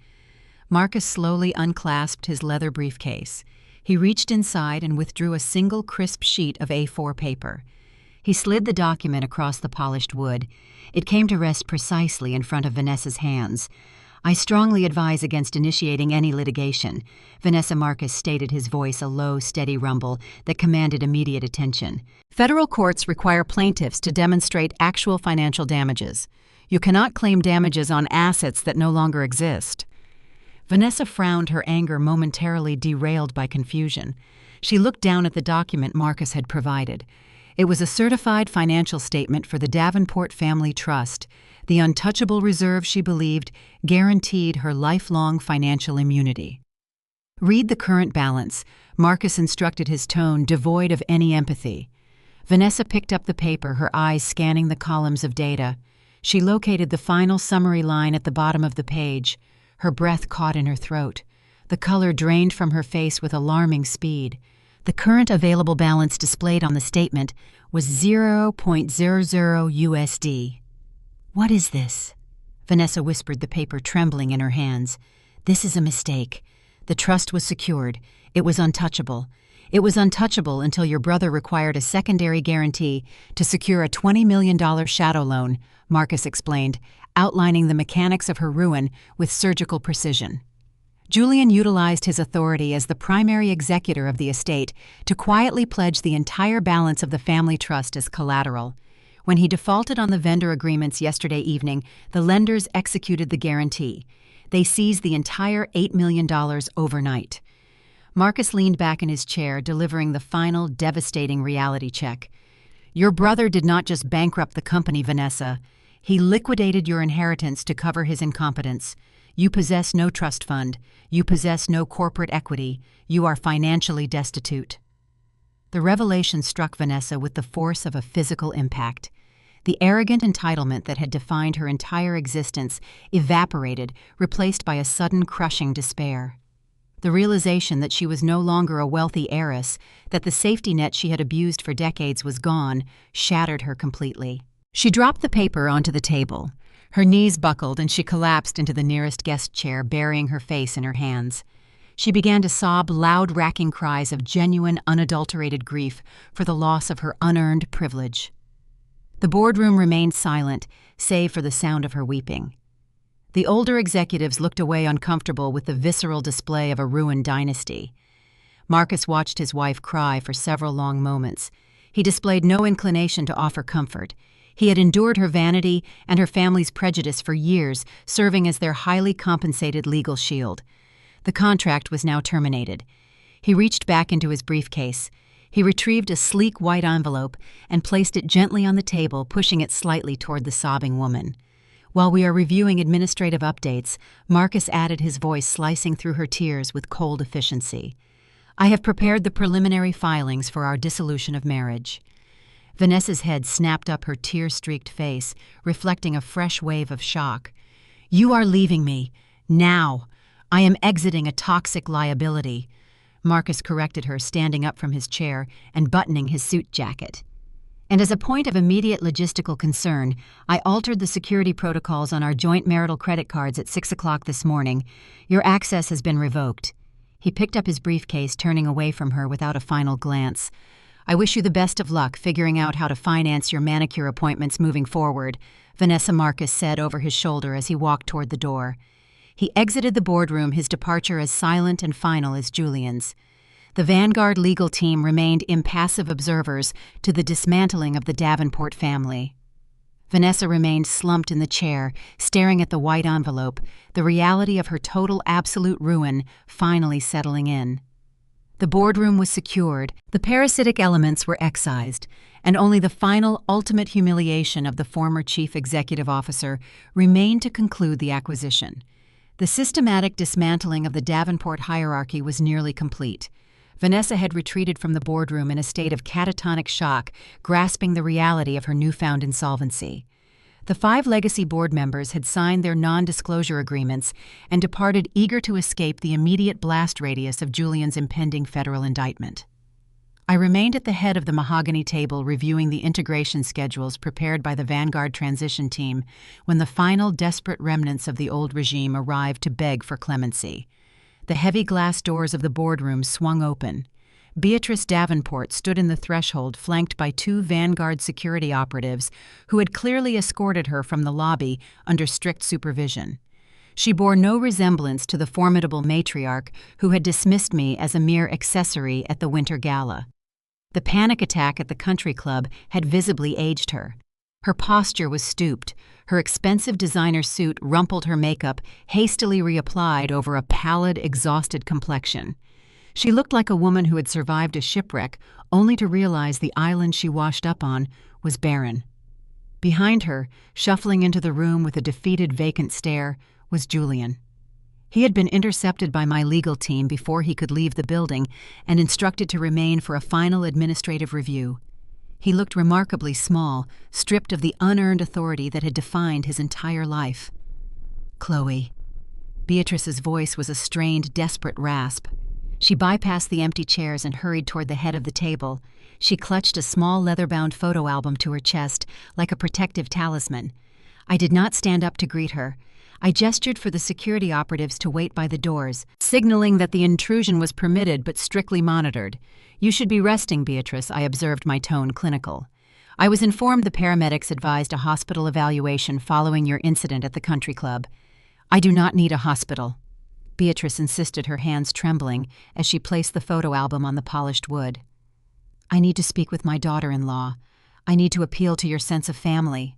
Marcus slowly unclasped his leather briefcase. He reached inside and withdrew a single crisp sheet of A4 paper. He slid the document across the polished wood. It came to rest precisely in front of Vanessa's hands. "I strongly advise against initiating any litigation," Vanessa Marcus stated, his voice a low, steady rumble that commanded immediate attention. "Federal courts require plaintiffs to demonstrate actual financial damages. You cannot claim damages on assets that no longer exist." Vanessa frowned, her anger momentarily derailed by confusion. She looked down at the document Marcus had provided. It was a certified financial statement for the Davenport Family Trust, the untouchable reserve she believed guaranteed her lifelong financial immunity. "Read the current balance," Marcus instructed, his tone devoid of any empathy. Vanessa picked up the paper, her eyes scanning the columns of data. She located the final summary line at the bottom of the page. Her breath caught in her throat. The color drained from her face with alarming speed. The current available balance displayed on the statement was $0.00 USD. "What is this?" Vanessa whispered, the paper trembling in her hands. "This is a mistake. The trust was secured. It was untouchable. It was untouchable until your brother required a secondary guarantee to secure a $20 million shadow loan," Marcus explained, outlining the mechanics of her ruin with surgical precision. Julian utilized his authority as the primary executor of the estate to quietly pledge the entire balance of the family trust as collateral. When he defaulted on the vendor agreements yesterday evening, the lenders executed the guarantee. They seized the entire $8 million overnight. Marcus leaned back in his chair, delivering the final, devastating reality check. "Your brother did not just bankrupt the company, Vanessa. He liquidated your inheritance to cover his incompetence. You possess no trust fund. You possess no corporate equity. You are financially destitute." The revelation struck Vanessa with the force of a physical impact. The arrogant entitlement that had defined her entire existence evaporated, replaced by a sudden, crushing despair. The realization that she was no longer a wealthy heiress, that the safety net she had abused for decades was gone, shattered her completely. She dropped the paper onto the table. Her knees buckled and she collapsed into the nearest guest chair, burying her face in her hands. She began to sob loud, racking cries of genuine, unadulterated grief for the loss of her unearned privilege. The boardroom remained silent, save for the sound of her weeping. The older executives looked away, uncomfortable with the visceral display of a ruined dynasty. Marcus watched his wife cry for several long moments. He displayed no inclination to offer comfort. He had endured her vanity and her family's prejudice for years, serving as their highly compensated legal shield. The contract was now terminated. He reached back into his briefcase. He retrieved a sleek white envelope and placed it gently on the table, pushing it slightly toward the sobbing woman. "While we are reviewing administrative updates," Marcus added, his voice slicing through her tears with cold efficiency, "I have prepared the preliminary filings for our dissolution of marriage." Vanessa's head snapped up, her tear-streaked face reflecting a fresh wave of shock. "You are leaving me. Now. I am exiting a toxic liability." Marcus corrected her, standing up from his chair and buttoning his suit jacket. "And as a point of immediate logistical concern, I altered the security protocols on our joint marital credit cards at 6 o'clock this morning. Your access has been revoked." He picked up his briefcase, turning away from her without a final glance. "I wish you the best of luck figuring out how to finance your manicure appointments moving forward," Vanessa Marcus said over his shoulder as he walked toward the door. He exited the boardroom, his departure as silent and final as Julian's. The Vanguard legal team remained impassive observers to the dismantling of the Davenport family. Vanessa remained slumped in the chair, staring at the white envelope, the reality of her total absolute ruin finally settling in. The boardroom was secured, the parasitic elements were excised, and only the final, ultimate humiliation of the former chief executive officer remained to conclude the acquisition. The systematic dismantling of the Davenport hierarchy was nearly complete. Vanessa had retreated from the boardroom in a state of catatonic shock, grasping the reality of her newfound insolvency. The 5 legacy board members had signed their non-disclosure agreements and departed eager to escape the immediate blast radius of Julian's impending federal indictment. I remained at the head of the mahogany table reviewing the integration schedules prepared by the Vanguard transition team when the final desperate remnants of the old regime arrived to beg for clemency. The heavy glass doors of the boardroom swung open. Beatrice Davenport stood in the threshold flanked by 2 Vanguard security operatives who had clearly escorted her from the lobby under strict supervision. She bore no resemblance to the formidable matriarch who had dismissed me as a mere accessory at the winter gala. The panic attack at the country club had visibly aged her. Her posture was stooped, her expensive designer suit rumpled her makeup, hastily reapplied over a pallid, exhausted complexion. She looked like a woman who had survived a shipwreck, only to realize the island she washed up on was barren. Behind her, shuffling into the room with a defeated, vacant stare, was Julian. He had been intercepted by my legal team before he could leave the building and instructed to remain for a final administrative review. He looked remarkably small, stripped of the unearned authority that had defined his entire life. "Chloe." Beatrice's voice was a strained, desperate rasp. She bypassed the empty chairs and hurried toward the head of the table. She clutched a small leather-bound photo album to her chest, like a protective talisman. I did not stand up to greet her. I gestured for the security operatives to wait by the doors, signaling that the intrusion was permitted but strictly monitored. "You should be resting, Beatrice," I observed, my tone clinical. "I was informed the paramedics advised a hospital evaluation following your incident at the country club." "I do not need a hospital," Beatrice insisted, her hands trembling as she placed the photo album on the polished wood. "I need to speak with my daughter-in-law. I need to appeal to your sense of family."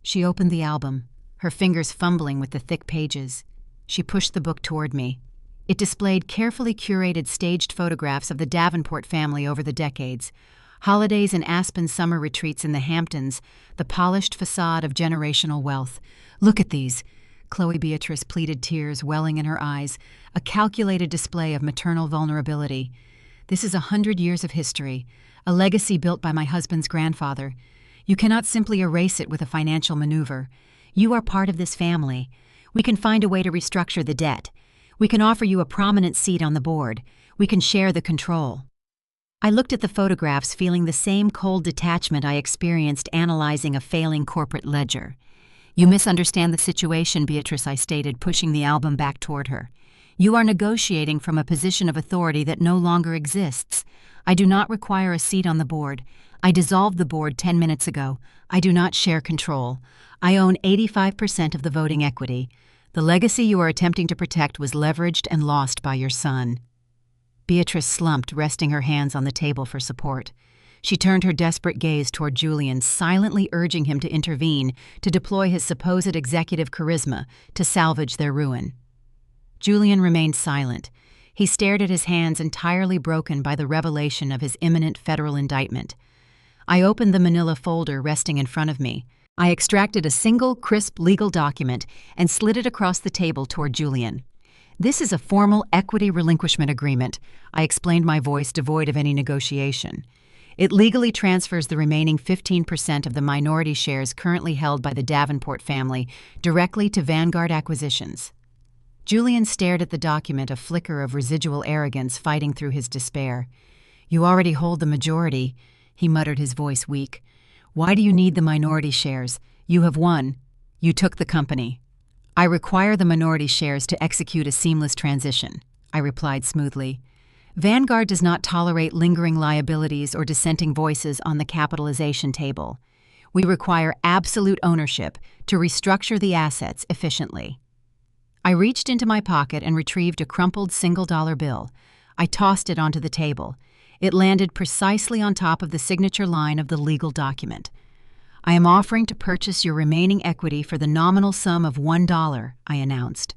She opened the album, her fingers fumbling with the thick pages. She pushed the book toward me. It displayed carefully curated staged photographs of the Davenport family over the decades. Holidays and Aspen summer retreats in the Hamptons, the polished facade of generational wealth. "Look at these." Chloe Beatrice pleaded, tears welling in her eyes, a calculated display of maternal vulnerability. "This is 100 years of history, a legacy built by my husband's grandfather. You cannot simply erase it with a financial maneuver. You are part of this family. We can find a way to restructure the debt. We can offer you a prominent seat on the board. We can share the control." I looked at the photographs, feeling the same cold detachment I experienced analyzing a failing corporate ledger. "You misunderstand the situation, Beatrice," I stated, pushing the album back toward her. "You are negotiating from a position of authority that no longer exists. I do not require a seat on the board. I dissolved the board 10 minutes ago. I do not share control. I own 85% of the voting equity. The legacy you are attempting to protect was leveraged and lost by your son." Beatrice slumped, resting her hands on the table for support. She turned her desperate gaze toward Julian, silently urging him to intervene, to deploy his supposed executive charisma to salvage their ruin. Julian remained silent. He stared at his hands entirely broken by the revelation of his imminent federal indictment. I opened the manila folder resting in front of me. I extracted a single, crisp legal document and slid it across the table toward Julian. "This is a formal equity relinquishment agreement," I explained, my voice devoid of any negotiation. "It legally transfers the remaining 15% of the minority shares currently held by the Davenport family directly to Vanguard Acquisitions." Julian stared at the document, a flicker of residual arrogance fighting through his despair. "You already hold the majority," he muttered, his voice weak. "Why do you need the minority shares? You have won. You took the company." "I require the minority shares to execute a seamless transition," I replied smoothly. "Vanguard does not tolerate lingering liabilities or dissenting voices on the capitalization table. We require absolute ownership to restructure the assets efficiently." I reached into my pocket and retrieved a crumpled $1 bill. I tossed it onto the table. It landed precisely on top of the signature line of the legal document. "I am offering to purchase your remaining equity for the nominal sum of $1, I announced.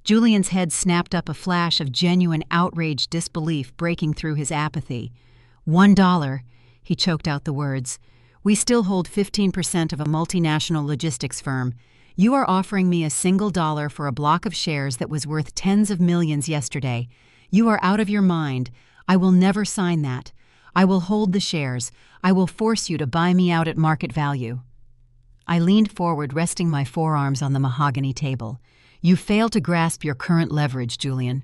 Julian's head snapped up, a flash of genuine outraged disbelief breaking through his apathy. $1, he choked out the words. We still hold 15% of a multinational logistics firm. You are offering me a single dollar for a block of shares that was worth tens of millions yesterday. You are out of your mind. I will never sign that. I will hold the shares. I will force you to buy me out at market value. I leaned forward, resting my forearms on the mahogany table. You fail to grasp your current leverage, Julian.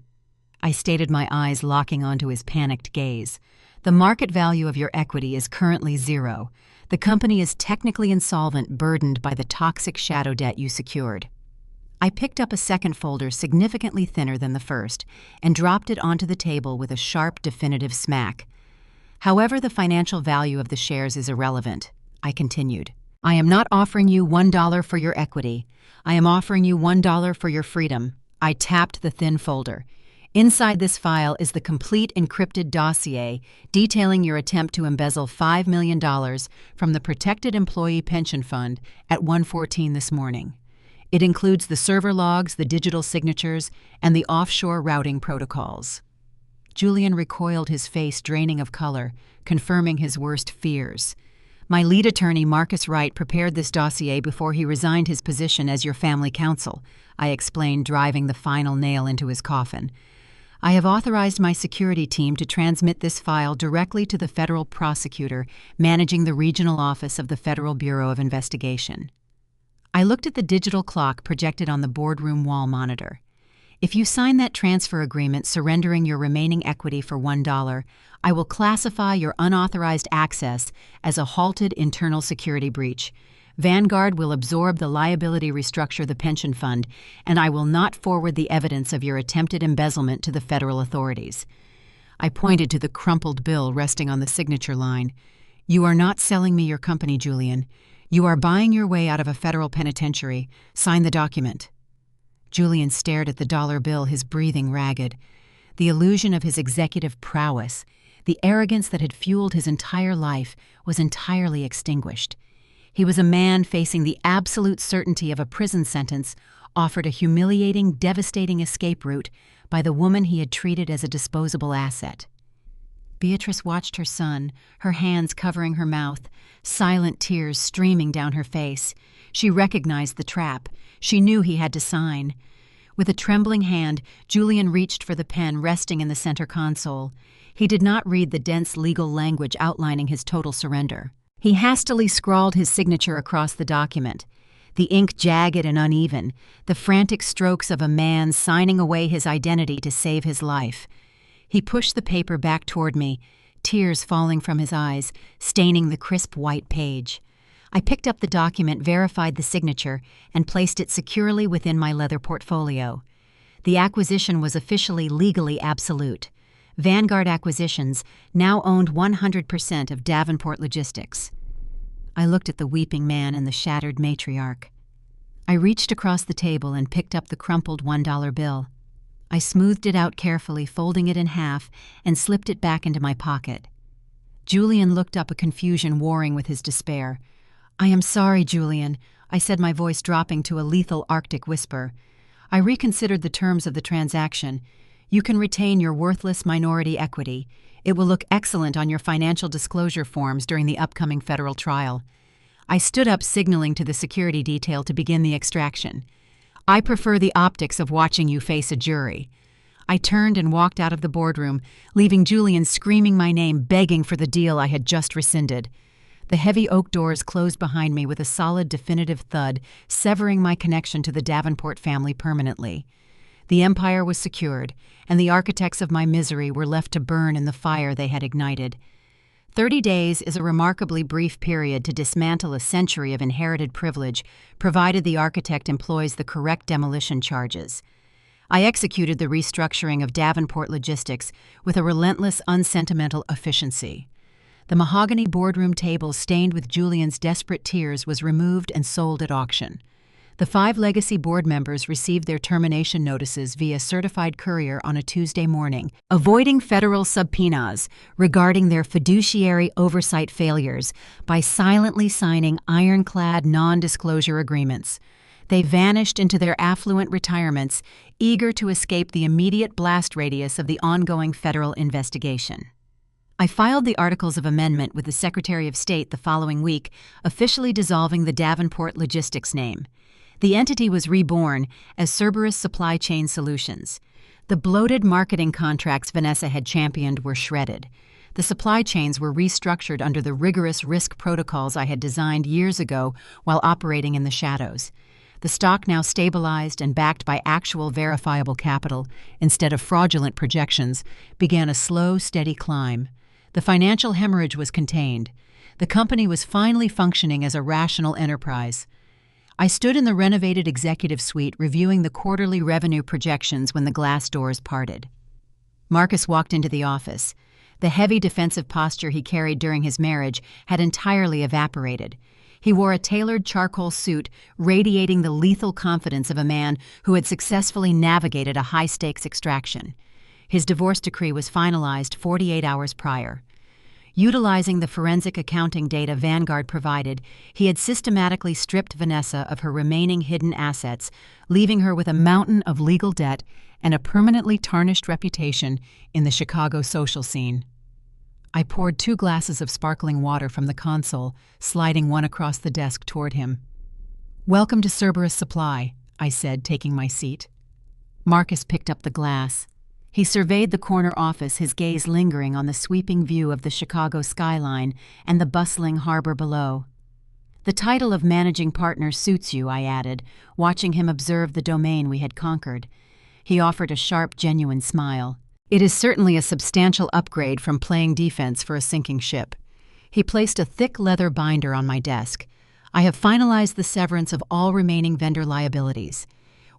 I stated, my eyes locking onto his panicked gaze. The market value of your equity is currently zero. The company is technically insolvent, burdened by the toxic shadow debt you secured. I picked up a second folder significantly thinner than the first and dropped it onto the table with a sharp, definitive smack. However, the financial value of the shares is irrelevant, I continued. I am not offering you $1 for your equity. I am offering you $1 for your freedom. I tapped the thin folder. Inside this file is the complete encrypted dossier detailing your attempt to embezzle $5 million from the Protected Employee Pension Fund at 1:14 this morning. It includes the server logs, the digital signatures, and the offshore routing protocols. Julian recoiled, his face draining of color, confirming his worst fears. My lead attorney, Marcus Wright, prepared this dossier before he resigned his position as your family counsel, I explained, driving the final nail into his coffin. I have authorized my security team to transmit this file directly to the federal prosecutor managing the regional office of the Federal Bureau of Investigation. I looked at the digital clock projected on the boardroom wall monitor. If you sign that transfer agreement surrendering your remaining equity for $1, I will classify your unauthorized access as a halted internal security breach. Vanguard will absorb the liability, restructure the pension fund, and I will not forward the evidence of your attempted embezzlement to the federal authorities. I pointed to the crumpled bill resting on the signature line. You are not selling me your company, Julian. You are buying your way out of a federal penitentiary. Sign the document. Julian stared at the dollar bill, his breathing ragged. The illusion of his executive prowess, the arrogance that had fueled his entire life, was entirely extinguished. He was a man facing the absolute certainty of a prison sentence, offered a humiliating, devastating escape route by the woman he had treated as a disposable asset. Beatrice watched her son, her hands covering her mouth, silent tears streaming down her face. She recognized the trap. She knew he had to sign. With a trembling hand, Julian reached for the pen resting in the center console. He did not read the dense legal language outlining his total surrender. He hastily scrawled his signature across the document, the ink jagged and uneven, the frantic strokes of a man signing away his identity to save his life. He pushed the paper back toward me, tears falling from his eyes, staining the crisp white page. I picked up the document, verified the signature, and placed it securely within my leather portfolio. The acquisition was officially legally absolute. Vanguard Acquisitions now owned 100% of Davenport Logistics. I looked at the weeping man and the shattered matriarch. I reached across the table and picked up the crumpled $1 bill. I smoothed it out carefully, folding it in half, and slipped it back into my pocket. Julian looked up, a confusion warring with his despair. I am sorry, Julian, I said, my voice dropping to a lethal Arctic whisper. I reconsidered the terms of the transaction. You can retain your worthless minority equity. It will look excellent on your financial disclosure forms during the upcoming federal trial. I stood up, signaling to the security detail to begin the extraction. I prefer the optics of watching you face a jury. I turned and walked out of the boardroom, leaving Julian screaming my name, begging for the deal I had just rescinded. The heavy oak doors closed behind me with a solid, definitive thud, severing my connection to the Davenport family permanently. The empire was secured, and the architects of my misery were left to burn in the fire they had ignited. 30 days is a remarkably brief period to dismantle a century of inherited privilege, provided the architect employs the correct demolition charges. I executed the restructuring of Davenport Logistics with a relentless, unsentimental efficiency. The mahogany boardroom table stained with Julian's desperate tears was removed and sold at auction. The 5 legacy board members received their termination notices via certified courier on a Tuesday morning, avoiding federal subpoenas regarding their fiduciary oversight failures by silently signing ironclad non-disclosure agreements. They vanished into their affluent retirements, eager to escape the immediate blast radius of the ongoing federal investigation. I filed the Articles of Amendment with the Secretary of State the following week, officially dissolving the Davenport Logistics name. The entity was reborn as Cerberus Supply Chain Solutions. The bloated marketing contracts Vanessa had championed were shredded. The supply chains were restructured under the rigorous risk protocols I had designed years ago while operating in the shadows. The stock, now stabilized and backed by actual verifiable capital instead of fraudulent projections, began a slow, steady climb. The financial hemorrhage was contained. The company was finally functioning as a rational enterprise. I stood in the renovated executive suite reviewing the quarterly revenue projections when the glass doors parted. Marcus walked into the office. The heavy defensive posture he carried during his marriage had entirely evaporated. He wore a tailored charcoal suit, radiating the lethal confidence of a man who had successfully navigated a high-stakes extraction. His divorce decree was finalized 48 hours prior. Utilizing the forensic accounting data Vanguard provided, he had systematically stripped Vanessa of her remaining hidden assets, leaving her with a mountain of legal debt and a permanently tarnished reputation in the Chicago social scene. I poured 2 glasses of sparkling water from the console, sliding one across the desk toward him. "Welcome to Cerberus Supply," I said, taking my seat. Marcus picked up the glass. He surveyed the corner office, his gaze lingering on the sweeping view of the Chicago skyline and the bustling harbor below. "The title of managing partner suits you," I added, watching him observe the domain we had conquered. He offered a sharp, genuine smile. "It is certainly a substantial upgrade from playing defense for a sinking ship." He placed a thick leather binder on my desk. "I have finalized the severance of all remaining vendor liabilities.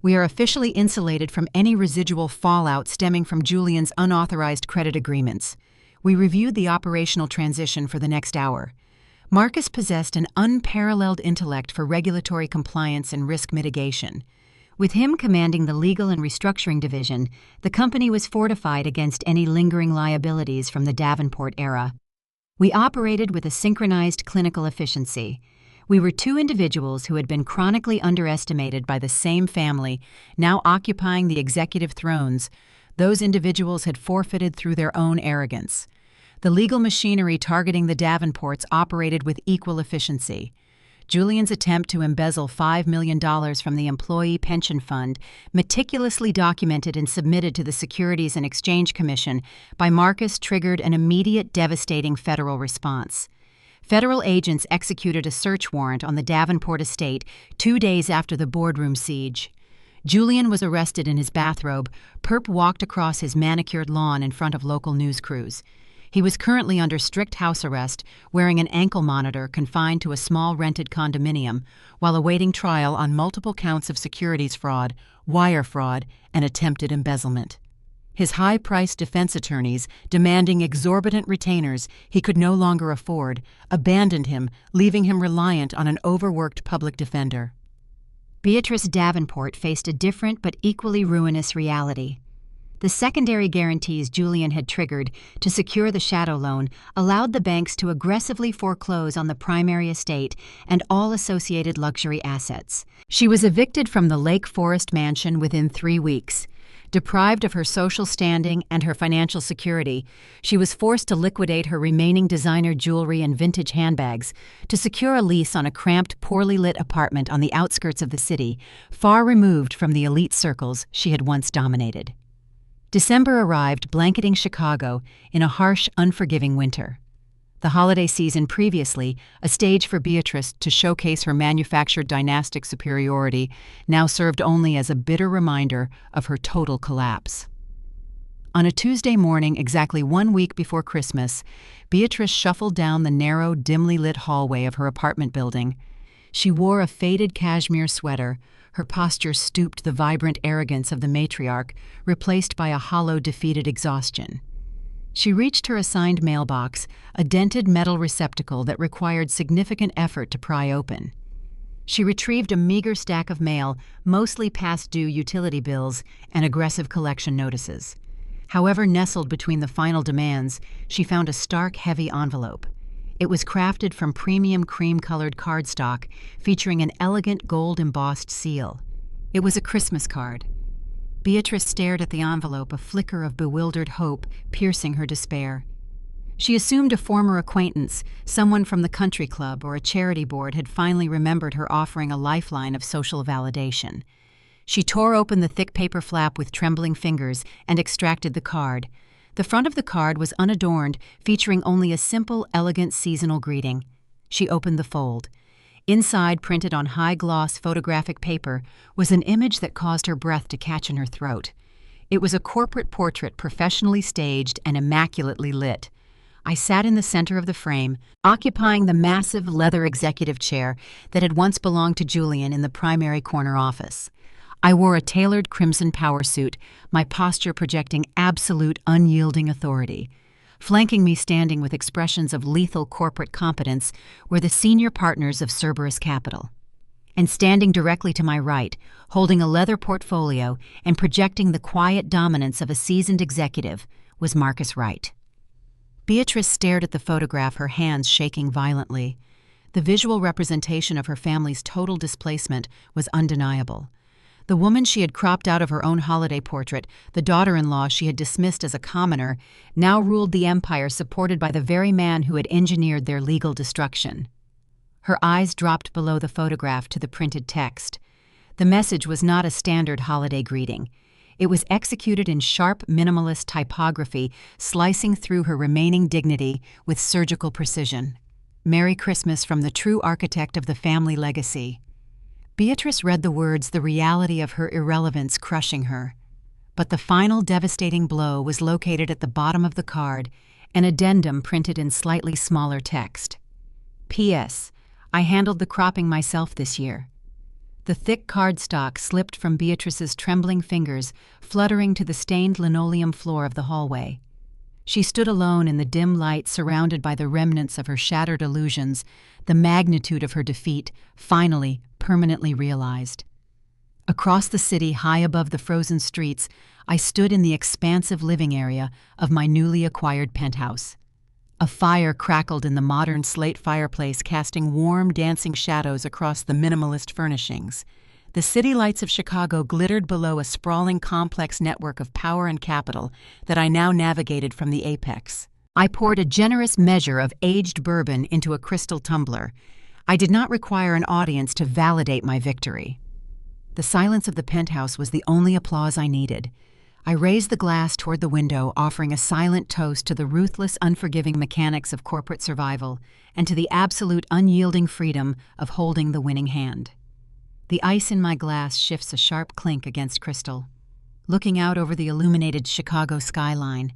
We are officially insulated from any residual fallout stemming from Julian's unauthorized credit agreements. We reviewed the operational transition for the next hour. Marcus possessed an unparalleled intellect for regulatory compliance and risk mitigation. With him commanding the legal and restructuring division, the company was fortified against any lingering liabilities from the Davenport era. We operated with a synchronized clinical efficiency. We were 2 individuals who had been chronically underestimated by the same family, now occupying the executive thrones. Those individuals had forfeited through their own arrogance. The legal machinery targeting the Davenports operated with equal efficiency. Julian's attempt to embezzle $5 million from the Employee Pension Fund, meticulously documented and submitted to the Securities and Exchange Commission by Marcus, triggered an immediate, devastating federal response. Federal agents executed a search warrant on the Davenport estate 2 days after the Boardroom siege. Julian was arrested in his bathrobe. Perp walked across his manicured lawn in front of local news crews. He was currently under strict house arrest, wearing an ankle monitor, confined to a small rented condominium, while awaiting trial on multiple counts of securities fraud, wire fraud, and attempted embezzlement. His high-priced defense attorneys, demanding exorbitant retainers he could no longer afford, abandoned him, leaving him reliant on an overworked public defender. Beatrice Davenport faced a different but equally ruinous reality. The secondary guarantees Julian had triggered to secure the shadow loan allowed the banks to aggressively foreclose on the primary estate and all associated luxury assets. She was evicted from the Lake Forest mansion within 3 weeks. Deprived of her social standing and her financial security, she was forced to liquidate her remaining designer jewelry and vintage handbags to secure a lease on a cramped, poorly lit apartment on the outskirts of the city, far removed from the elite circles she had once dominated. December arrived, blanketing Chicago in a harsh, unforgiving winter. The holiday season previously, a stage for Beatrice to showcase her manufactured dynastic superiority, now served only as a bitter reminder of her total collapse. On a Tuesday morning, exactly 1 week before Christmas, Beatrice shuffled down the narrow, dimly lit hallway of her apartment building. She wore a faded cashmere sweater, her posture stooped the vibrant arrogance of the matriarch, replaced by a hollow, defeated exhaustion. She reached her assigned mailbox, a dented metal receptacle that required significant effort to pry open. She retrieved a meager stack of mail, mostly past-due utility bills and aggressive collection notices. However, nestled between the final demands, she found a stark, heavy envelope. It was crafted from premium cream-colored cardstock, featuring an elegant gold-embossed seal. It was a Christmas card. Beatrice stared at the envelope, a flicker of bewildered hope piercing her despair. She assumed a former acquaintance, someone from the country club or a charity board, had finally remembered her, offering a lifeline of social validation. She tore open the thick paper flap with trembling fingers and extracted the card. The front of the card was unadorned, featuring only a simple, elegant seasonal greeting. She opened the fold. Inside, printed on high-gloss photographic paper, was an image that caused her breath to catch in her throat. It was a corporate portrait, professionally staged and immaculately lit. I sat in the center of the frame, occupying the massive leather executive chair that had once belonged to Julian in the primary corner office. I wore a tailored crimson power suit, my posture projecting absolute, unyielding authority. Flanking me, standing with expressions of lethal corporate competence, were the senior partners of Cerberus Capital. And standing directly to my right, holding a leather portfolio and projecting the quiet dominance of a seasoned executive, was Marcus Wright. Beatrice stared at the photograph, her hands shaking violently. The visual representation of her family's total displacement was undeniable. The woman she had cropped out of her own holiday portrait, the daughter-in-law she had dismissed as a commoner, now ruled the empire, supported by the very man who had engineered their legal destruction. Her eyes dropped below the photograph to the printed text. The message was not a standard holiday greeting. It was executed in sharp, minimalist typography, slicing through her remaining dignity with surgical precision. Merry Christmas from the true architect of the family legacy. Beatrice read the words, the reality of her irrelevance crushing her. But the final devastating blow was located at the bottom of the card, an addendum printed in slightly smaller text. P.S. I handled the cropping myself this year. The thick cardstock slipped from Beatrice's trembling fingers, fluttering to the stained linoleum floor of the hallway. She stood alone in the dim light, surrounded by the remnants of her shattered illusions, the magnitude of her defeat, finally, permanently realized. Across the city, high above the frozen streets, I stood in the expansive living area of my newly acquired penthouse. A fire crackled in the modern slate fireplace, casting warm, dancing shadows across the minimalist furnishings. The city lights of Chicago glittered below a sprawling, complex network of power and capital that I now navigated from the apex. I poured a generous measure of aged bourbon into a crystal tumbler. I did not require an audience to validate my victory. The silence of the penthouse was the only applause I needed. I raised the glass toward the window, offering a silent toast to the ruthless, unforgiving mechanics of corporate survival and to the absolute, unyielding freedom of holding the winning hand. The ice in my glass shifts a sharp clink against crystal. Looking out over the illuminated Chicago skyline,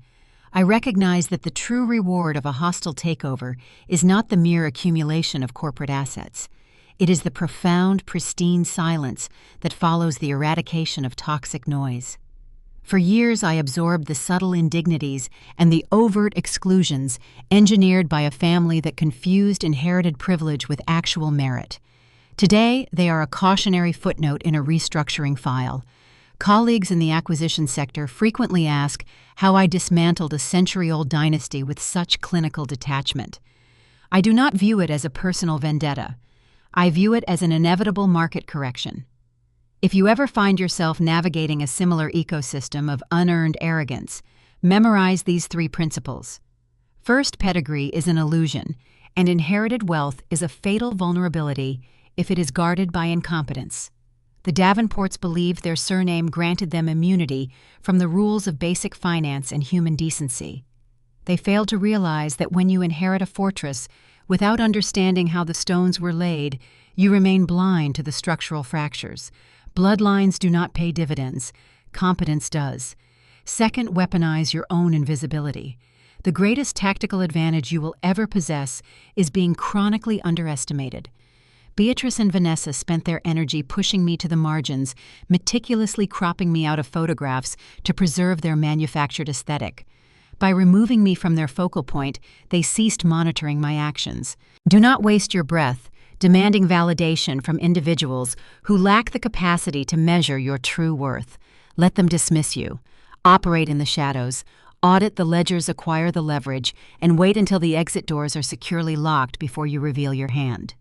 I recognize that the true reward of a hostile takeover is not the mere accumulation of corporate assets. It is the profound, pristine silence that follows the eradication of toxic noise. For years, I absorbed the subtle indignities and the overt exclusions engineered by a family that confused inherited privilege with actual merit. Today, they are a cautionary footnote in a restructuring file. Colleagues in the acquisition sector frequently ask how I dismantled a century-old dynasty with such clinical detachment. I do not view it as a personal vendetta. I view it as an inevitable market correction. If you ever find yourself navigating a similar ecosystem of unearned arrogance, memorize these 3 principles. First, pedigree is an illusion, and inherited wealth is a fatal vulnerability if it is guarded by incompetence. The Davenports believed their surname granted them immunity from the rules of basic finance and human decency. They failed to realize that when you inherit a fortress without understanding how the stones were laid, you remain blind to the structural fractures. Bloodlines do not pay dividends. Competence does. Second, weaponize your own invisibility. The greatest tactical advantage you will ever possess is being chronically underestimated. Beatrice and Vanessa spent their energy pushing me to the margins, meticulously cropping me out of photographs to preserve their manufactured aesthetic. By removing me from their focal point, they ceased monitoring my actions. Do not waste your breath, demanding validation from individuals who lack the capacity to measure your true worth. Let them dismiss you. Operate in the shadows. Audit the ledgers, acquire the leverage, and wait until the exit doors are securely locked before you reveal your hand.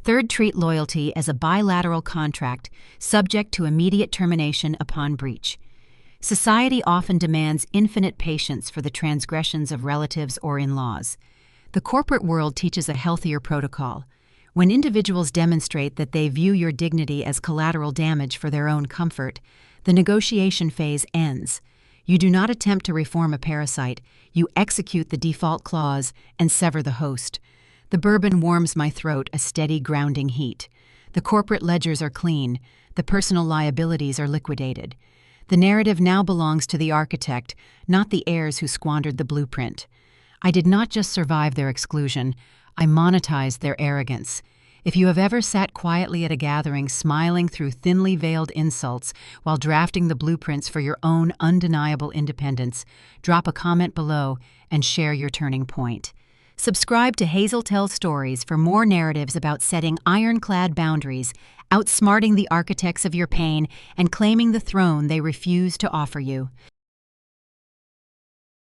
Third, treat loyalty as a bilateral contract subject to immediate termination upon breach. Society often demands infinite patience for the transgressions of relatives or in-laws. The corporate world teaches a healthier protocol. When individuals demonstrate that they view your dignity as collateral damage for their own comfort, the negotiation phase ends. You do not attempt to reform a parasite, you execute the default clause and sever the host. The bourbon warms my throat, a steady grounding heat. The corporate ledgers are clean, the personal liabilities are liquidated. The narrative now belongs to the architect, not the heirs who squandered the blueprint. I did not just survive their exclusion, I monetized their arrogance. If you have ever sat quietly at a gathering smiling through thinly veiled insults while drafting the blueprints for your own undeniable independence, drop a comment below and share your turning point. Subscribe to Hazel Tells Stories for more narratives about setting ironclad boundaries, outsmarting the architects of your pain, and claiming the throne they refuse to offer you.